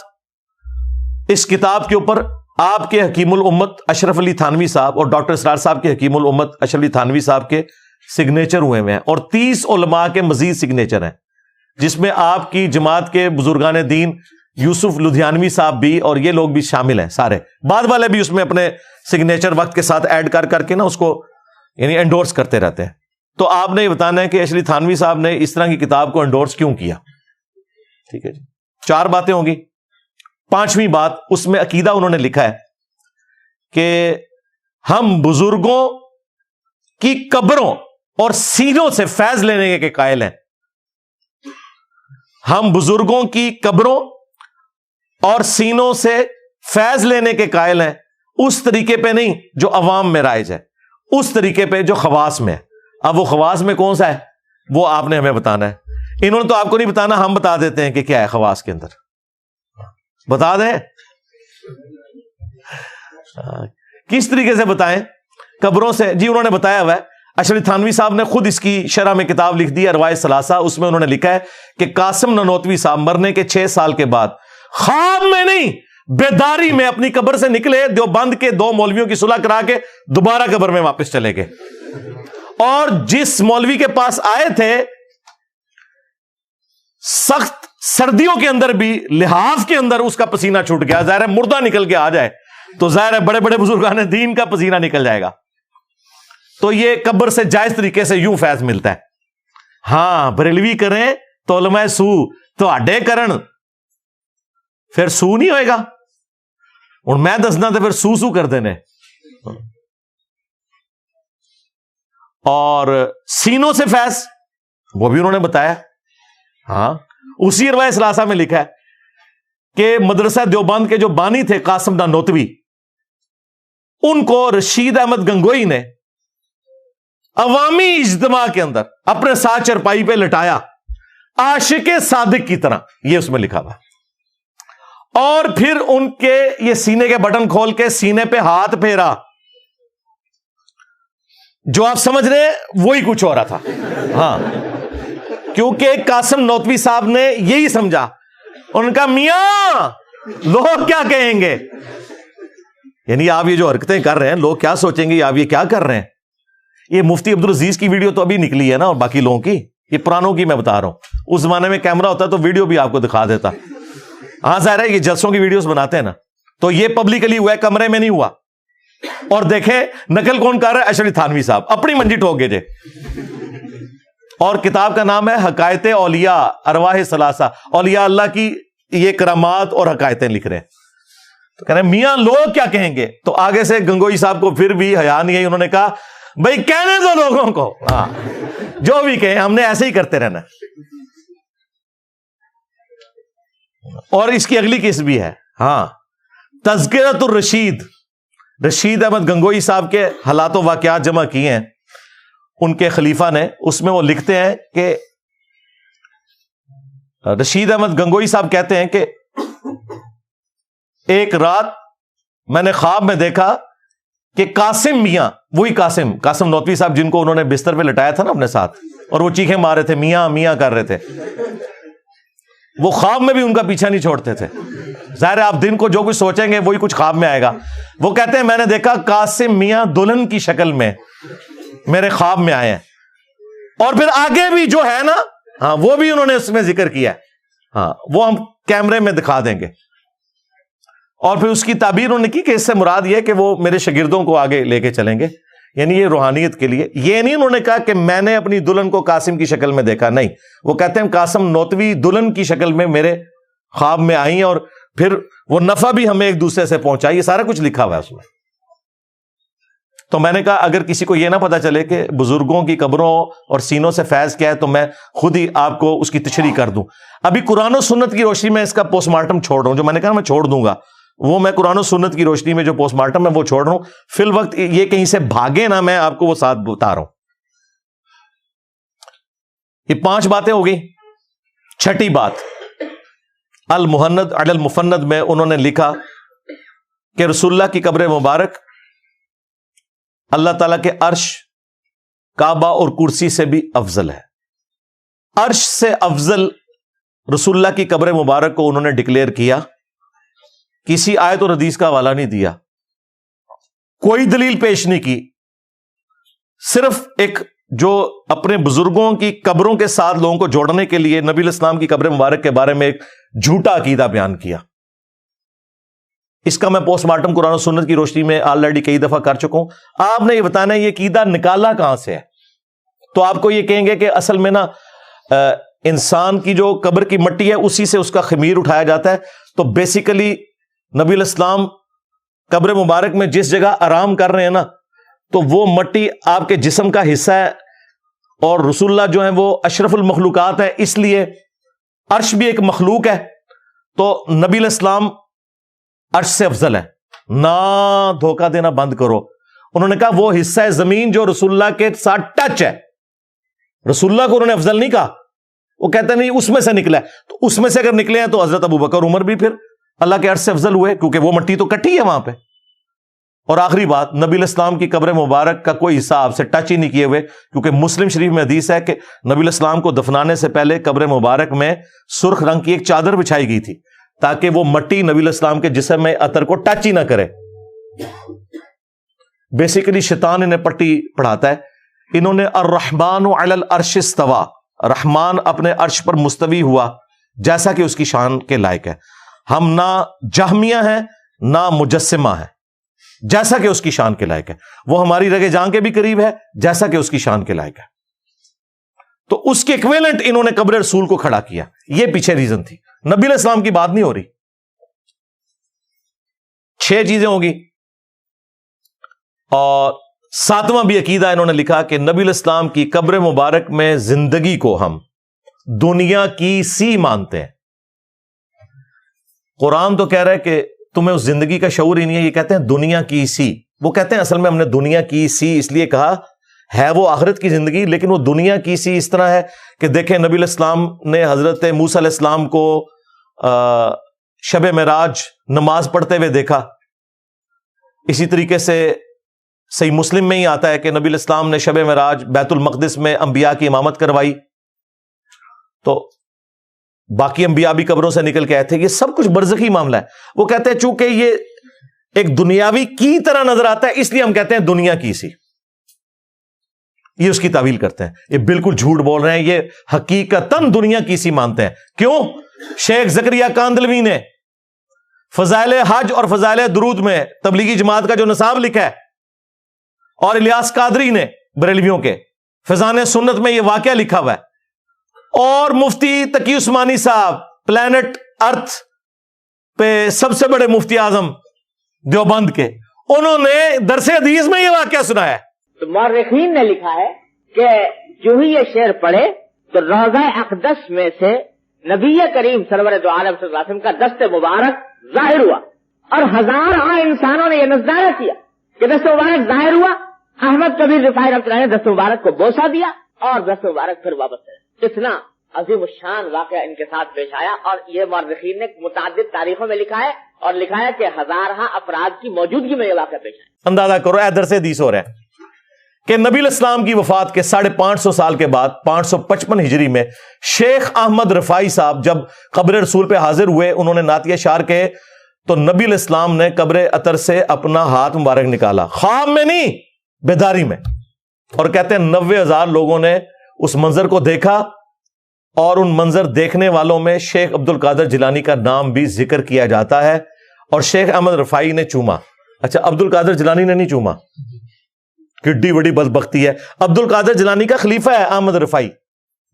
اس کتاب کے اوپر آپ کے حکیم الامت اشرف علی تھانوی صاحب اور ڈاکٹر اسرار صاحب کے حکیم الامت اشرف علی تھانوی صاحب کے سگنیچر ہوئے ہیں, اور 30 علماء کے مزید سگنیچر ہیں, جس میں آپ کی جماعت کے بزرگان دین یوسف لدھیانوی صاحب بھی اور یہ لوگ بھی شامل ہیں سارے. بعد والے بھی اس میں اپنے سگنیچر وقت کے ساتھ ایڈ کر کے نا اس کو یعنی انڈورس کرتے رہتے ہیں. تو آپ نے یہ بتانا ہے کہ اشرف علی تھانوی صاحب نے اس طرح کی کتاب کو انڈورس کیوں کیا. ٹھیک ہے جی, 4 باتیں ہوں گی. 5ویں بات, اس میں عقیدہ انہوں نے لکھا ہے کہ ہم بزرگوں کی قبروں اور سینوں سے فیض لینے کے قائل ہیں. ہم بزرگوں کی قبروں اور سینوں سے فیض لینے کے قائل ہیں, اس طریقے پہ نہیں جو عوام میں رائج ہے, اس طریقے پہ جو خواص میں ہے. اب وہ خواص میں کون سا ہے وہ آپ نے ہمیں بتانا ہے. انہوں نے تو آپ کو نہیں بتانا, ہم بتا دیتے ہیں کہ کیا ہے خواص کے اندر. بتا دیں کس طریقے سے بتائیں قبروں سے. جی انہوں نے بتایا ہوا ہے, اشرف تھانوی صاحب نے خود اس کی شرح میں کتاب لکھ دی ہے ارواح ثلاثہ. اس میں انہوں نے لکھا ہے کہ قاسم نانوتوی صاحب مرنے کے 6 سال کے بعد خواب میں نہیں بیداری میں اپنی قبر سے نکلے, دیوبند کے 2 مولویوں کی صلح کرا کے دوبارہ قبر میں واپس چلے گئے, اور جس مولوی کے پاس آئے تھے سخت سردیوں کے اندر بھی لحاف کے اندر اس کا پسینہ چھوٹ گیا. ظاہر ہے مردہ نکل کے آ جائے تو ظاہر ہے بڑے بڑے بزرگان دین کا پسینہ نکل جائے گا. تو یہ قبر سے جائز طریقے سے یوں فیض ملتا ہے. ہاں بریلوی کریں تو علماء سو تو اڈے کرن پھر سو نہیں ہوئے گا. اور میں دسنا تو پھر سو کر دینے. اور سینوں سے فیض وہ بھی انہوں نے بتایا. ہاں اسی ارواح ثلاثہ میں لکھا ہے کہ مدرسہ دیوبند کے جو بانی تھے قاسم نانوتوی, ان کو رشید احمد گنگوئی نے عوامی اجتماع کے اندر اپنے ساتھ چرپائی پہ لٹایا عاشق صادق کی طرح, یہ اس میں لکھا ہوا. اور پھر ان کے یہ سینے کے بٹن کھول کے سینے پہ ہاتھ پھیرا. جو آپ سمجھ رہے ہیں وہی کچھ ہو رہا تھا. ہاں کیونکہ قاسم نانوتوی صاحب نے یہی سمجھا. ان کا میاں لوگ کیا کہیں گے, یعنی آپ یہ جو حرکتیں کر رہے ہیں لوگ کیا سوچیں گے, آپ یہ کیا کر رہے ہیں. یہ مفتی عبدالعزیز کی ویڈیو تو ابھی نکلی ہے نا, اور باقی لوگوں کی, یہ پرانوں کی میں بتا رہا ہوں. اس زمانے میں کیمرہ ہوتا تو ویڈیو بھی آپ کو دکھا دیتا. ہاں ظاہر ہے یہ جلسوں کی ویڈیوز بناتے ہیں نا, تو یہ پبلکلی ہوا ہے, کمرے میں نہیں ہوا. اور دیکھیں نقل کون کر رہا ہے, اشرف تھانوی صاحب اپنی منجی ٹھوک گئے. اور کتاب کا نام ہے حقائق اولیاء ارواح ثلاثہ, اولیاء اللہ کی یہ کرامات اور حقائقیں لکھ رہے ہیں. تو کہہ رہے ہیں میاں لوگ کیا کہیں گے. تو آگے سے گنگوئی صاحب کو پھر بھی حیا نہیں ہے, انہوں نے کہا بھائی کہنے دو لوگوں کو, ہاں جو بھی کہیں ہم نے ایسے ہی کرتے رہنا. اور اس کی اگلی قسط بھی ہے, ہاں تذکرۃ الرشید, رشید احمد گنگوئی صاحب کے حالات و واقعات جمع کیے ہیں ان کے خلیفہ نے. اس میں وہ لکھتے ہیں کہ رشید احمد گنگوئی صاحب کہتے ہیں کہ ایک رات میں نے خواب میں دیکھا کہ قاسم میاں, وہی قاسم نانوتوی صاحب جن کو انہوں نے بستر پہ لٹایا تھا نا اپنے ساتھ, اور وہ چیخیں مار رہے تھے, میاں میاں کر رہے تھے, وہ خواب میں بھی ان کا پیچھا نہیں چھوڑتے تھے. ظاہر ہے آپ دن کو جو کچھ سوچیں گے وہی کچھ خواب میں آئے گا. وہ کہتے ہیں میں نے دیکھا قاسم میاں دلہن کی شکل میں میرے خواب میں آئے ہیں. اور پھر آگے بھی جو ہے نا, ہاں وہ بھی انہوں نے اس میں ذکر کیا ہے. ہاں وہ ہم کیمرے میں دکھا دیں گے. اور پھر اس کی تعبیر انہوں نے کی کہ اس سے مراد یہ کہ وہ میرے شاگردوں کو آگے لے کے چلیں گے، یعنی یہ روحانیت کے لیے. یہ نہیں انہوں نے کہا کہ میں نے اپنی دلہن کو قاسم کی شکل میں دیکھا، نہیں، وہ کہتے ہیں قاسم نوتوی دلہن کی شکل میں میرے خواب میں آئی اور پھر وہ نفع بھی ہمیں ایک دوسرے سے پہنچائی. یہ سارا کچھ لکھا ہوا ہے اس میں. تو میں نے کہا اگر کسی کو یہ نہ پتا چلے کہ بزرگوں کی قبروں اور سینوں سے فیض کیا ہے تو میں خود ہی آپ کو اس کی تشریح کر دوں. ابھی قرآن و سنت کی روشنی میں اس کا پوسٹ مارٹم چھوڑ رہا ہوں، جو میں نے کہا میں چھوڑ دوں گا، وہ میں قرآن و سنت کی روشنی میں جو پوسٹ مارٹم ہے وہ چھوڑ رہا ہوں. فی الوقت یہ کہیں سے بھاگے نہ، میں آپ کو وہ ساتھ بتا رہا ہوں. یہ 5 باتیں ہو گئی. چھٹی بات، المہند علی المفند میں انہوں نے لکھا کہ رسول اللہ کی قبر مبارک اللہ تعالیٰ کے عرش، کعبہ اور کرسی سے بھی افضل ہے. عرش سے افضل رسول اللہ کی قبر مبارک کو انہوں نے ڈکلیئر کیا. کسی آیت اور حدیث کا حوالہ نہیں دیا، کوئی دلیل پیش نہیں کی، صرف ایک جو اپنے بزرگوں کی قبروں کے ساتھ لوگوں کو جوڑنے کے لیے نبی الاسلام کی قبر مبارک کے بارے میں ایک جھوٹا عقیدہ بیان کیا. اس کا میں پوسٹ مارٹم قرآن و سنت کی روشنی میں آلریڈی کئی دفعہ کر چکا ہوں. آپ نے یہ بتانا ہے یہ عقیدہ نکالا کہاں سے ہے. تو آپ کو یہ کہیں گے کہ اصل میں نا انسان کی جو قبر کی مٹی ہے اسی سے اس کا خمیر اٹھایا جاتا ہے. تو بیسیکلی نبی الاسلام قبر مبارک میں جس جگہ آرام کر رہے ہیں نا، تو وہ مٹی آپ کے جسم کا حصہ ہے، اور رسول اللہ جو ہیں وہ اشرف المخلوقات ہیں، اس لیے عرش بھی ایک مخلوق ہے، تو نبی الاسلام عرش سے افضل ہے. نہ دھوکہ دینا بند کرو. انہوں نے کہا وہ حصہ زمین جو رسول اللہ کے ساتھ ٹچ ہے، رسول اللہ کو انہوں نے افضل نہیں کہا. وہ کہتے نہیں اس میں سے نکلا ہے، تو اس میں سے اگر نکلے ہیں تو حضرت ابوبکر عمر بھی پھر اللہ کے عرش سے افضل ہوئے، کیونکہ وہ مٹی تو کٹی ہے وہاں پہ. اور آخری بات، نبی الاسلام کی قبر مبارک کا کوئی حصہ آپ سے ٹچ ہی نہیں کیے ہوئے، کیونکہ مسلم شریف میں حدیث ہے کہ نبی الاسلام کو دفنانے سے پہلے قبر مبارک میں سرخ رنگ کی ایک چادر بچھائی گئی تھی تاکہ وہ مٹی نبی الاسلام کے جسم میں عطر کو ٹچ ہی نہ کرے. بیسیکلی شیطان انہیں پٹی پڑھاتا ہے. انہوں نے الرحمن علی العرش استوى، رحمان اپنے عرش پر مستوی ہوا جیسا کہ اس کی شان کے لائق ہے. ہم نہ جہمیہ ہیں نہ مجسمہ ہیں، جیسا کہ اس کی شان کے لائق ہے. وہ ہماری رگے جان کے بھی قریب ہے جیسا کہ اس کی شان کے لائق ہے. تو اس کے ایکویلنٹ انہوں نے قبر رسول کو کھڑا کیا. یہ پیچھے ریزن تھی، نبی علیہ السلام کی بات نہیں ہو رہی. 6 چیزیں ہوں گی. اور 7واں بھی عقیدہ انہوں نے لکھا کہ نبی علیہ السلام کی قبر مبارک میں زندگی کو ہم دنیا کی سی مانتے ہیں. قرآن تو کہہ رہا ہے کہ تمہیں اس زندگی کا شعور ہی نہیں ہے، یہ کہتے ہیں دنیا کی سی. وہ کہتے ہیں اصل میں ہم نے دنیا کی سی اس لیے کہا ہے وہ آخرت کی زندگی، لیکن وہ دنیا کی سی اس طرح ہے کہ دیکھیں نبی علیہ السلام نے حضرت موسیٰ علیہ السلام کو شب معراج نماز پڑھتے ہوئے دیکھا. اسی طریقے سے صحیح مسلم میں ہی آتا ہے کہ نبی علیہ السلام نے شب معراج بیت المقدس میں انبیاء کی امامت کروائی. تو باقی انبیاء بھی قبروں سے نکل کے آئے تھے. یہ سب کچھ برزخی معاملہ ہے. وہ کہتے ہیں چونکہ یہ ایک دنیاوی کی طرح نظر آتا ہے اس لیے ہم کہتے ہیں دنیا کی سی. یہ اس کی تعویل کرتے ہیں. یہ بالکل جھوٹ بول رہے ہیں، یہ حقیقتاً دنیا کی سی مانتے ہیں. کیوں؟ شیخ زکریا کاندلوی نے فضائل حج اور فضائل درود میں تبلیغی جماعت کا جو نصاب لکھا ہے، اور الیاس قادری نے بریلویوں کے فضان سنت میں یہ واقعہ لکھا ہوا ہے، اور مفتی تقی عثمانی صاحب پلانٹ ارتھ پہ سب سے بڑے مفتی اعظم دیوبند کے، انہوں نے درس حدیث میں یہ واقعہ سنایا ہے. تو مورخین نے لکھا ہے کہ جو ہی یہ شعر پڑھے تو روضہ اقدس میں سے نبی کریم سرور دو عالم صلی اللہ علیہ وسلم کا دست مبارک ظاہر ہوا، اور ہزاروں انسانوں نے یہ نظارہ کیا کہ دست مبارک ظاہر ہوا. احمد کبیر رفاعی رحمۃ اللہ نے دست مبارک کو بوسہ دیا اور دست مبارک پھر واپس کرے. اتنا عظیم الشان واقعہ ان کے ساتھ پیش آیا، اور یہ مورخین نے متعدد تاریخوں میں لکھا ہے، اور لکھا ہے کہ ہزارہ افراد کی موجودگی میں یہ واقعہ پیش آیا. اندازہ کرو درس حدیث ہو رہا ہے کہ نبی علیہ السلام کی وفات کے 550 سال کے بعد 555 ہجری میں شیخ احمد رفاعی صاحب جب قبر رسول پہ حاضر ہوئے، انہوں نے نعتیہ اشعار کہے تو نبی علیہ السلام نے قبر اطہر سے اپنا ہاتھ مبارک نکالا، خواب میں نہیں بیداری میں، اور کہتے ہیں 90,000 لوگوں نے اس منظر کو دیکھا اور ان منظر دیکھنے والوں میں شیخ عبد القادر جیلانی کا نام بھی ذکر کیا جاتا ہے، اور شیخ احمد رفاعی نے چوما۔ اچھا، عبد القادر جیلانی نے نہیں چوما، کڈی بڑی بدبختی ہے۔ عبد القادر جیلانی کا خلیفہ ہے احمد رفاعی،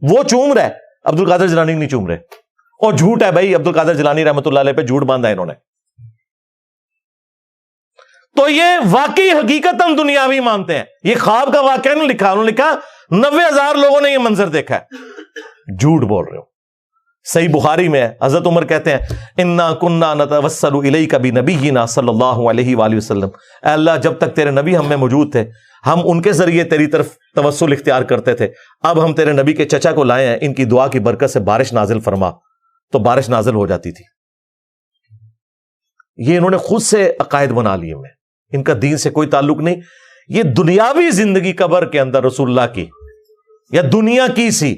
وہ چوم رہا ہے، عبد القادر جیلانی نہیں چوم رہے، اور جھوٹ ہے بھائی، عبد القادر جیلانی رحمۃ اللہ علیہ پہ جھوٹ باندھا ہے انہوں نے۔ تو یہ واقعی حقیقت ہم دنیاوی مانتے ہیں، یہ خواب کا واقعہ نہیں لکھا، انہوں نے لکھا 90,000 لوگوں نے یہ منظر دیکھا ہے، جھوٹ بول رہے ہو۔ صحیح بخاری میں ہے، حضرت عمر کہتے ہیں انا کننا نتوسل الیک بنبینا صلی اللہ علیہ وآلہ وسلم، اے اللہ جب تک تیرے نبی ہم میں موجود تھے ہم ان کے ذریعے تیری طرف توسل اختیار کرتے تھے، اب ہم تیرے نبی کے چچا کو لائے ہیں، ان کی دعا کی برکت سے بارش نازل فرما، تو بارش نازل ہو جاتی تھی۔ یہ انہوں نے خود سے عقائد بنا لیے میں، ان کا دین سے کوئی تعلق نہیں، یہ دنیاوی زندگی قبر کے اندر رسول اللہ کی یا دنیا کی سی،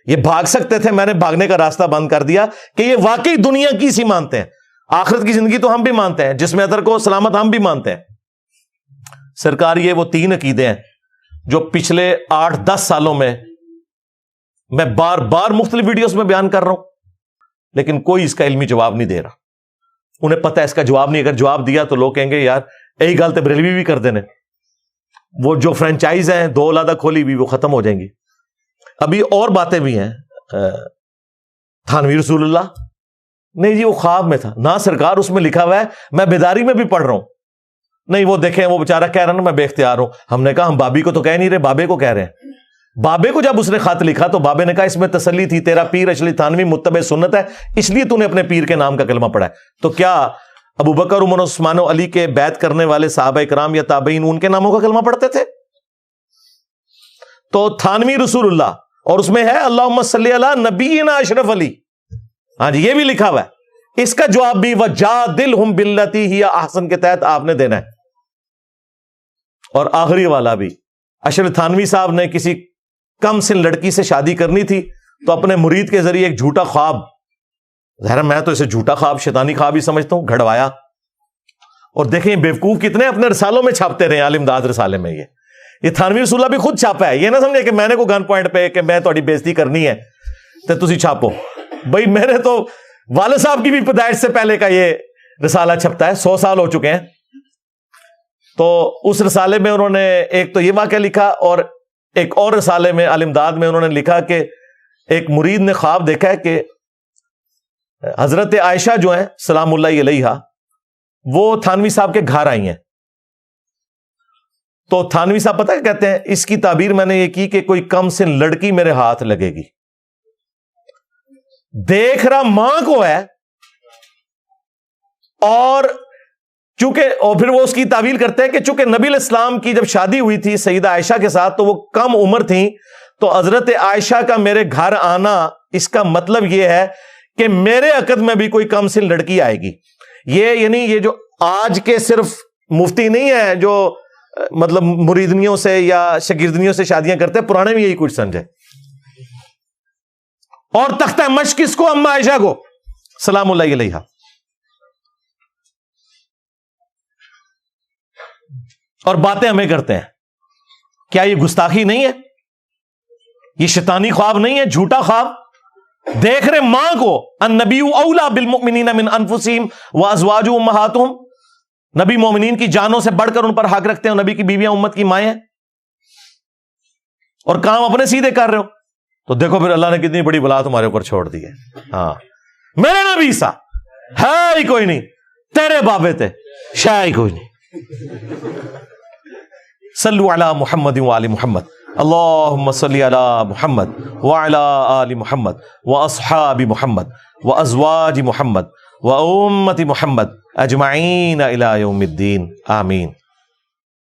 یہ بھاگ سکتے تھے، میں نے بھاگنے کا راستہ بند کر دیا کہ یہ واقعی دنیا کی سی مانتے ہیں، آخرت کی زندگی تو ہم بھی مانتے ہیں، جسم اطہر کو سلامت ہم بھی مانتے ہیں۔ سرکار یہ وہ 3 عقیدے ہیں جو پچھلے 8-10 سالوں میں بار بار مختلف ویڈیوز میں بیان کر رہا ہوں، لیکن کوئی اس کا علمی جواب نہیں دے رہا۔ انہیں پتہ ہے اس کا جواب نہیں، اگر جواب دیا تو لوگ کہیں گے یار یہی گل تو بریلوی بھی کر دینے، وہ جو فرنچائز ہیں 2 علیحدہ کھولی بھی وہ ختم ہو جائیں گی۔ ابھی اور باتیں بھی ہیں، تھانوی رسول اللہ نہیں جی وہ خواب میں تھا، نہ سرکار اس میں لکھا ہوا ہے، میں بیداری میں بھی پڑھ رہا ہوں، نہیں وہ دیکھیں وہ بیچارہ کہہ رہا نا میں بے اختیار ہوں۔ ہم نے کہا ہم بابی کو تو کہہ نہیں رہے، بابے کو کہہ رہے ہیں۔ بابے کو جب اس نے خط لکھا تو بابے نے کہا اس میں تسلی تھی، تیرا پیر اشلی تھانوی متبع سنت ہے، اس لیے تو نے اپنے پیر کے نام کا کلمہ پڑھا ہے۔ تو کیا ابو بکر، عمر، عثمان و علی کے بیعت کرنے والے صحابہ کرام یا تابعین ان کے ناموں کا کلمہ پڑھتے تھے؟ تو تھانوی رسول اللہ، اور اس میں ہے اللہم صلی علی نبینا اشرف علی، ہاں جی یہ بھی لکھا ہوا ہے۔ اس کا جواب بھی وجادلہم باللتی ہی احسن کے تحت آپ نے دینا ہے۔ اور آخری والا بھی، اشرف تھانوی صاحب نے کسی کم سن لڑکی سے شادی کرنی تھی تو اپنے مرید کے ذریعے ایک جھوٹا خواب، ظاہر میں تو اسے جھوٹا خواب شیطانی خواب ہی سمجھتا ہوں، گھڑوایا۔ اور دیکھیں بیوقوف کتنے اپنے رسالوں میں چھاپتے رہے، عالم داد رسالے میں یہ تھانوی رسول اللہ بھی خود چھاپا ہے، یہ نہ سمجھے کہ میں نے کوئی گن پوائنٹ پہ کہ میں تھوڑی بےزتی کرنی ہے تو تسی چھاپو، بھائی میں نے تو والد صاحب کی بھی پیدائش سے پہلے کا یہ رسالہ چھپتا ہے، 100 سال ہو چکے ہیں۔ تو اس رسالے میں انہوں نے ایک تو یہ واقعہ لکھا، اور ایک اور رسالے میں عالم داد میں انہوں نے لکھا کہ ایک مرید نے خواب دیکھا ہے کہ حضرت عائشہ جو ہیں سلام اللہ علیہا وہ تھانوی صاحب کے گھر آئی ہیں۔ تو تھانوی صاحب پتہ کیا کہتے ہیں، اس کی تعبیر میں نے یہ کی کہ کوئی کم سن لڑکی میرے ہاتھ لگے گی، دیکھ رہا ماں کو ہے، اور پھر وہ اس کی تعبیر کرتے ہیں کہ چونکہ نبی علیہ السلام کی جب شادی ہوئی تھی سیدہ عائشہ کے ساتھ تو وہ کم عمر تھیں، تو حضرت عائشہ کا میرے گھر آنا اس کا مطلب یہ ہے کہ میرے عقد میں بھی کوئی کم سن لڑکی آئے گی۔ یہ یعنی یہ جو آج کے صرف مفتی نہیں ہے جو مطلب مریدنیوں سے یا شاگردنیوں سے شادیاں کرتے ہیں، پرانے میں یہی کچھ سمجھے۔ اور تختہ مشق کس کو؟ اما عائشہ کو سلام اللہ علیہا۔ اور باتیں ہمیں کرتے ہیں، کیا یہ گستاخی نہیں ہے؟ یہ شیطانی خواب نہیں ہے، جھوٹا خواب؟ دیکھ رہے ماں کو، النبی اولا بالمؤمنین من انفسہم وازواجہ امہاتہم، نبی مومنین کی جانوں سے بڑھ کر ان پر حق رکھتے ہیں، نبی کی بیویاں امت کی مائیں ہیں، اور کام اپنے سیدھے کر رہے ہو۔ تو دیکھو پھر اللہ نے کتنی بڑی بلا تمہارے اوپر چھوڑ دی ہے۔ ہاں میرے نبی سا ہے ہی کوئی نہیں، تیرے بابے تھے شاہ ہی کوئی نہیں۔ صلو علی محمد وآل محمد، اللہم صلی علی محمد وعلی آل محمد واصحاب محمد وازواج محمد وامت محمد اجمعین الی یوم الدین، آمین۔